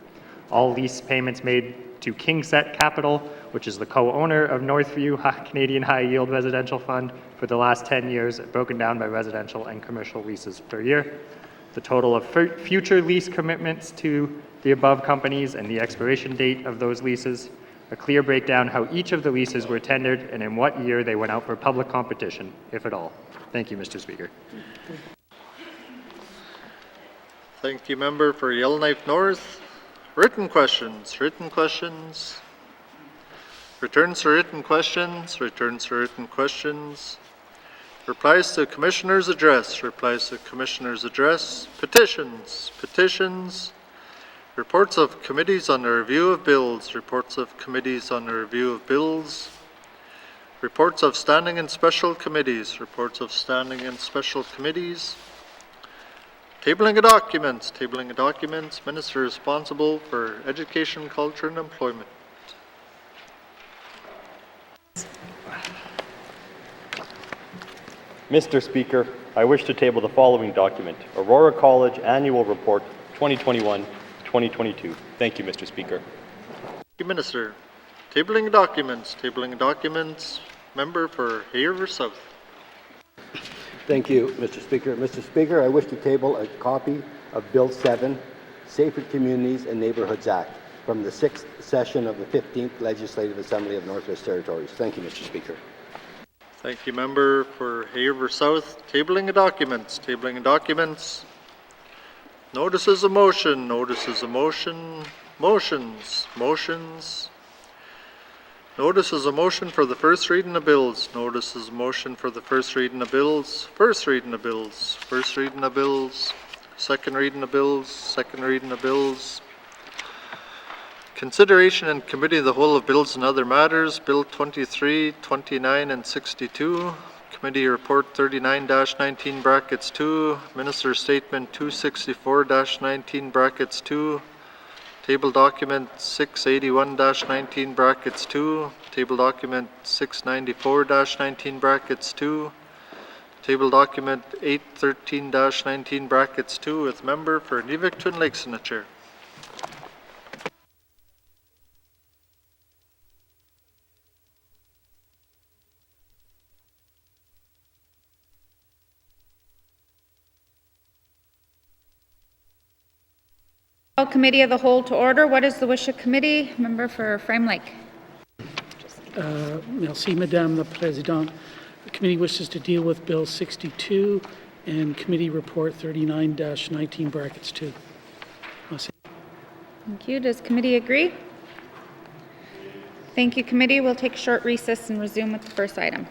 All lease payments made to Kingset Capital, which is the co-owner of Northview Canadian High Yield Residential Fund, for the last 10 years, broken down by residential and commercial leases per year. The total of future lease commitments to the above companies and the expiration date of those leases. A clear breakdown how each of the leases were tendered and in what year they went out for public competition, if at all. Thank you, Mr. Speaker. Thank you, member for Yellowknife North. Written questions. Returns to written questions. Replies to Commissioner's address. Petitions. Reports of committees on the review of bills. Reports of standing and special committees. Tabling of documents. Minister responsible for education, culture, and employment. Mr. Speaker, I wish to table the following document, Aurora College Annual Report 2021-2022. Thank you, Mr. Speaker. Thank you, Minister. Tabling of documents. Member for Haver South. Thank you, Mr. Speaker. Mr. Speaker, I wish to table a copy of Bill 7, Safer Communities and Neighborhoods Act, from the 6th session of the 15th Legislative Assembly of Northwest Territories. Thank you, Mr. Speaker. Thank you, member for Haver South. Tabling of documents. Notices of motion. Notices of motion for the first reading of bills. First reading of bills. Second reading of bills. Consideration and committee of the whole of bills and other matters. Bill 23, 29, and 62. Committee report 39-19 brackets 2. Minister's statement 264-19 brackets 2. Table document 681-19 brackets 2. Table document 694-19 brackets 2. Table document 813-19 brackets 2 with member for Nivik Twin Lakes in the chair. Call Committee of the Whole to order. What is the wish of committee? Member for Frame Lake. Merci, Madame la Présidente. The committee wishes to deal with Bill 62 and Committee Report 39-19 brackets 2. Merci. Thank you. Does committee agree? Thank you, committee. We'll take a short recess and resume with the first item.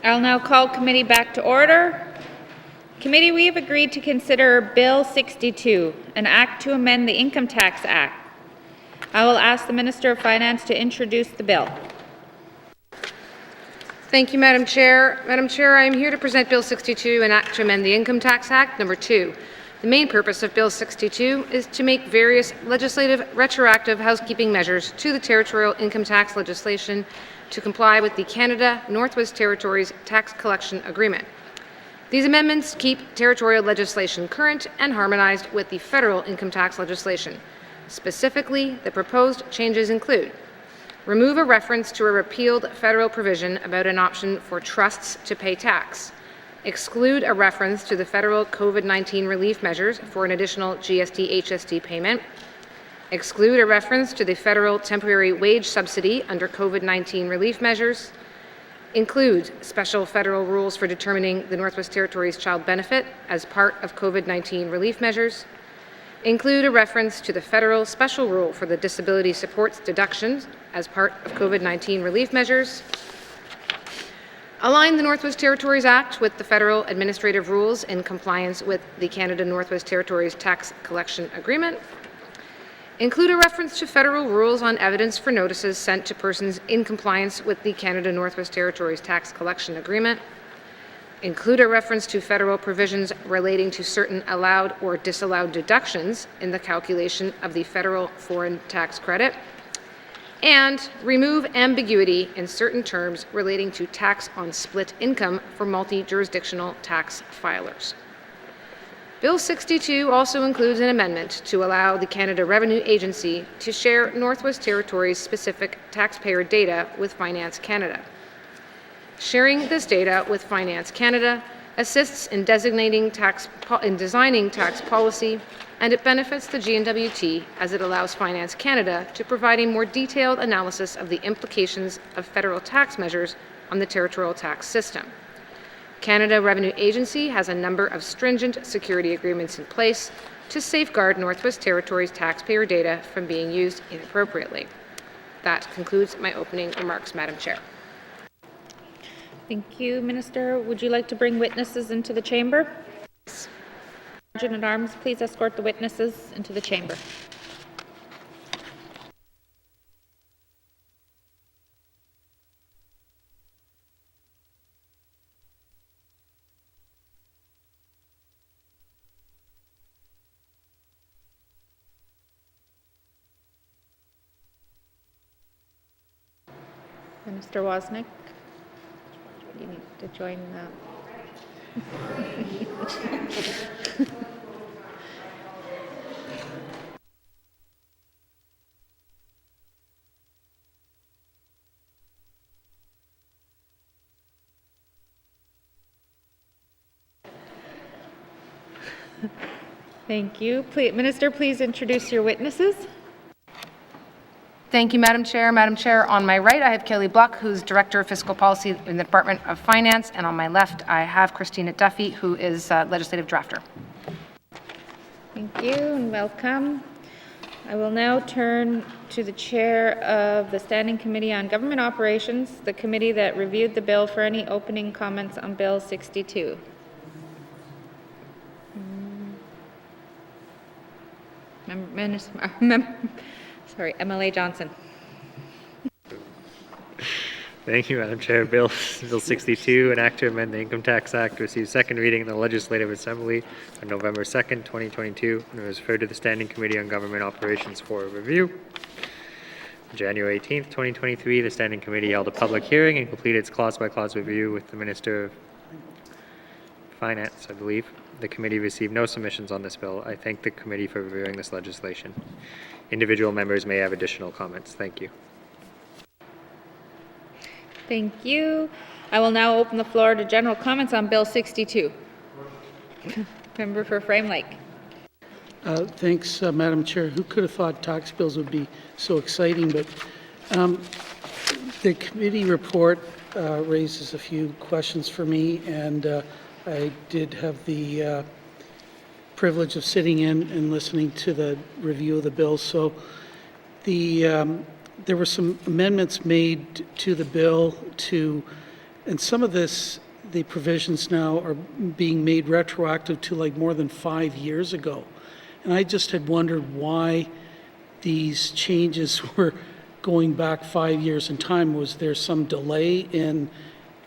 I'll now call committee back to order. Committee, we have agreed to consider Bill 62, an act to amend the Income Tax Act. I will ask the Minister of Finance to introduce the bill. Thank you, Madam Chair. Madam Chair, I am here to present Bill 62, an act to amend the Income Tax Act, number 2. The main purpose of Bill 62 is to make various legislative retroactive housekeeping measures to the territorial income tax legislation to comply with the Canada-Northwest Territories Tax Collection Agreement. These amendments keep territorial legislation current and harmonized with the federal income tax legislation. Specifically, the proposed changes include: remove a reference to a repealed federal provision about an option for trusts to pay tax, exclude a reference to the federal COVID-19 relief measures for an additional GST/HST payment, exclude a reference to the federal temporary wage subsidy under COVID-19 relief measures, include special federal rules for determining the Northwest Territories child benefit as part of COVID-19 relief measures, include a reference to the federal special rule for the disability supports deductions as part of COVID-19 relief measures, align the Northwest Territories Act with the federal administrative rules in compliance with the Canada-Northwest Territories Tax Collection Agreement, include a reference to federal rules on evidence for notices sent to persons in compliance with the Canada-Northwest Territories Tax Collection Agreement, include a reference to federal provisions relating to certain allowed or disallowed deductions in the calculation of the federal foreign tax credit, and remove ambiguity in certain terms relating to tax on split income for multi-jurisdictional tax filers. Bill 62 also includes an amendment to allow the Canada Revenue Agency to share Northwest Territories specific taxpayer data with Finance Canada. Sharing this data with Finance Canada assists in designing tax policy, and it benefits the N.W.T as it allows Finance Canada to provide a more detailed analysis of the implications of federal tax measures on the territorial tax system. Canada Revenue Agency has a number of stringent security agreements in place to safeguard Northwest Territories taxpayer data from being used inappropriately. That concludes my opening remarks, Madam Chair. Thank you, Minister. Would you like to bring witnesses into the chamber? Sergeant at Arms, please escort the witnesses into the chamber. Minister Wozniak, you need to join Thank you. Minister, please introduce your witnesses. Thank you, Madam Chair. Madam Chair, on my right, I have Kelly Bluck, who's Director of Fiscal Policy in the Department of Finance, and on my left, I have Christine N.W.T, who is Legislative Drafter. Thank you and welcome. I will now turn to the Chair of the Standing Committee on Government Operations, the committee that reviewed the bill, for any opening comments on Bill 62. MLA Johnson. Thank you, Madam Chair. Bill 62, an act to amend the Income Tax Act, received second reading in the Legislative Assembly on November 2nd, 2022, and was referred to the Standing Committee on Government Operations for review. On January 18th, 2023, the Standing Committee held a public hearing and completed its clause-by-clause review with the Minister of Finance, I believe. The committee received no submissions on this bill. I thank the committee for reviewing this legislation. Individual members may have additional comments. Thank you. Thank you. I will now open the floor to general comments on Bill 62. Member for Frame Lake. Thanks, Madam Chair. Who could have thought tax bills would be so exciting? But the committee report raises a few questions for me, and I did have the privilege of sitting in and listening to the review of the bill. So there were some amendments made to the bill to And some of this, the provisions now are being made retroactive to like more than 5 years ago. And I just had wondered why these changes were going back 5 years in time. Was there some delay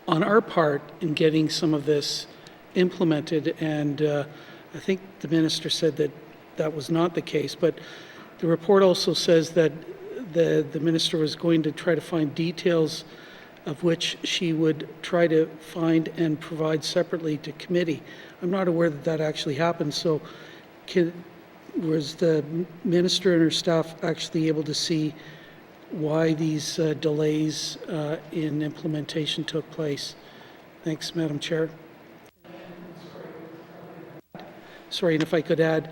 on our part in getting some of this implemented? And I think the minister said that that was not the case, but the report also says that the minister was going to try to find details of which she would try to find and provide separately to committee. I'm not aware that that actually happened, so was the minister and her staff actually able to see why these delays in implementation took place? Thanks, Madam Chair. Sorry, and if I could add,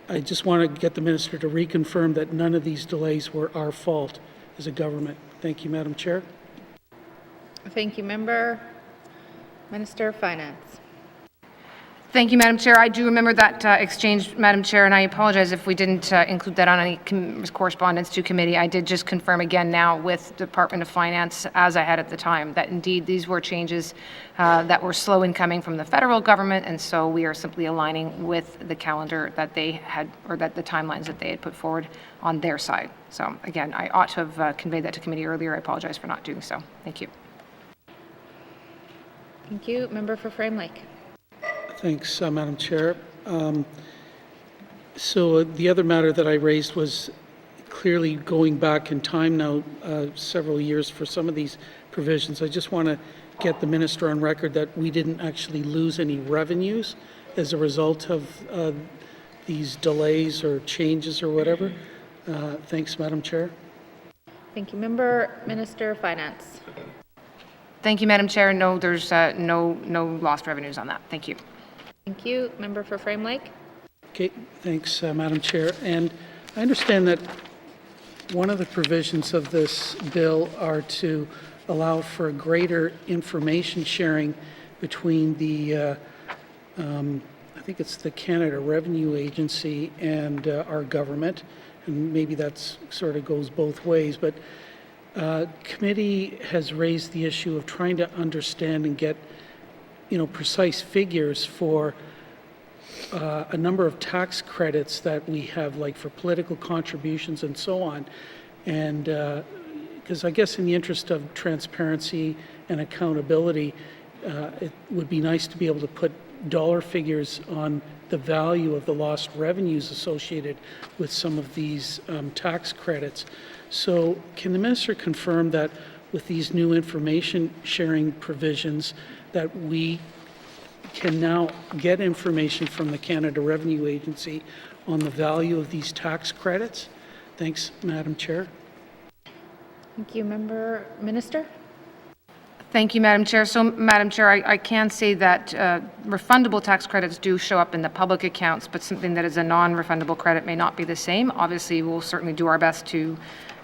I just want to get the minister to reconfirm that none of these delays were our fault as a government. Thank you, Madam Chair. Thank you, Member. Minister of Finance. Thank you, Madam Chair. I do remember that exchange, Madam Chair, and I apologize if we didn't include that on any correspondence to committee. I did just confirm again now with the Department of Finance, as I had at the time, that indeed these were changes that were slow in coming from the federal government, and so we are simply aligning with the calendar that they had, or that the timelines that they had put forward on their side. So again, I ought to have conveyed that to committee earlier. I apologize for not doing so. Thank you. Thank you. Member for Frame Lake. Thanks, Madam Chair. So the other matter that I raised was clearly going back in time now, several years for some of these provisions. I just want to get the minister on record that we didn't actually lose any revenues as a result of these delays or changes or whatever. Thanks, Madam Chair. Thank you, Member. Minister of Finance. Thank you, Madam Chair. No, there's no lost revenues on that. Thank you. Thank you. Member for Frame Lake. Okay, thanks, Madam Chair. And I understand that one of the provisions of this bill are to allow for greater information sharing between the, I think it's the Canada Revenue Agency and our government, and maybe that's sort of goes both ways, but committee has raised the issue of trying to understand and get, precise figures for a number of tax credits that we have, like for political contributions and so on. And because I guess in the interest of transparency and accountability, it would be nice to be able to put dollar figures on the value of the lost revenues associated with some of these tax credits. So can the minister confirm that with these new information sharing provisions that we can now get information from the Canada Revenue Agency on the value of these tax credits? Thanks, Madam Chair. Thank you, Member. Minister. Thank you, Madam Chair. So, Madam Chair, I can say that refundable tax credits do show up in the public accounts, but something that is a non-refundable credit may not be the same. Obviously, we'll certainly do our best to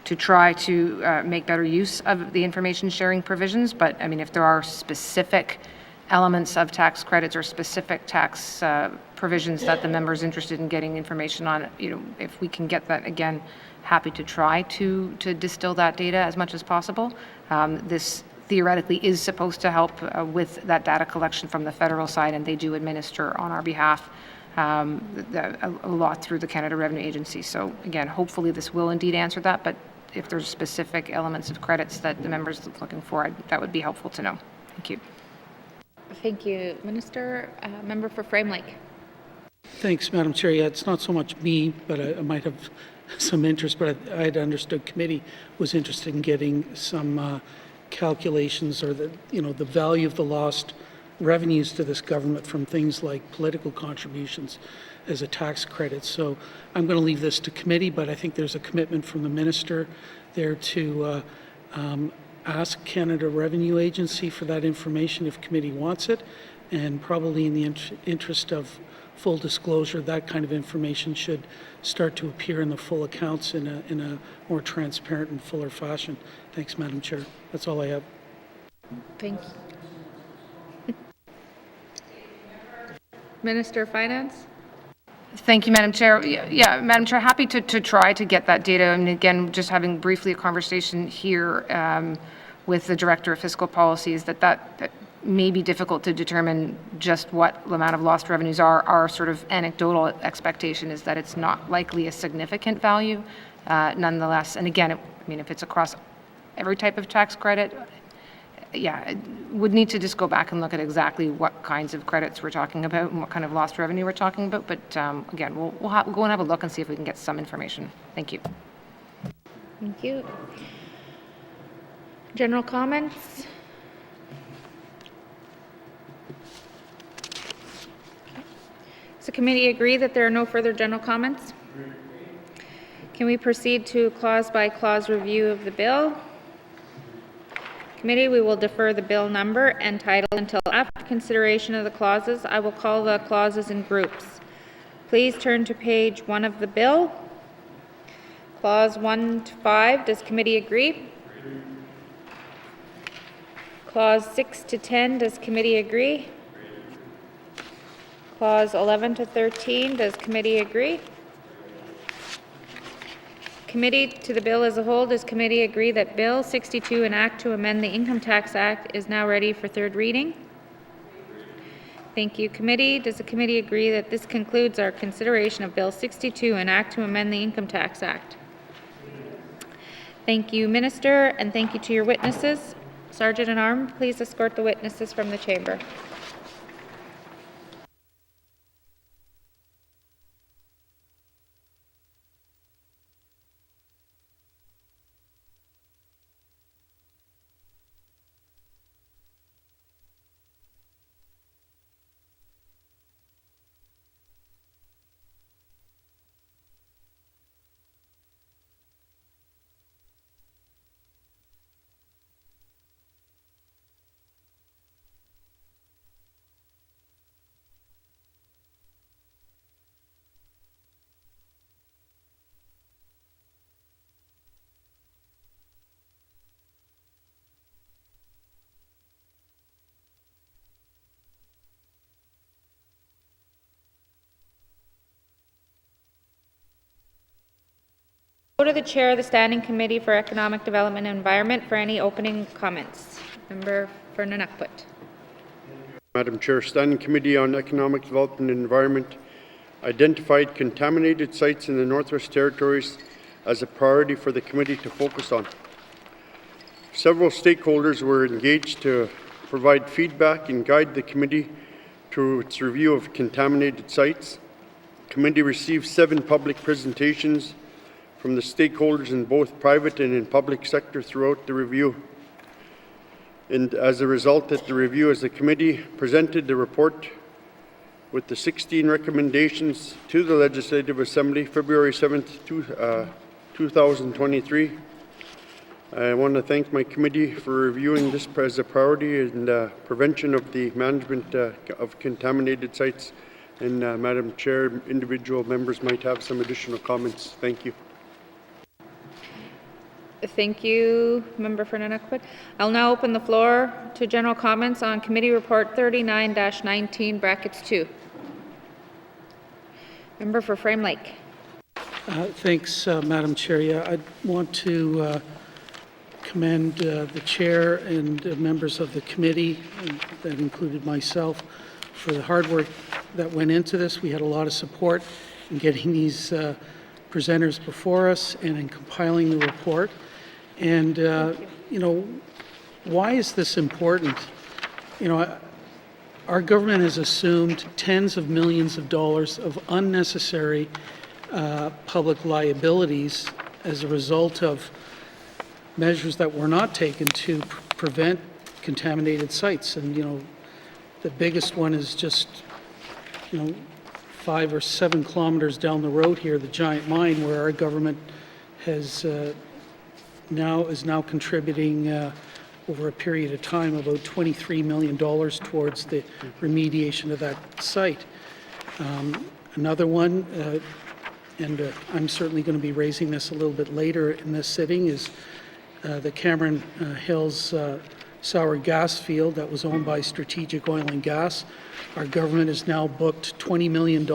try to make better use of the information sharing provisions, but I mean, if there are specific elements of tax credits or specific tax provisions that the member is interested in getting information on, if we can get that, again, happy to try to distill that data as much as possible. This theoretically is supposed to help with that data collection from the federal side, and they do administer on our behalf a lot through the Canada Revenue Agency. So again, hopefully this will indeed answer that, but if there's specific elements of credits that the member is looking for, that would be helpful to know. Thank you. Thank you, Minister. Member for Frame Lake. Thanks, Madam Chair. Yeah, it's not so much me, but I might have some interest, but I had understood committee was interested in getting some calculations or the value of the lost revenues to this government from things like political contributions as a tax credit. So I'm going to leave this to committee, but I think there's a commitment from the minister there to ask Canada Revenue Agency for that information if committee wants it, and probably in the interest of full disclosure, that kind of information should start to appear in the full accounts in a more transparent and fuller fashion. Thanks, Madam Chair. That's all I have. Thank you. Minister of Finance. Thank you, Madam Chair. Yeah, Madam Chair, happy to try to get that data. And again, just having briefly a conversation here with the Director of Fiscal Policies that may be difficult to determine just what the amount of lost revenues are. Our sort of anecdotal expectation is that it's not likely a significant value nonetheless. And again, if it's across every type of tax credit, yeah, would need to just go back and look at exactly what kinds of credits we're talking about and what kind of lost revenue we're talking about. But again, we'll go and have a look and see if we can get some information. Thank you. Thank you. General comments? Does the committee agree that there are no further general comments? Can we proceed to clause-by-clause review of the bill? Committee, we will defer the bill number and title until after consideration of the clauses. I will call the clauses in groups. Please turn to page 1 of the bill. Clause 1 to 5, does committee agree? Clause 6 to 10, does committee agree? Clause 11 to 13, does committee agree? Committee to the bill as a whole, does committee agree that Bill 62, an act to amend the Income Tax Act, is now ready for third reading? Thank you. Committee, does the committee agree that this concludes our consideration of Bill 62, an act to amend the Income Tax Act? Thank you, Minister, and thank you to your witnesses. Sergeant at Arms, please escort the witnesses from the chamber. Go to the chair of the Standing Committee for Economic Development and Environment for any opening comments. Member for N.W.T. Madam Chair, Standing Committee on Economic Development and Environment identified contaminated sites in the Northwest Territories as a priority for the committee to focus on. Several stakeholders were engaged to provide feedback and guide the committee through its review of contaminated sites. The committee received 7 public presentations from the stakeholders in both private and in public sector throughout the review. And as a result of the review, as the committee presented the report with the 16 recommendations to the Legislative Assembly, February 7th, 2023. I want to thank my committee for reviewing this as a priority and prevention of the management of contaminated sites. And Madam Chair, individual members might have some additional comments. Thank you. Thank you, Member for N.W.T. I'll now open the floor to general comments on Committee Report 39-19, brackets 2. Member for Frame Lake. Thanks, Madam Chair. Yeah, I want to commend the Chair and members of the committee, and that included myself, for the hard work that went into this. We had a lot of support in getting these presenters before us and in compiling the report. And, you know, why is this important? You know, our government has assumed tens of millions of dollars of unnecessary public liabilities as a result of measures that were not taken to prevent contaminated sites. And, you know, the biggest one is just, you know, 5 or 7 kilometers down the road here, the giant mine, where our government has is now contributing over a period of time about $23 million towards the remediation of that site. Another one, and I'm certainly going to be raising this a little bit later in this sitting, is the Cameron Hills sour gas field that was owned by Strategic Oil and Gas. Our government has now booked $20 million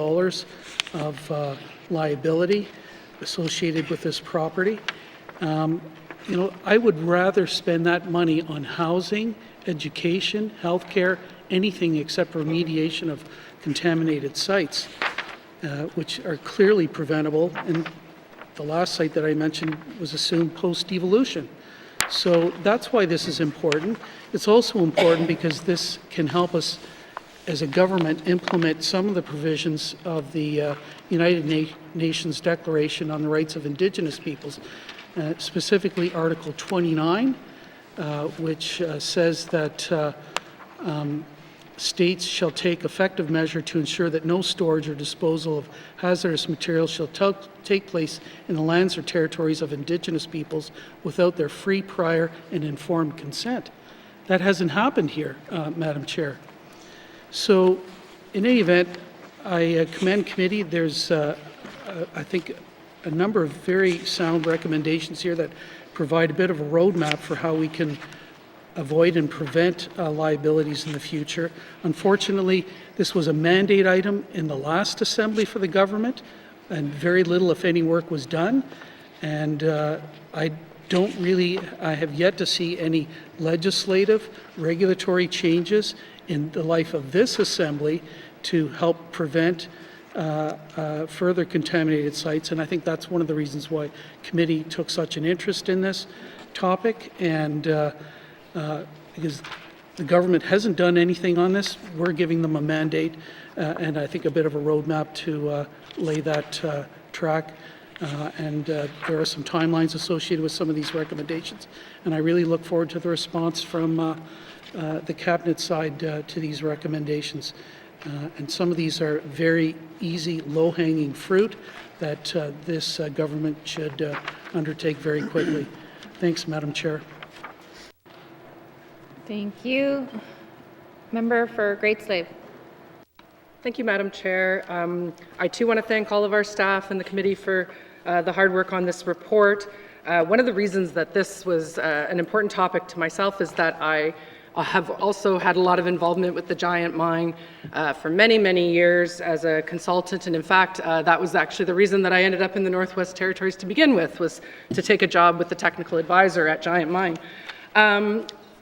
of liability associated with this property. You know, I would rather spend that money on housing, education, healthcare, anything except remediation of contaminated sites, which are clearly preventable. And the last site that I mentioned was assumed post-devolution. So that's why this is important. It's also important because this can help us as a government implement some of the provisions of the United Nations Declaration on the Rights of Indigenous Peoples, specifically Article 29, which says that states shall take effective measure to ensure that no storage or disposal of hazardous materials shall take place in the lands or territories of Indigenous peoples without their free, prior, and informed consent. That hasn't happened here, Madam Chair. So, in any event, I commend committee. There's, I think, a number of very sound recommendations here that provide a bit of a roadmap for how we can avoid and prevent liabilities in the future. Unfortunately, this was a mandate item in the last assembly for the government, and very little, if any, work was done. And I have yet to see any legislative, regulatory changes in the life of this assembly to help prevent further contaminated sites. And I think that's one of the reasons why committee took such an interest in this topic. And because the government hasn't done anything on this, we're giving them a mandate and I think a bit of a roadmap to lay that track. And there are some timelines associated with some of these recommendations. And I really look forward to the response from the cabinet side to these recommendations. And some of these are very easy, low-hanging fruit that this government should undertake very quickly. Thanks, Madam Chair. Thank you. Member for Great Slave. Thank you, Madam Chair. I too want to thank all of our staff and the committee for the hard work on this report. One of the reasons that this was an important topic to myself is that I have also had a lot of involvement with the Giant Mine for many, many years as a consultant. And in fact, that was actually the reason that I ended up in the Northwest Territories to begin with, was to take a job with the technical advisor at Giant Mine.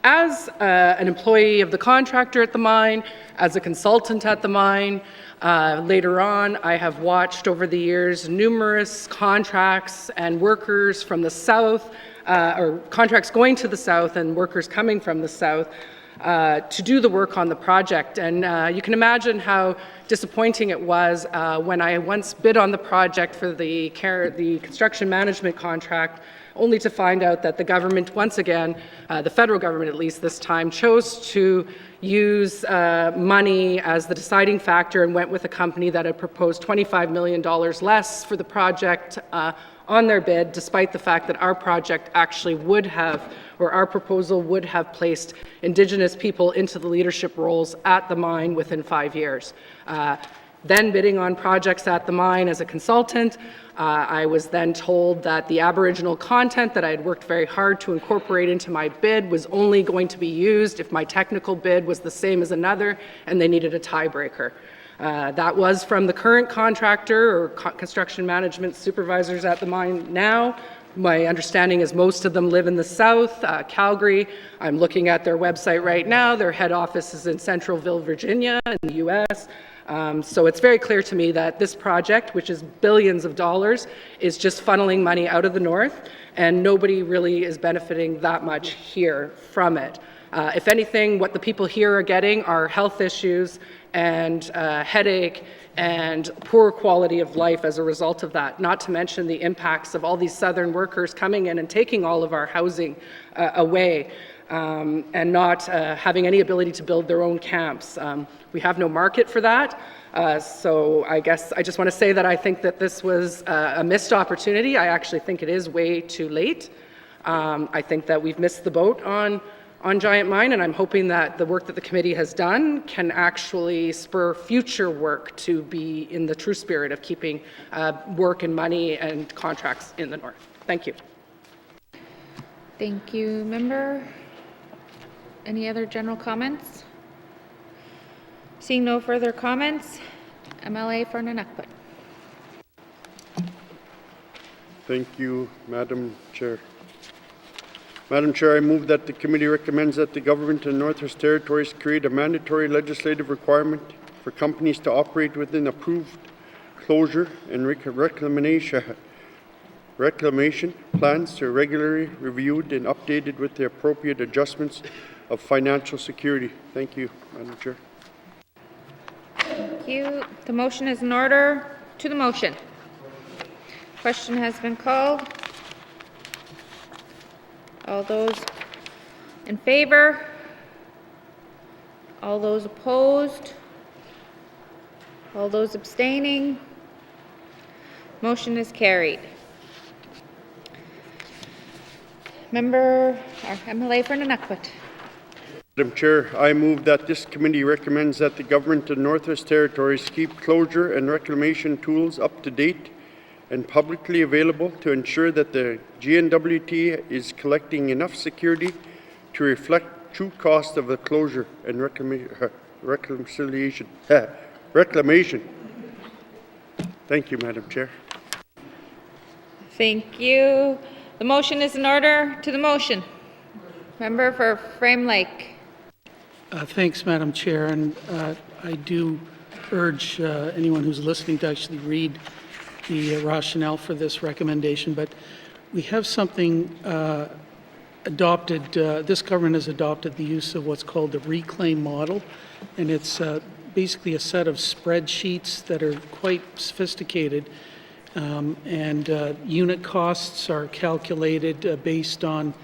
As an employee of the contractor at the mine, as a consultant at the mine, later on, I have watched over the years numerous contracts and workers from the south, or contracts going to the south and workers coming from the south to do the work on the project. And you can imagine how disappointing it was when I once bid on the project for the construction management contract, only to find out that the government, once again, the federal government at least this time, chose to use money as the deciding factor and went with a company that had proposed $25 million less for the project on their bid, despite the fact that our project actually would have, or our proposal would have placed Indigenous people into the leadership roles at the mine within 5 years. Then bidding on projects at the mine as a consultant, I was then told that the Aboriginal content that I had worked very hard to incorporate into my bid was only going to be used if my technical bid was the same as another, and they needed a tiebreaker. That was from the current contractor or construction management supervisors at the mine now. My understanding is most of them live in the south, Calgary. I'm looking at their website right now. Their head office is in Centralville, Virginia, in the U.S. So it's very clear to me that this project, which is billions of dollars, is just funneling money out of the north, and nobody really is benefiting that much here from it. If anything, what the people here are getting are health issues and headache and poor quality of life as a result of that, not to mention the impacts of all these southern workers coming in and taking all of our housing away and not having any ability to build their own camps. We have no market for that. So I guess I just want to say that I think that this was a missed opportunity. I actually think it is way too late. I think that we've missed the boat on Giant Mine, and I'm hoping that the work that the committee has done can actually spur future work to be in the true spirit of keeping work and money and contracts in the north. Thank you. Thank you, member. Any other general comments? Seeing no further comments, MLA for Nunukput. Thank you, Madam Chair. Madam Chair, I move that the committee recommends that the government of the Northwest Territories create a mandatory legislative requirement for companies to operate within approved closure and reclamation plans to regularly reviewed and updated with the appropriate adjustments of financial security. Thank you, Madam Chair. Thank you. The motion is in order. To the motion. Question has been called. All those in favor? All those opposed? All those abstaining? Motion is carried. Member, or MLA for N.W.T. Madam Chair, I move that this committee recommends that the government of Northwest Territories keep closure and reclamation tools up to date and publicly available to ensure that the N.W.T is collecting enough security to reflect true cost of the closure and reclamation. Thank you, Madam Chair. Thank you. The motion is in order. To the motion. Member for Frame Lake. Thanks, Madam Chair, and I do urge anyone who's listening to actually read the rationale for this recommendation, but we have something adopted, this government has adopted the use of what's called the reclaim model, and it's basically a set of spreadsheets that are quite sophisticated, and unit costs are calculated based on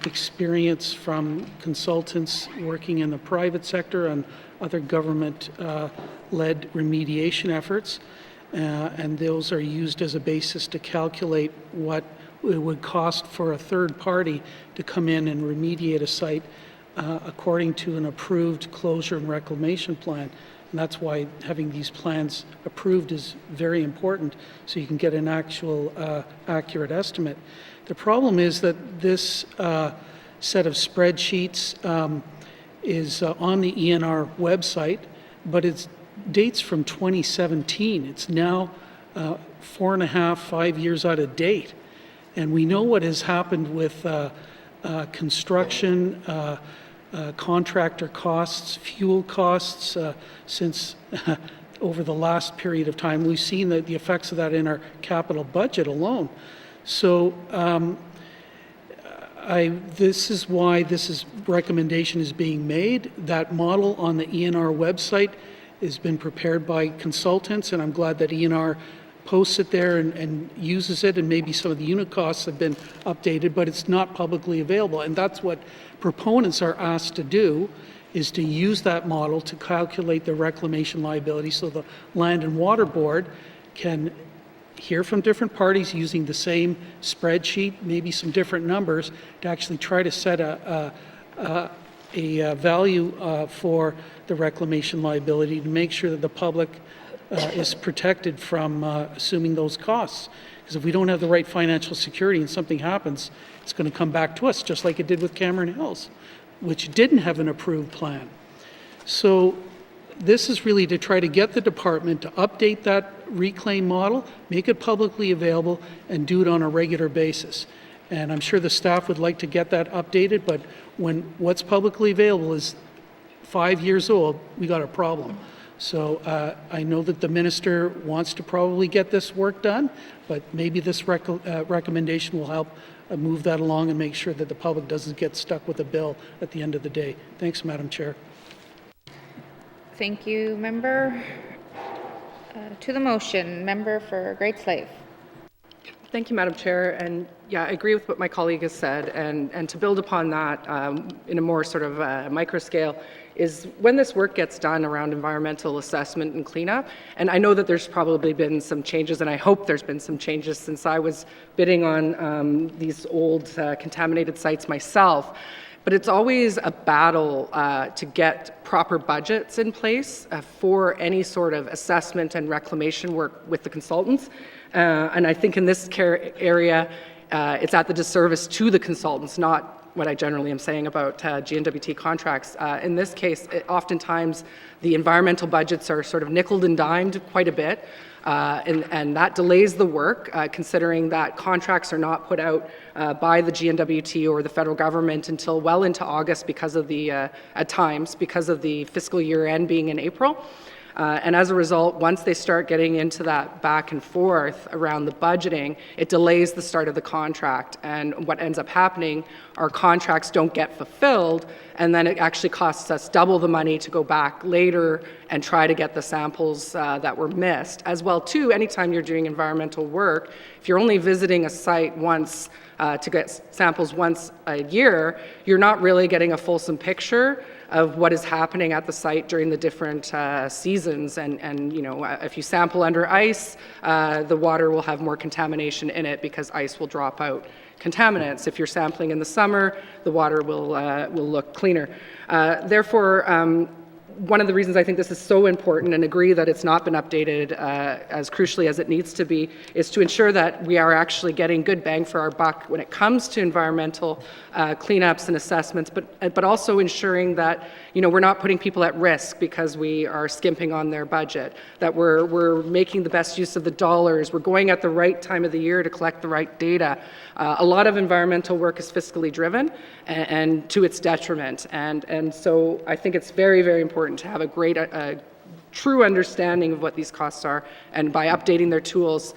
experience from consultants working in the private sector and other government-led remediation efforts. And those are used as a basis to calculate what it would cost for a third party to come in and remediate a site according to an approved closure and reclamation plan. And that's why having these plans approved is very important, so you can get an actual accurate estimate. The problem is that this set of spreadsheets is on the ENR website, but it's dates from 2017. It's now 4.5, 5 years out of date. And we know what has happened with construction, contractor costs, fuel costs since over the last period of time. We've seen the effects of that in our capital budget alone. So this is why this recommendation is being made. That model on the ENR website has been prepared by consultants, and I'm glad that ENR posts it there and uses it, and maybe some of the unit costs have been updated, but it's not publicly available. And that's what proponents are asked to do, is to use that model to calculate the reclamation liability so the Land and Water Board can hear from different parties using the same spreadsheet, maybe some different numbers, to actually try to set a value for the reclamation liability to make sure that the public is protected from assuming those costs. Because if we don't have the right financial security and something happens, it's going to come back to us, just like it did with Cameron Hills, which didn't have an approved plan. So this is really to try to get the department to update that reclaim model, make it publicly available, and do it on a regular basis. And I'm sure the staff would like to get that updated, but when what's publicly available is 5 years old, we got a problem. So I know that the minister wants to probably get this work done, but maybe this recommendation will help move that along and make sure that the public doesn't get stuck with a bill at the end of the day. Thanks, Madam Chair. Thank you, member. To the motion, member for Great Slave. Thank you, Madam Chair. And yeah, I agree with what my colleague has said. And to build upon that in a more sort of micro scale is when this work gets done around environmental assessment and cleanup. And I know that there's probably been some changes, and I hope there's been some changes since I was bidding on these old contaminated sites myself. But it's always a battle to get proper budgets in place for any sort of assessment and reclamation work with the consultants. And I think in this area, it's at the disservice to the consultants, not what I generally am saying about G&W.T contracts. In this case, oftentimes the environmental budgets are sort of nickeled and dimed quite a bit, and that delays the work, considering that contracts are not put out by the G&W.T or the federal government until well into August because of the, at times, because of the fiscal year end being in April. And as a result, once they start getting into that back and forth around the budgeting, it delays the start of the contract. And what ends up happening, our contracts don't get fulfilled, and then it actually costs us double the money to go back later and try to get the samples that were missed. As well, too, anytime you're doing environmental work, if you're only visiting a site once to get samples once a year, you're not really getting a fulsome picture of what is happening at the site during the different seasons. And you know, if you sample under ice, the water will have more contamination in it because ice will drop out contaminants. If you're sampling in the summer, the water will look cleaner. Therefore, one of the reasons I think this is so important, and agree that it's not been updated as crucially as it needs to be, is to ensure that we are actually getting good bang for our buck when it comes to environmental cleanups and assessments, but also ensuring that, you know, we're not putting people at risk because we are skimping on their budget, that we're making the best use of the dollars, we're going at the right time of the year to collect the right data. A lot of environmental work is fiscally driven and to its detriment, and so I think it's very, very important to have a great, true understanding of what these costs are, and by updating their tools,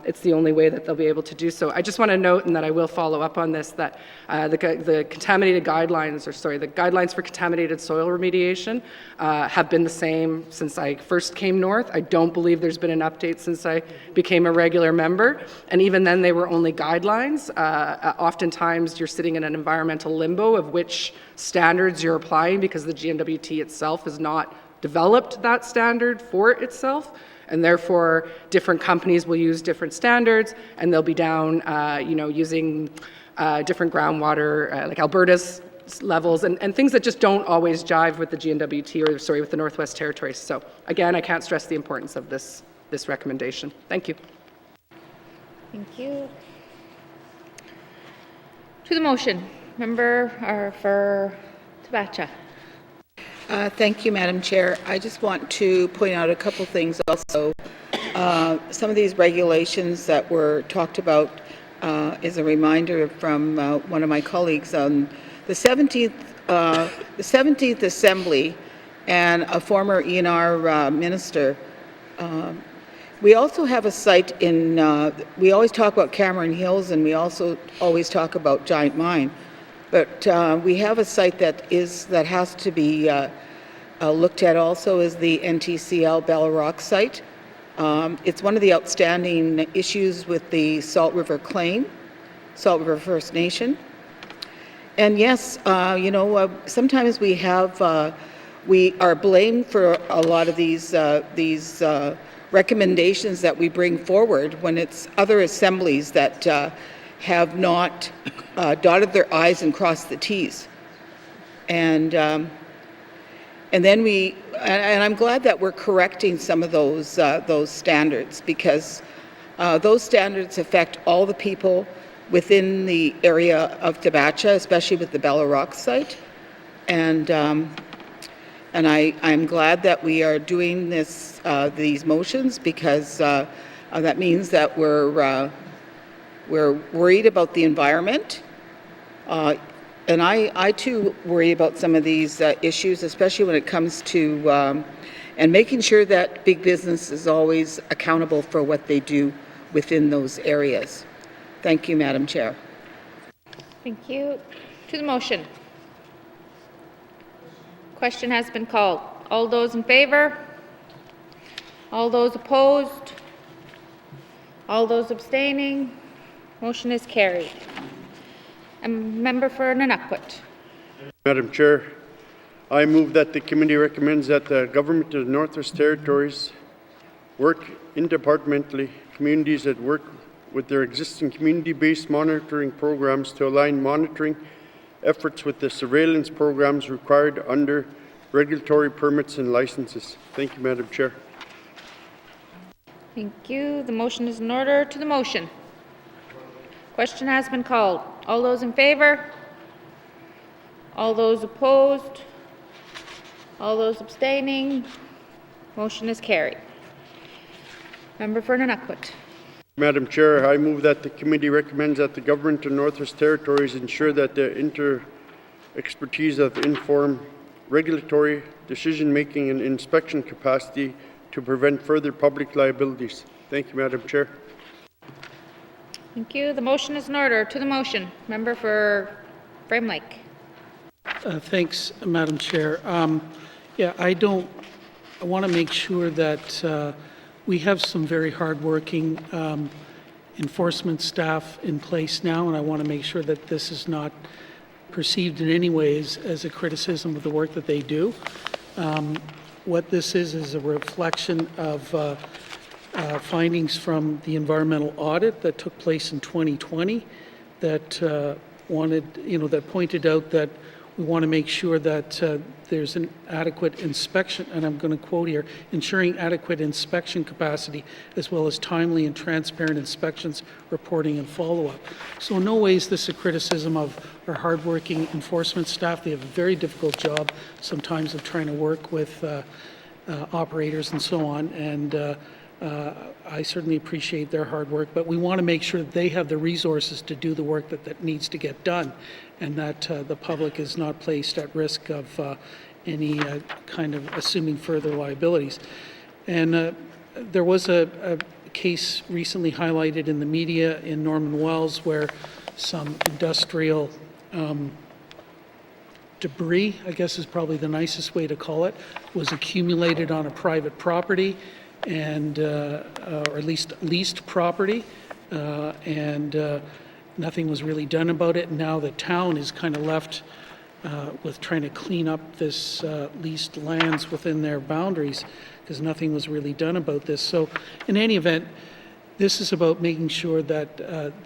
it's the only way that they'll be able to do so. I just want to note, and that I will follow up on this, that the contaminated guidelines, or sorry, the guidelines for contaminated soil remediation have been the same since I first came north. I don't believe there's been an update since I became a regular member, and even then they were only guidelines. Oftentimes you're sitting in an environmental limbo of which standards you're applying, because the G&W.T itself has not developed that standard for itself, and therefore different companies will use different standards, and they'll be down, you know, using different groundwater, like Alberta's levels, and things that just don't always jive with the G&W.T, or sorry, with the Northwest Territories. So again, I can't stress the importance of this recommendation. Thank you. Thank you. To the motion, member for Tabacha. Thank you, Madam Chair. I just want to point out a couple things also. Some of these regulations that were talked about is a reminder from one of my colleagues on the 17th Assembly and a former ENR minister. We also have a site in, we always talk about Cameron Hills, and we also always talk about Giant Mine. But we have a site that has to be looked at also, is the NTCL Bella Rock site. It's one of the outstanding issues with the Salt River claim, Salt River First Nation. And yes, you know, sometimes we are blamed for a lot of these recommendations that we bring forward when it's other assemblies that have not dotted their I's and crossed the T's. And then and I'm glad that we're correcting some of those standards, because those standards affect all the people within the area of Tabacha, especially with the Bella Rock site. And I'm glad that we are doing these motions, because that means that we're worried about the environment. And I too worry about some of these issues, especially when it comes to and making sure that big business is always accountable for what they do within those areas. Thank you, Madam Chair. Thank you. To the motion. Question has been called. All those in favor? All those opposed? All those abstaining? Motion is carried. A member for N.W.T. Madam Chair, I move that the committee recommends that the Government of the Northwest Territories work interdepartmentally, communities that work with their existing community-based monitoring programs to align monitoring efforts with the surveillance programs required under regulatory permits and licenses. Thank you, Madam Chair. Thank you. The motion is in order. To the motion. Question has been called. All those in favor? All those opposed? All those abstaining? Motion is carried. Member for Nunavut. Madam Chair, I move that the committee recommends that the government of Northwest Territories ensure that the expertise of informed regulatory, decision-making, and inspection capacity to prevent further public liabilities. Thank you, Madam Chair. Thank you. The motion is in order. To the motion. Member for Frame Lake. Thanks, Madam Chair. Yeah, I want to make sure that we have some very hardworking enforcement staff in place now, and I want to make sure that this is not perceived in any way as a criticism of the work that they do. What this is a reflection of findings from the environmental audit that took place in 2020 that that pointed out that we want to make sure that there's an adequate inspection, and I'm going to quote here, ensuring adequate inspection capacity as well as timely and transparent inspections, reporting, and follow-up. So in no way is this a criticism of our hardworking enforcement staff. They have a very difficult job sometimes of trying to work with operators and so on, and I certainly appreciate their hard work, but we want to make sure that they have the resources to do the work that needs to get done, and that the public is not placed at risk of any kind of assuming further liabilities. And there was a case recently highlighted in the media in Norman Wells where some industrial debris, I guess is probably the nicest way to call it, was accumulated on a private property, and or at least leased property, and nothing was really done about it. Now the town is kind of left with trying to clean up this leased lands within their boundaries because nothing was really done about this. So in any event, this is about making sure that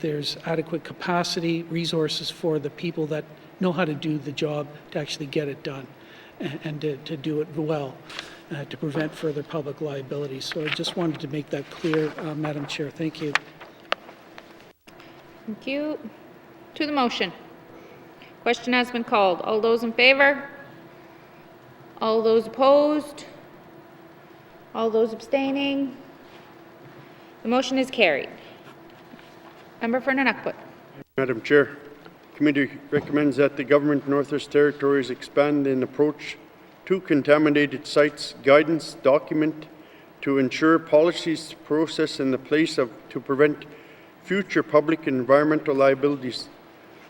there's adequate capacity, resources for the people that know how to do the job to actually get it done and to do it well. To prevent further public liability. So I just wanted to make that clear, Madam Chair. Thank you. Thank you. To the motion. Question has been called. All those in favor? All those opposed? All those abstaining? The motion is carried. Member for Nunavut. Madam Chair, the committee recommends that the government of Northwest Territories expand an approach to contaminated sites guidance document to ensure policies, process, and the place to prevent future public environmental liabilities,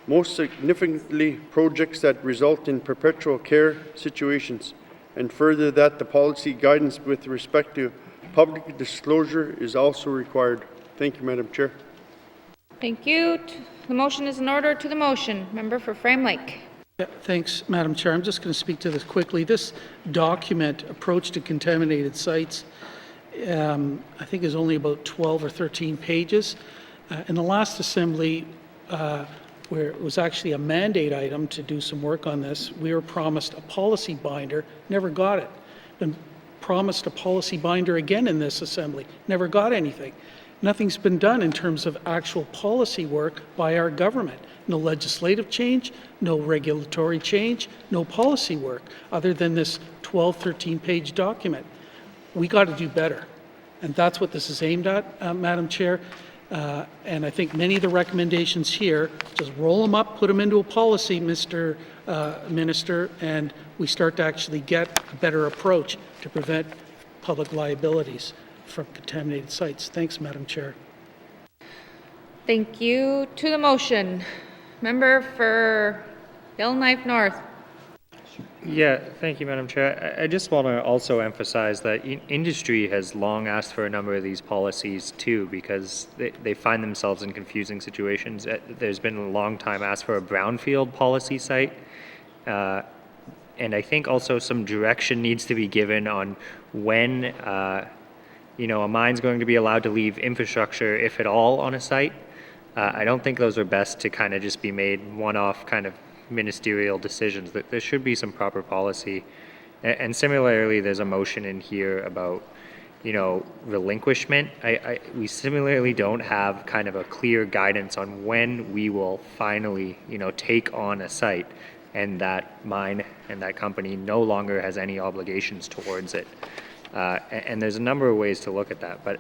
most significantly projects that result in perpetual care situations, and further that the policy guidance with respect to public disclosure is also required. Thank you, Madam Chair. Thank you. The motion is in order. To the motion. Member for Frame Lake. Yeah, thanks, Madam Chair. I'm just going to speak to this quickly. This document, Approach to Contaminated Sites, I think is only about 12 or 13 pages. In the last assembly, where it was actually a mandate item to do some work on this, we were promised a policy binder, never got it. Been promised a policy binder again in this assembly, never got anything. Nothing's been done in terms of actual policy work by our government. No legislative change, no regulatory change, no policy work, other than this 12, 13-page document. We got to do better. And that's what this is aimed at, Madam Chair. And I think many of the recommendations here, just roll them up, put them into a policy, Mr. Minister, and we start to actually get a better approach to prevent public liabilities from contaminated sites. Thanks, Madam Chair. Thank you. To the motion. Member for Yellowknife North. Yeah, thank you, Madam Chair. I just want to also emphasize that industry has long asked for a number of these policies too, because they find themselves in confusing situations. There's been a long time asked for a brownfield policy site, and I think also some direction needs to be given on when a mine's going to be allowed to leave infrastructure, if at all, on a site. I don't think those are best to kind of just be made one-off kind of ministerial decisions. That there should be some proper policy. And similarly, there's a motion in here about, relinquishment. We similarly don't have kind of a clear guidance on when we will finally, take on a site and that mine and that company no longer has any obligations towards it. And there's a number of ways to look at that, but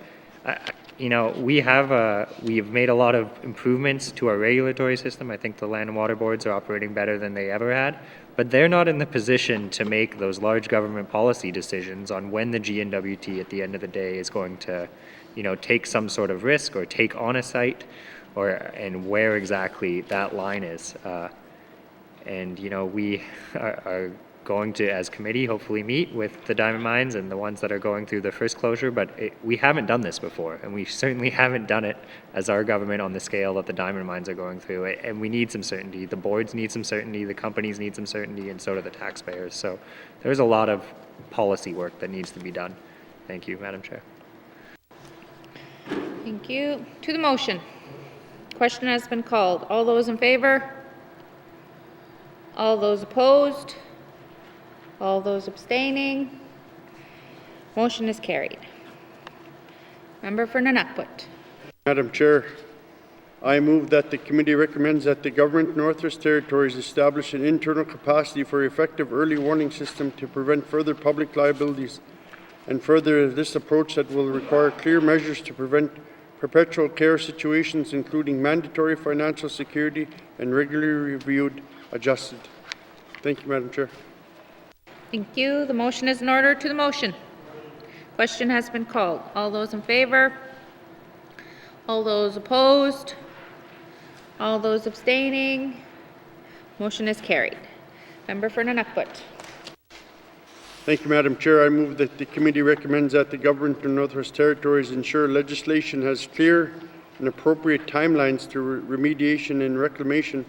we have made a lot of improvements to our regulatory system. I think the land and water boards are operating better than they ever had, but they're not in the position to make those large government policy decisions on when the G&W.T. at the end of the day is going to, take some sort of risk or take on a site, and where exactly that line is. And we are going to, as committee, hopefully meet with the diamond mines and the ones that are going through the first closure, but we haven't done this before, and we certainly haven't done it as our government on the scale that the diamond mines are going through, and we need some certainty. The boards need some certainty, the companies need some certainty, and so do the taxpayers. So there's a lot of policy work that needs to be done. Thank you, Madam Chair. Thank you. To the motion. Question has been called. All those in favor? All those opposed? All those abstaining? Motion is carried. Member for N.W.T. Madam Chair, I move that the committee recommends that the government Northwest Territories establish an internal capacity for effective early warning system to prevent further public liabilities, and further this approach that will require clear measures to prevent perpetual care situations, including mandatory financial security and regularly reviewed, adjusted. Thank you, Madam Chair. Thank you. The motion is in order. To the motion. Question has been called. All those in favor? All those opposed? All those abstaining? Motion is carried. Member for N.W.T. Thank you, Madam Chair. I move that the committee recommends that the government of Northwest Territories ensure legislation has clear and appropriate timelines to remediation and reclamation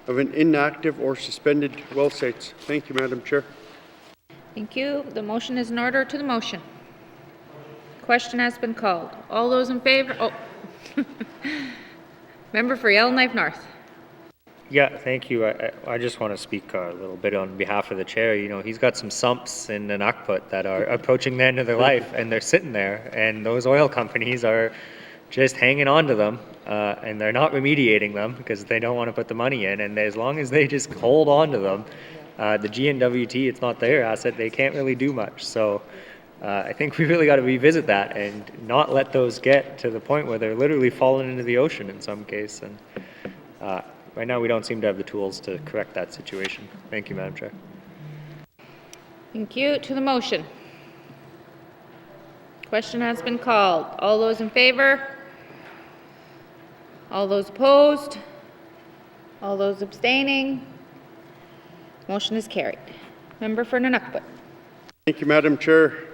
of an inactive or suspended well sites. Thank you, Madam Chair. Thank you. The motion is in order. To the motion. Question has been called. All those in favor? Oh. Member for Yellowknife North. Yeah, thank you. I just want to speak a little bit on behalf of the chair. He's got some sumps in N.W.T. that are approaching the end of their life, and they're sitting there, and those oil companies are just hanging on to them, and they're not remediating them because they don't want to put the money in, and as long as they just hold on to them, the G&W.T., it's not their asset, they can't really do much. So I think we really got to revisit that and not let those get to the point where they're literally falling into the ocean in some case. And right now we don't seem to have the tools to correct that situation. Thank you, Madam Chair. Thank you. To the motion. Question has been called. All those in favor? All those opposed? All those abstaining? Motion is carried. Member for N.W.T. Thank you, Madam Chair.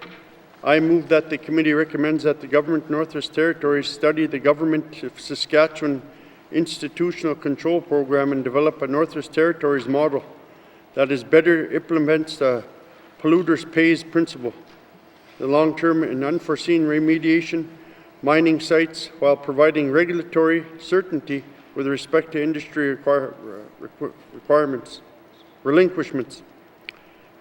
I move that the committee recommends that the government Northwest Territories study the government of Saskatchewan institutional control program and develop a Northwest Territories model that is better implements the polluters pays principle, the long-term and unforeseen remediation mining sites while providing regulatory certainty with respect to industry relinquishments,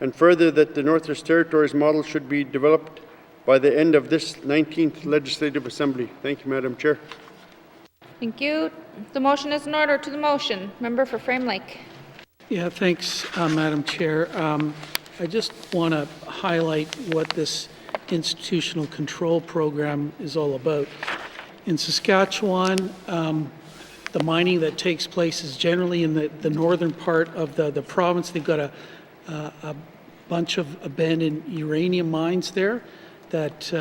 and further that the Northwest Territories model should be developed by the end of this 19th Legislative Assembly. Thank you, Madam Chair. Thank you. The motion is in order. To the motion. Member for Frame Lake. Yeah, thanks, Madam Chair. I just want to highlight what this institutional control program is all about. In Saskatchewan, the mining that takes place is generally in the northern part of the province. They've got a bunch of abandoned uranium mines there that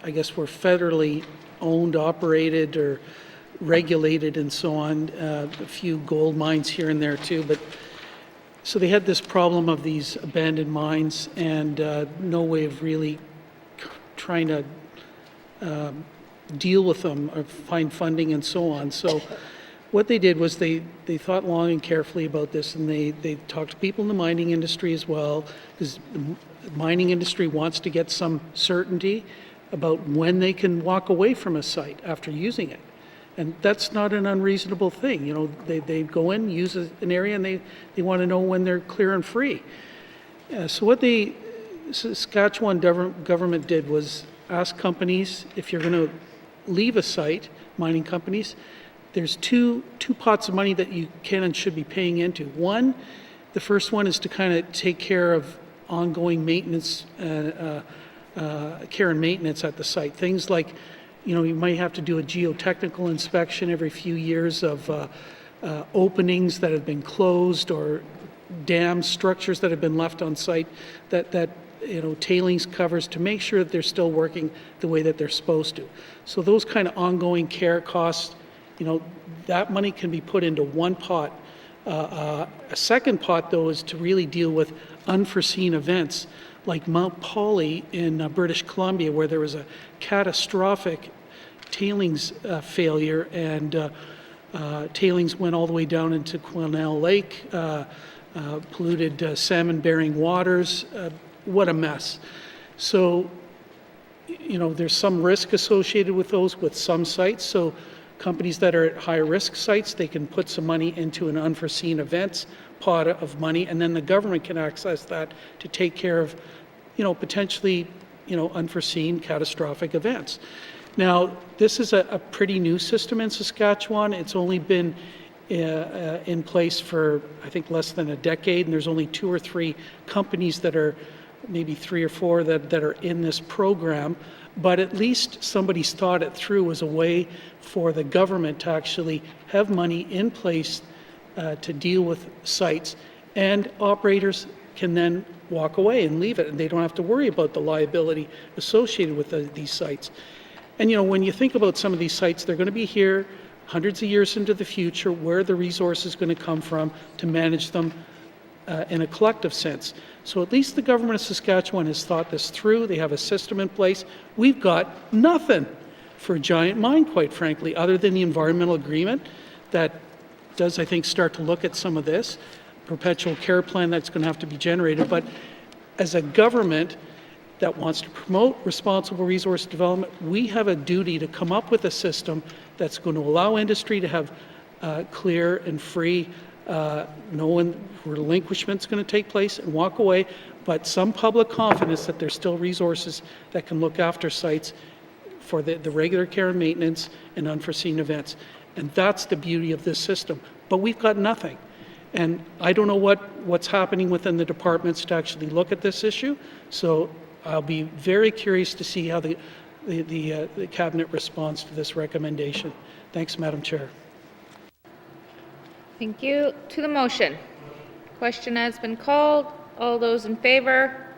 I guess were federally owned, operated, or regulated and so on. A few gold mines here and there too. But so they had this problem of these abandoned mines and no way of really trying to deal with them or find funding and so on. So what they did was they thought long and carefully about this, and they talked to people in the mining industry as well, because the mining industry wants to get some certainty about when they can walk away from a site after using it. And that's not an unreasonable thing. You know, they go in, use an area, and they want to know when they're clear and free. So what the Saskatchewan government did was ask companies, if you're going to leave a site, mining companies, there's two pots of money that you can and should be paying into. One, the first one is to kind of take care of ongoing maintenance, care and maintenance at the site. Things like, you know, you might have to do a geotechnical inspection every few years of openings that have been closed or dams, structures that have been left on site, that you know, tailings covers, to make sure that they're still working the way that they're supposed to. So those kind of ongoing care costs, you know, that money can be put into one pot. A second pot, though, is to really deal with unforeseen events like Mount Polley in British Columbia, where there was a catastrophic tailings failure, and tailings went all the way down into Quesnel Lake, polluted salmon-bearing waters. What a mess. So, you know, there's some risk associated with those with some sites. So companies that are at high-risk sites, they can put some money into an unforeseen events pot of money, and then the government can access that to take care of, you know, potentially, you know, unforeseen catastrophic events. Now, this is a pretty new system in Saskatchewan. It's only been in place for, I think, less than a decade, and there's only 2 or 3 companies that are, maybe 3 or 4 that are in this program. But at least somebody's thought it through as a way for the government to actually have money in place to deal with sites, and operators can then walk away and leave it, and they don't have to worry about the liability associated with these sites. And you know, when you think about some of these sites, they're going to be here hundreds of years into the future. Where are the resources going to come from to manage them in a collective sense? So at least the government of Saskatchewan has thought this through. They have a system in place. We've got nothing for a giant mine, quite frankly, other than the environmental agreement that does, I think, start to look at some of this perpetual care plan that's going to have to be generated. But as a government that wants to promote responsible resource development, we have a duty to come up with a system that's going to allow industry to have clear and free, no relinquishment is going to take place and walk away, but some public confidence that there's still resources that can look after sites for the regular care and maintenance and unforeseen events. And that's the beauty of this system. But we've got nothing. And I don't know what's happening within the departments to actually look at this issue. So I'll be very curious to see how the Cabinet responds to this recommendation. Thanks, Madam Chair. Thank you. To the motion. Question has been called. All those in favor?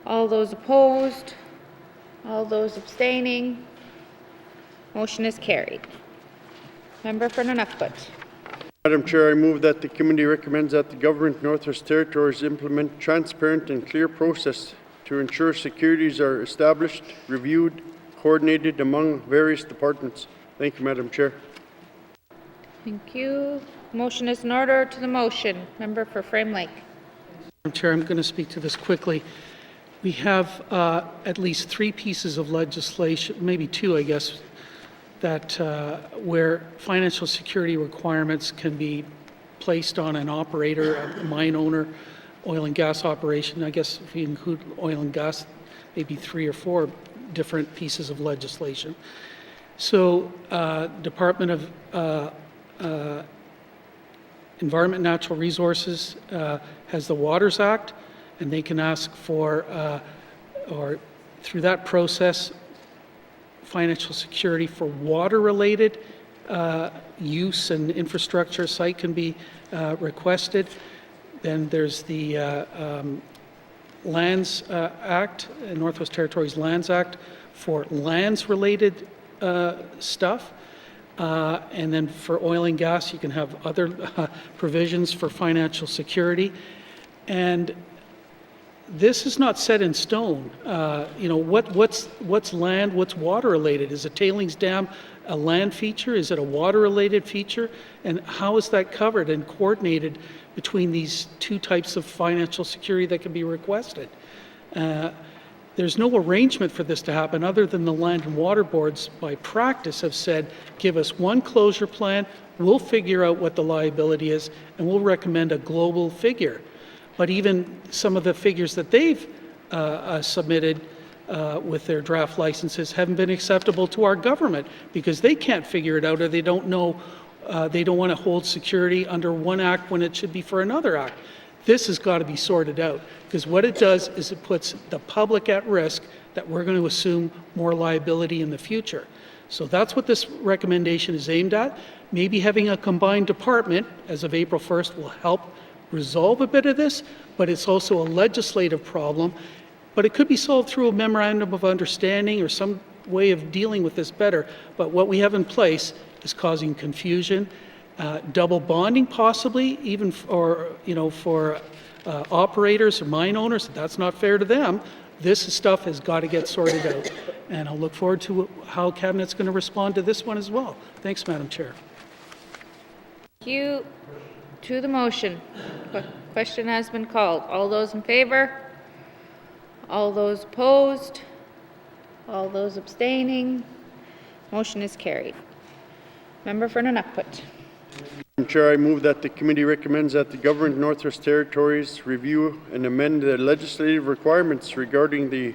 All those opposed? All those abstaining? Motion is carried. Member for N.W.T. Madam Chair, I move that the committee recommends that the Government Northwest Territories implement transparent and clear process to ensure securities are established, reviewed, coordinated among various departments. Thank you, Madam Chair. Thank you. Motion is in order. To the motion. Member for Frame Lake. Madam Chair, I'm going to speak to this quickly. We have at least 3 pieces of legislation, maybe 2, I guess, that where financial security requirements can be placed on an operator, a mine owner, oil and gas operation. I guess if you include oil and gas, maybe 3 or 4 different pieces of legislation. So Department of Environment and Natural Resources has the Waters Act, and they can ask for, or through that process, financial security for water-related use and infrastructure site can be requested. Then there's the Lands Act, Northwest Territories Lands Act for lands-related stuff. And then for oil and gas, you can have other provisions for financial security. And this is not set in stone. You know, what's land, what's water related? Is a tailings dam a land feature? Is it a water related feature? And how is that covered and coordinated between these 2 types of financial security that can be requested? There's no arrangement for this to happen other than the land and water boards by practice have said, give us one closure plan, we'll figure out what the liability is, and we'll recommend a global figure. But even some of the figures that they've submitted with their draft licenses haven't been acceptable to our government because they can't figure it out or they don't know, they don't want to hold security under one act when it should be for another act. This has got to be sorted out because what it does is it puts the public at risk that we're going to assume more liability in the future. So that's what this recommendation is aimed at. Maybe having a combined department as of April 1st will help resolve a bit of this, but it's also a legislative problem. But it could be solved through a memorandum of understanding or some way of dealing with this better. But what we have in place is causing confusion, double bonding possibly, even for, for operators or mine owners. That's not fair to them. This stuff has got to get sorted out. And I'll look forward to how Cabinet's going to respond to this one as well. Thanks, Madam Chair. Thank you. To the motion. Question has been called. All those in favor? All those opposed? All those abstaining? Motion is carried. Member for Nunavut. Madam Chair, I move that the committee recommends that the government of Northwest Territories review and amend the legislative requirements regarding the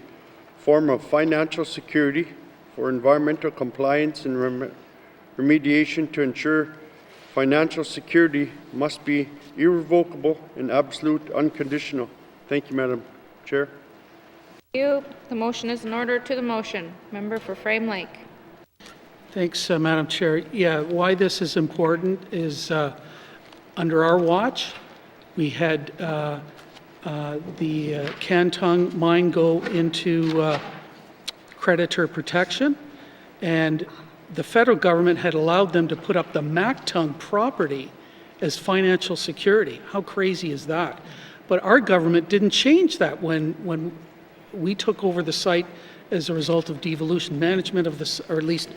form of financial security for environmental compliance and remediation to ensure financial security must be irrevocable and absolute unconditional. Thank you, Madam Chair. Thank you. The motion is in order. To the motion. Member for Frame Lake. Thanks, Madam Chair. Yeah, why this is important is under our watch, we had the Cantong mine go into creditor protection, and the federal government had allowed them to put up the Mactung property as financial security. How crazy is that? But our government didn't change that when we took over the site as a result of devolution management of this, or at least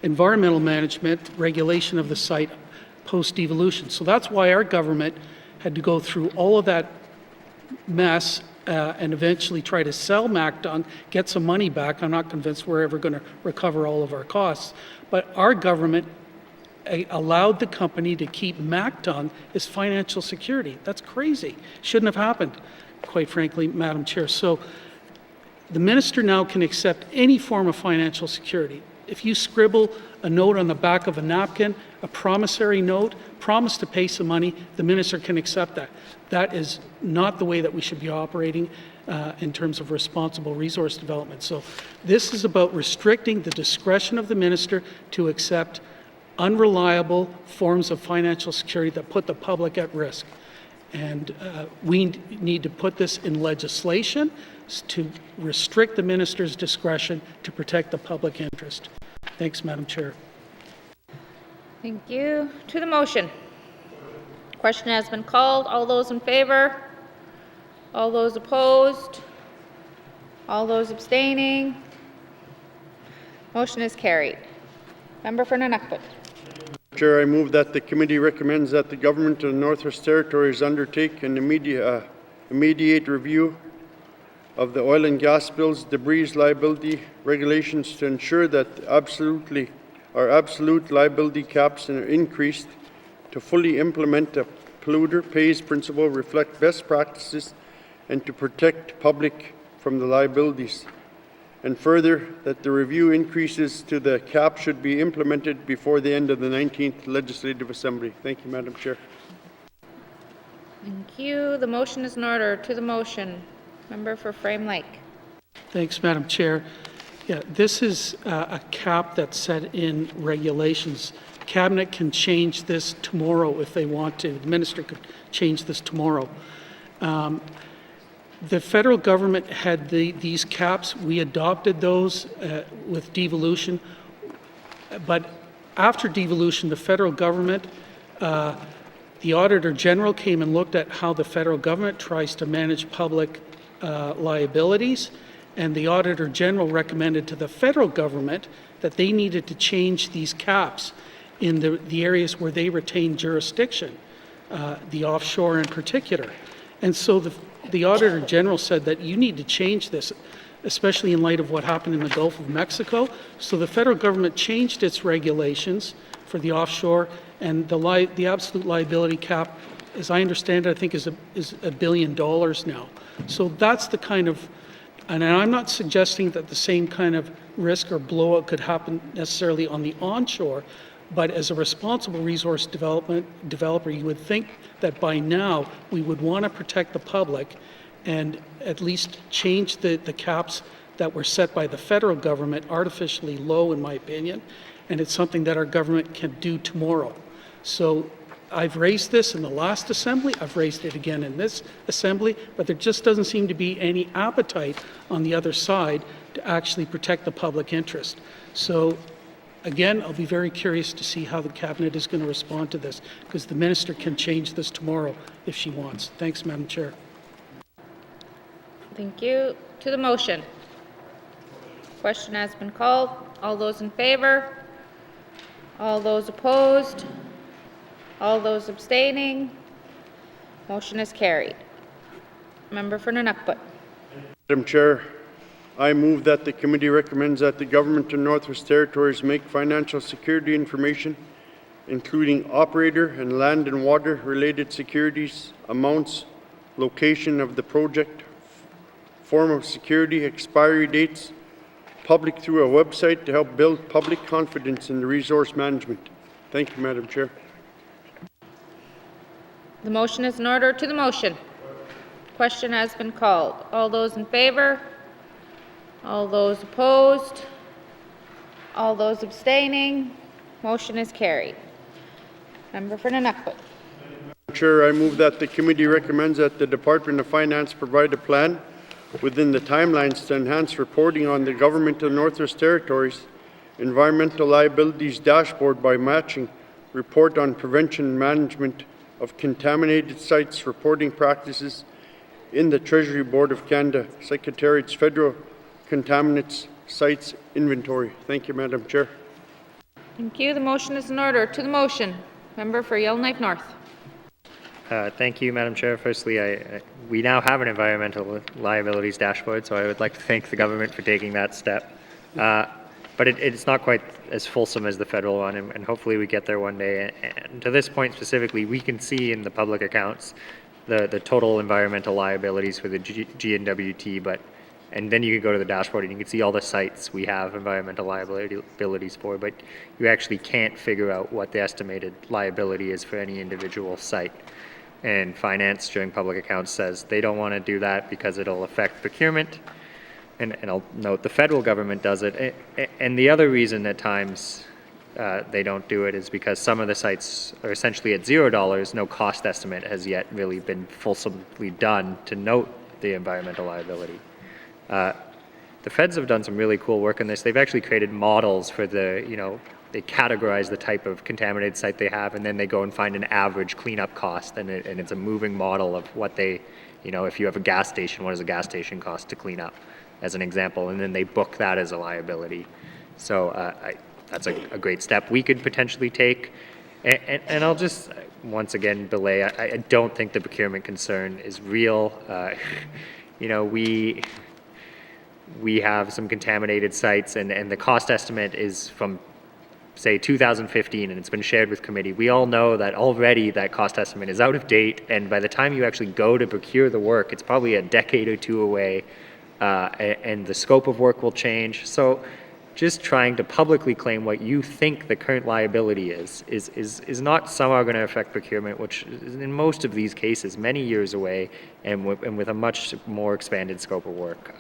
environmental management, regulation of the site post-devolution. So that's why our government had to go through all of that mess and eventually try to sell Mactung, get some money back. I'm not convinced we're ever going to recover all of our costs. But our government allowed the company to keep Mactung as financial security. That's crazy. Shouldn't have happened, quite frankly, Madam Chair. So the minister now can accept any form of financial security. If you scribble a note on the back of a napkin, a promissory note, promise to pay some money, the minister can accept that. That is not the way that we should be operating in terms of responsible resource development. So this is about restricting the discretion of the minister to accept unreliable forms of financial security that put the public at risk. And we need to put this in legislation to restrict the minister's discretion to protect the public interest. Thanks, Madam Chair. Thank you. To the motion. Question has been called. All those in favor? All those opposed? All those abstaining? Motion is carried. Member for Nunavut. Chair, I move that the committee recommends that the government of the Northwest Territories undertake an immediate review of the oil and gas spills debris liability regulations to ensure that our absolute liability caps are increased to fully implement the polluter pays principle, reflect best practices, and to protect public from the liabilities. And further, that the review increases to the cap should be implemented before the end of the 19th Legislative Assembly. Thank you, Madam Chair. Thank you. The motion is in order. To the motion. Member for Frame Lake. Thanks, Madam Chair. Yeah, this is a cap that's set in regulations. Cabinet can change this tomorrow if they want to. The minister could change this tomorrow. The federal government had these caps. We adopted those with devolution. But after devolution, the federal government, the Auditor General came and looked at how the federal government tries to manage public liabilities, and the Auditor General recommended to the federal government that they needed to change these caps in the areas where they retain jurisdiction, the offshore in particular. And so the Auditor General said that you need to change this, especially in light of what happened in the Gulf of Mexico. So the federal government changed its regulations for the offshore, and the absolute liability cap, as I understand it, I think is $1 billion now. So that's the kind of And I'm not suggesting that the same kind of risk or blowout could happen necessarily on the onshore, but as a responsible resource developer, you would think that by now we would want to protect the public and at least change the caps that were set by the federal government, artificially low in my opinion, and it's something that our government can do tomorrow. So I've raised this in the last assembly, I've raised it again in this assembly, but there just doesn't seem to be any appetite on the other side to actually protect the public interest. So again, I'll be very curious to see how the cabinet is going to respond to this, because the minister can change this tomorrow if she wants. Thanks, Madam Chair. Thank you. To the motion. Question has been called. All those in favor? All those opposed? All those abstaining? Motion is carried. Member for Nunukput. Madam Chair, I move that the committee recommends that the government of Northwest Territories make financial security information, including operator and land and water related securities, amounts, location of the project, form of security, expiry dates, public through a website to help build public confidence in the resource management. Thank you, Madam Chair. The motion is in order. To the motion. Question has been called. All those in favor? All those opposed? All those abstaining? Motion is carried. Member for Nunukput. Chair, I move that the committee recommends that the Department of Finance provide a plan within the timelines to enhance reporting on the Government of Northwest Territories environmental liabilities dashboard by matching report on prevention and management of contaminated sites reporting practices in the Treasury Board of Canada Secretariat's Federal Contaminants Sites Inventory. Thank you, Madam Chair. Thank you. The motion is in order. To the motion. Member for Yellowknife North. Thank you, Madam Chair. Firstly, we now have an environmental liabilities dashboard, so I would like to thank the government for taking that step. But it's not quite as fulsome as the federal one, and hopefully we get there one day. And to this point specifically, we can see in the public accounts the total environmental liabilities for the G&W.T, and then you can go to the dashboard and you can see all the sites we have environmental liabilities for, but you actually can't figure out what the estimated liability is for any individual site. And finance during public accounts says they don't want to do that because it'll affect procurement. And I'll note the federal government does it. And the other reason at times they don't do it is because some of the sites are essentially at $0. No cost estimate has yet really been fulsomely done to note the environmental liability. The feds have done some really cool work on this. They've actually created models for they categorize the type of contaminated site they have, and then they go and find an average cleanup cost, and it's a moving model of what they, if you have a gas station, what does a gas station cost to clean up, as an example, and then they book that as a liability. So that's a great step we could potentially take. And I'll just, once again, belay, I don't think the procurement concern is real. We have some contaminated sites, and the cost estimate is from, say, 2015, and it's been shared with committee. We all know that already that cost estimate is out of date, and by the time you actually go to procure the work, it's probably a decade or two away, and the scope of work will change. So just trying to publicly claim what you think the current liability is not somehow going to affect procurement, which is in most of these cases many years away, and with a much more expanded scope of work.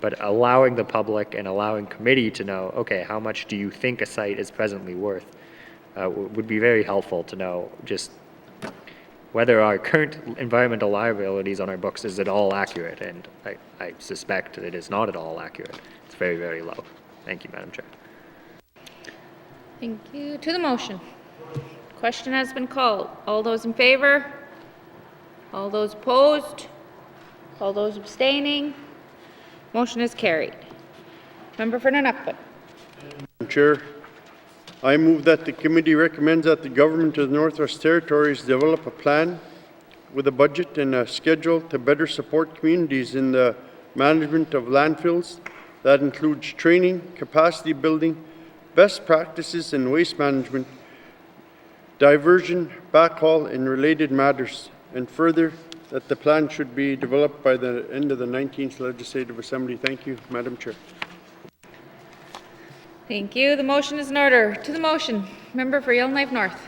But allowing the public and allowing committee to know, okay, how much do you think a site is presently worth, would be very helpful to know just whether our current environmental liabilities on our books is at all accurate, and I suspect that it is not at all accurate. It's very, very low. Thank you, Madam Chair. Thank you. To the motion. Question has been called. All those in favor? All those opposed? All those abstaining? Motion is carried. Member for Nunukput. Madam Chair, I move that the committee recommends that the Government of the Northwest Territories develop a plan with a budget and a schedule to better support communities in the management of landfills. That includes training, capacity building, best practices in waste management, diversion, backhaul, and related matters. And further, that the plan should be developed by the end of the 19th Legislative Assembly. Thank you, Madam Chair. Thank you. The motion is in order. To the motion, member for Yellowknife North.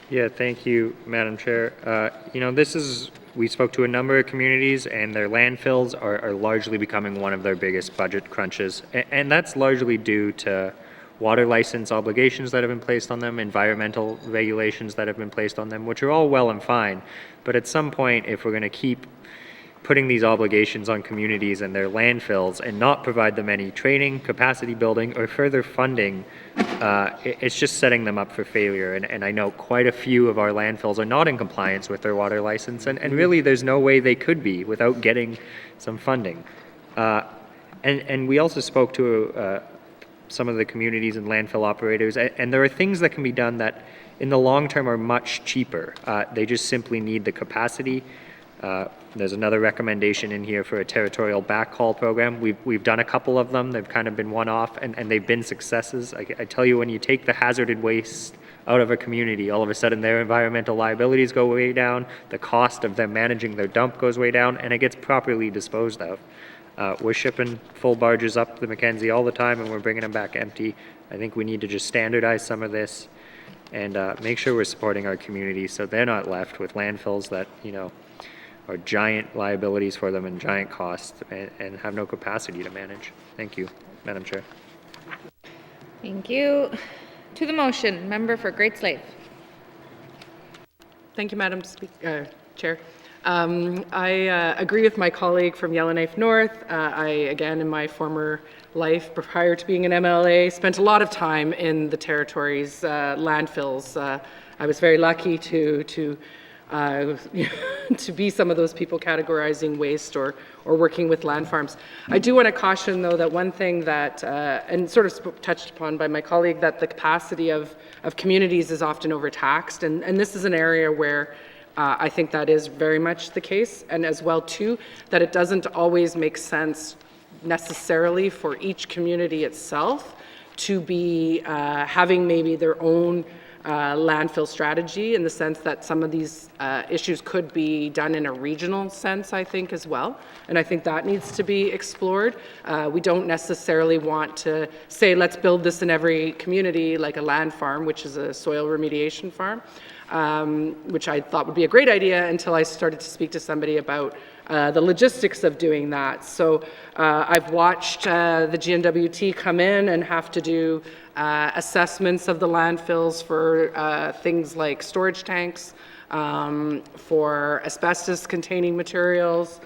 Yeah, thank you, Madam Chair. We spoke to a number of communities, and their landfills are largely becoming one of their biggest budget crunches. And that's largely due to water license obligations that have been placed on them, environmental regulations that have been placed on them, which are all well and fine. But at some point, if we're going to keep putting these obligations on communities and their landfills and not provide them any training, capacity building, or further funding, it's just setting them up for failure. And I know quite a few of our landfills are not in compliance with their water license, and really there's no way they could be without getting some funding. And we also spoke to some of the communities and landfill operators, and there are things that can be done that in the long term are much cheaper. They just simply need the capacity. There's another recommendation in here for a territorial backhaul program. We've done a couple of them. They've kind of been one-off, and they've been successes. I tell you, when you take the hazarded waste out of a community, all of a sudden their environmental liabilities go way down, the cost of them managing their dump goes way down, and it gets properly disposed of. We're shipping full barges up the Mackenzie all the time, and we're bringing them back empty. I think we need to just standardize some of this and make sure we're supporting our communities so they're not left with landfills that, are giant liabilities for them and giant costs and have no capacity to manage. Thank you, Madam Chair. Thank you. To the motion, member for Great Slave. Thank you, Madam Chair. I agree with my colleague from Yellowknife North. Again, in my former life, prior to being an MLA, spent a lot of time in the territory's landfills. I was very lucky to be some of those people categorizing waste or working with land farms. I do want to caution, though, that one thing that, and sort of touched upon by my colleague, that the capacity of communities is often overtaxed, and this is an area where I think that is very much the case, and as well, too, that it doesn't always make sense necessarily for each community itself to be having maybe their own landfill strategy, in the sense that some of these issues could be done in a regional sense, I think, as well. And I think that needs to be explored. We don't necessarily want to say, let's build this in every community, like a land farm, which is a soil remediation farm, which I thought would be a great idea until I started to speak to somebody about the logistics of doing that. So I've watched the N.W.T come in and have to do assessments of the landfills for things like storage tanks, for asbestos-containing materials,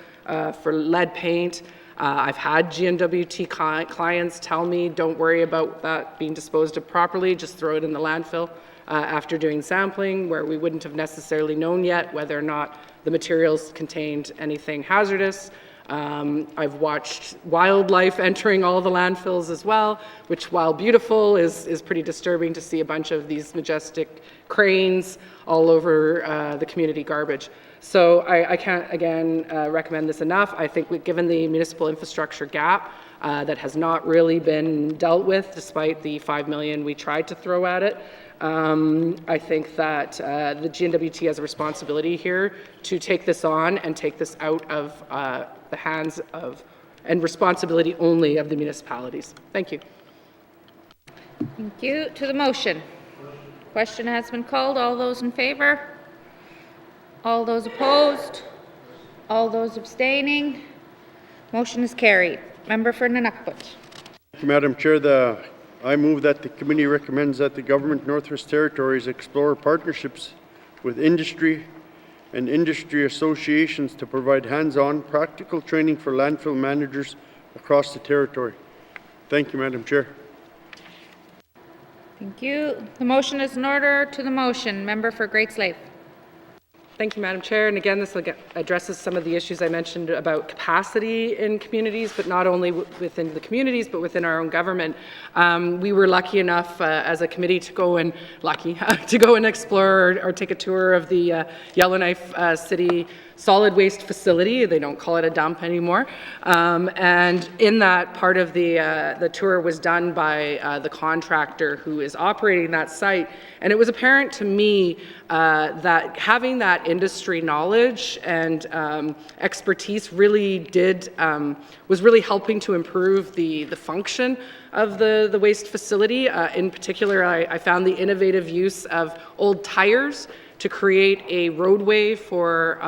for lead paint. I've had N.W.T clients tell me, don't worry about that being disposed of properly, just throw it in the landfill after doing sampling, where we wouldn't have necessarily known yet whether or not the materials contained anything hazardous. I've watched wildlife entering all the landfills as well, which, while beautiful, is pretty disturbing to see a bunch of these majestic cranes all over the community garbage. So I can't, again, recommend this enough. I think given the municipal infrastructure gap that has not really been dealt with, despite the $5 million we tried to throw at it, I think that the N.W.T has a responsibility here to take this on and take this out of the hands of, and responsibility only of, the municipalities. Thank you. Thank you. To the motion. Question has been called. All those in favor? All those opposed? All those abstaining? Motion is carried. Member for N.W.T. Thank you, Madam Chair. I move that the committee recommends that the Government Northwest Territories explore partnerships with industry and industry associations to provide hands-on practical training for landfill managers across the territory. Thank you, Madam Chair. Thank you. The motion is in order. To the motion, member for Great Slave. Thank you, Madam Chair. And again, this addresses some of the issues I mentioned about capacity in communities, but not only within the communities, but within our own government. We were lucky enough as a committee to go and explore or take a tour of the Yellowknife City solid waste facility. They don't call it a dump anymore. And in that, part of the tour was done by the contractor who is operating that site. And it was apparent to me that having that industry knowledge and expertise really was really helping to improve the function of the waste facility. In particular, I found the innovative use of old tires to create a roadway for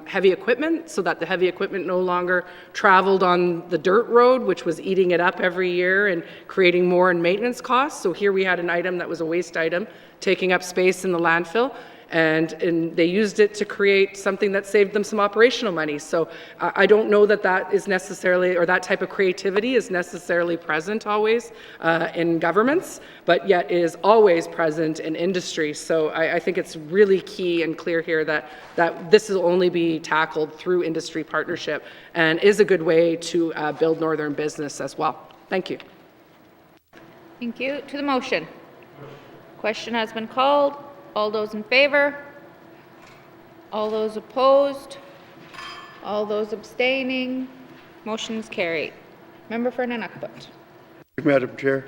heavy equipment so that the heavy equipment no longer traveled on the dirt road, which was eating it up every year and creating more in maintenance costs. So here we had an item that was a waste item taking up space in the landfill. And they used it to create something that saved them some operational money. So I don't know that that is necessarily, or that type of creativity is necessarily present always in governments, but yet is always present in industry. So I think it's really key and clear here that this will only be tackled through industry partnership and is a good way to build northern business as well. Thank you. Thank you. To the motion. Question has been called. All those in favor? All those opposed? All those abstaining? Motion is carried. Member for N.W.T. Madam Chair,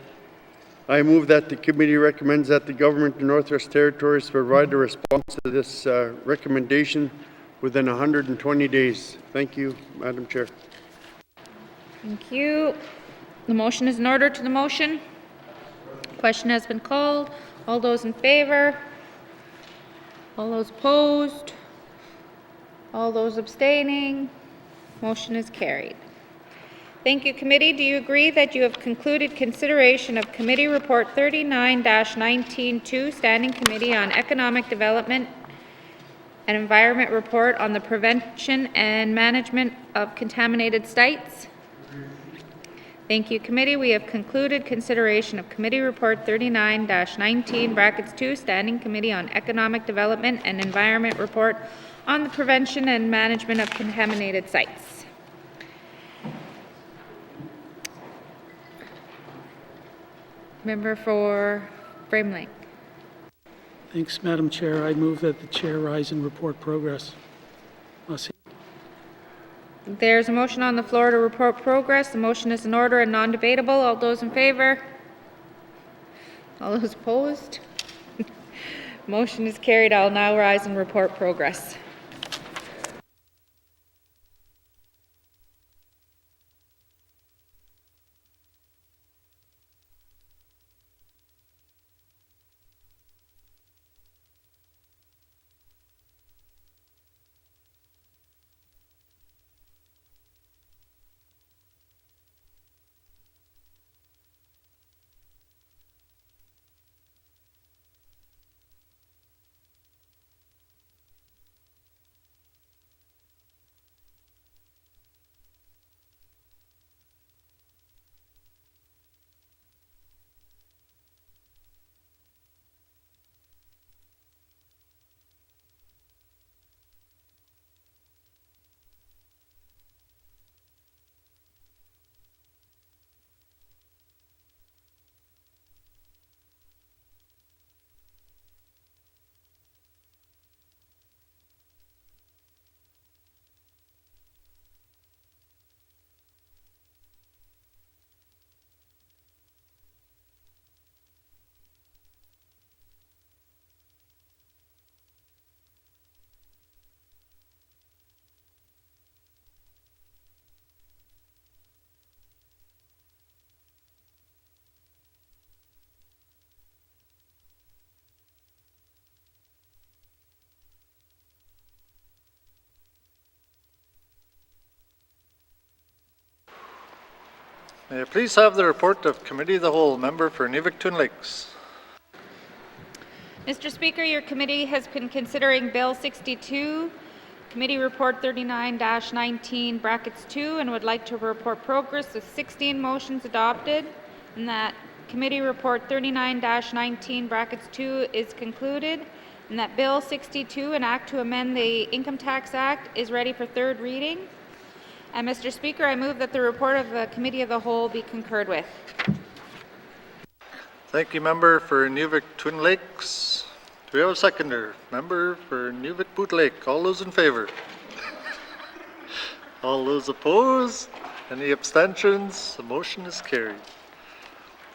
I move that the committee recommends that the government of Northwest Territories provide a response to this recommendation within 120 days. Thank you, Madam Chair. Thank you. The motion is in order. To the motion. Question has been called. All those in favor? All those opposed? All those abstaining? Motion is carried. Thank you, committee. Do you agree that you have concluded consideration of Committee Report 39-19-2, Standing Committee on Economic Development and Environment Report on the Prevention and Management of Contaminated Sites? Thank you, committee. We have concluded consideration of Committee Report 39-19-2, Standing Committee on Economic Development and Environment Report on the Prevention and Management of Contaminated Sites. Member for Framelink. Thanks, Madam Chair. I move that the chair rise and report progress. There's a motion on the floor to report progress. The motion is in order and non-debatable. All those in favor? All those opposed? Motion is carried. I'll now rise and report progress. May I please have the report of Committee of the Whole, Member for N.W.T. Lakes. Mr. Speaker, your committee has been considering Bill 62, Committee Report 39-19-2, and would like to report progress with 16 motions adopted, and that Committee Report 39-19-2 is concluded, and that Bill 62, an act to amend the Income Tax Act, is ready for third reading. And Mr. Speaker, I move that the report of the Committee of the Whole be concurred with. Thank you, Member for N.W.T. Lakes. Do we have a seconder? Member for N.W.T. Boot Lake. All those in favor? All those opposed? Any abstentions? The motion is carried.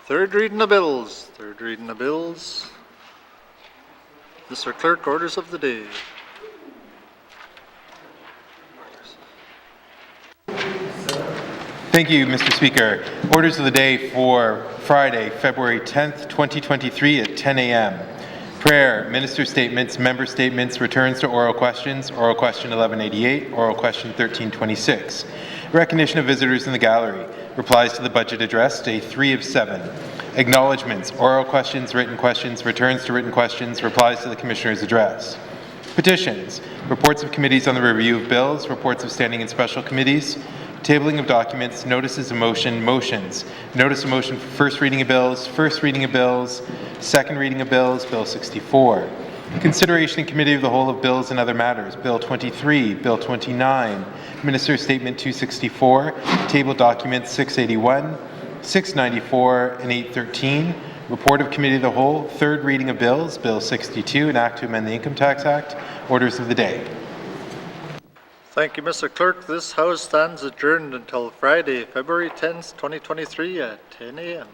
Third reading of bills. Third reading of bills. Mr. Clerk, orders of the day. Thank you, Mr. Speaker. Orders of the day for Friday, February 10th, 2023 at 10 a.m. Prayer, minister statements, member statements, returns to oral questions, oral question 1188, oral question 1326. Recognition of visitors in the gallery. Replies to the budget address, day 3 of 7. Acknowledgements, oral questions, returns to written questions, replies to the Commissioner's address. Petitions, reports of committees on the review of bills, reports of standing and special committees, tabling of documents, notices of motion, motions. Notice of motion for first reading of bills, second reading of bills, Bill 64. Consideration in Committee of the Whole of bills and other matters, Bill 23, Bill 29, Minister's Statement 264, table documents 681, 694, and 813. Report of Committee of the Whole, third reading of bills, Bill 62, an act to amend the Income Tax Act. Orders of the day. Thank you, Mr. Clerk. This House stands adjourned until Friday, February 10th, 2023 at 10 a.m.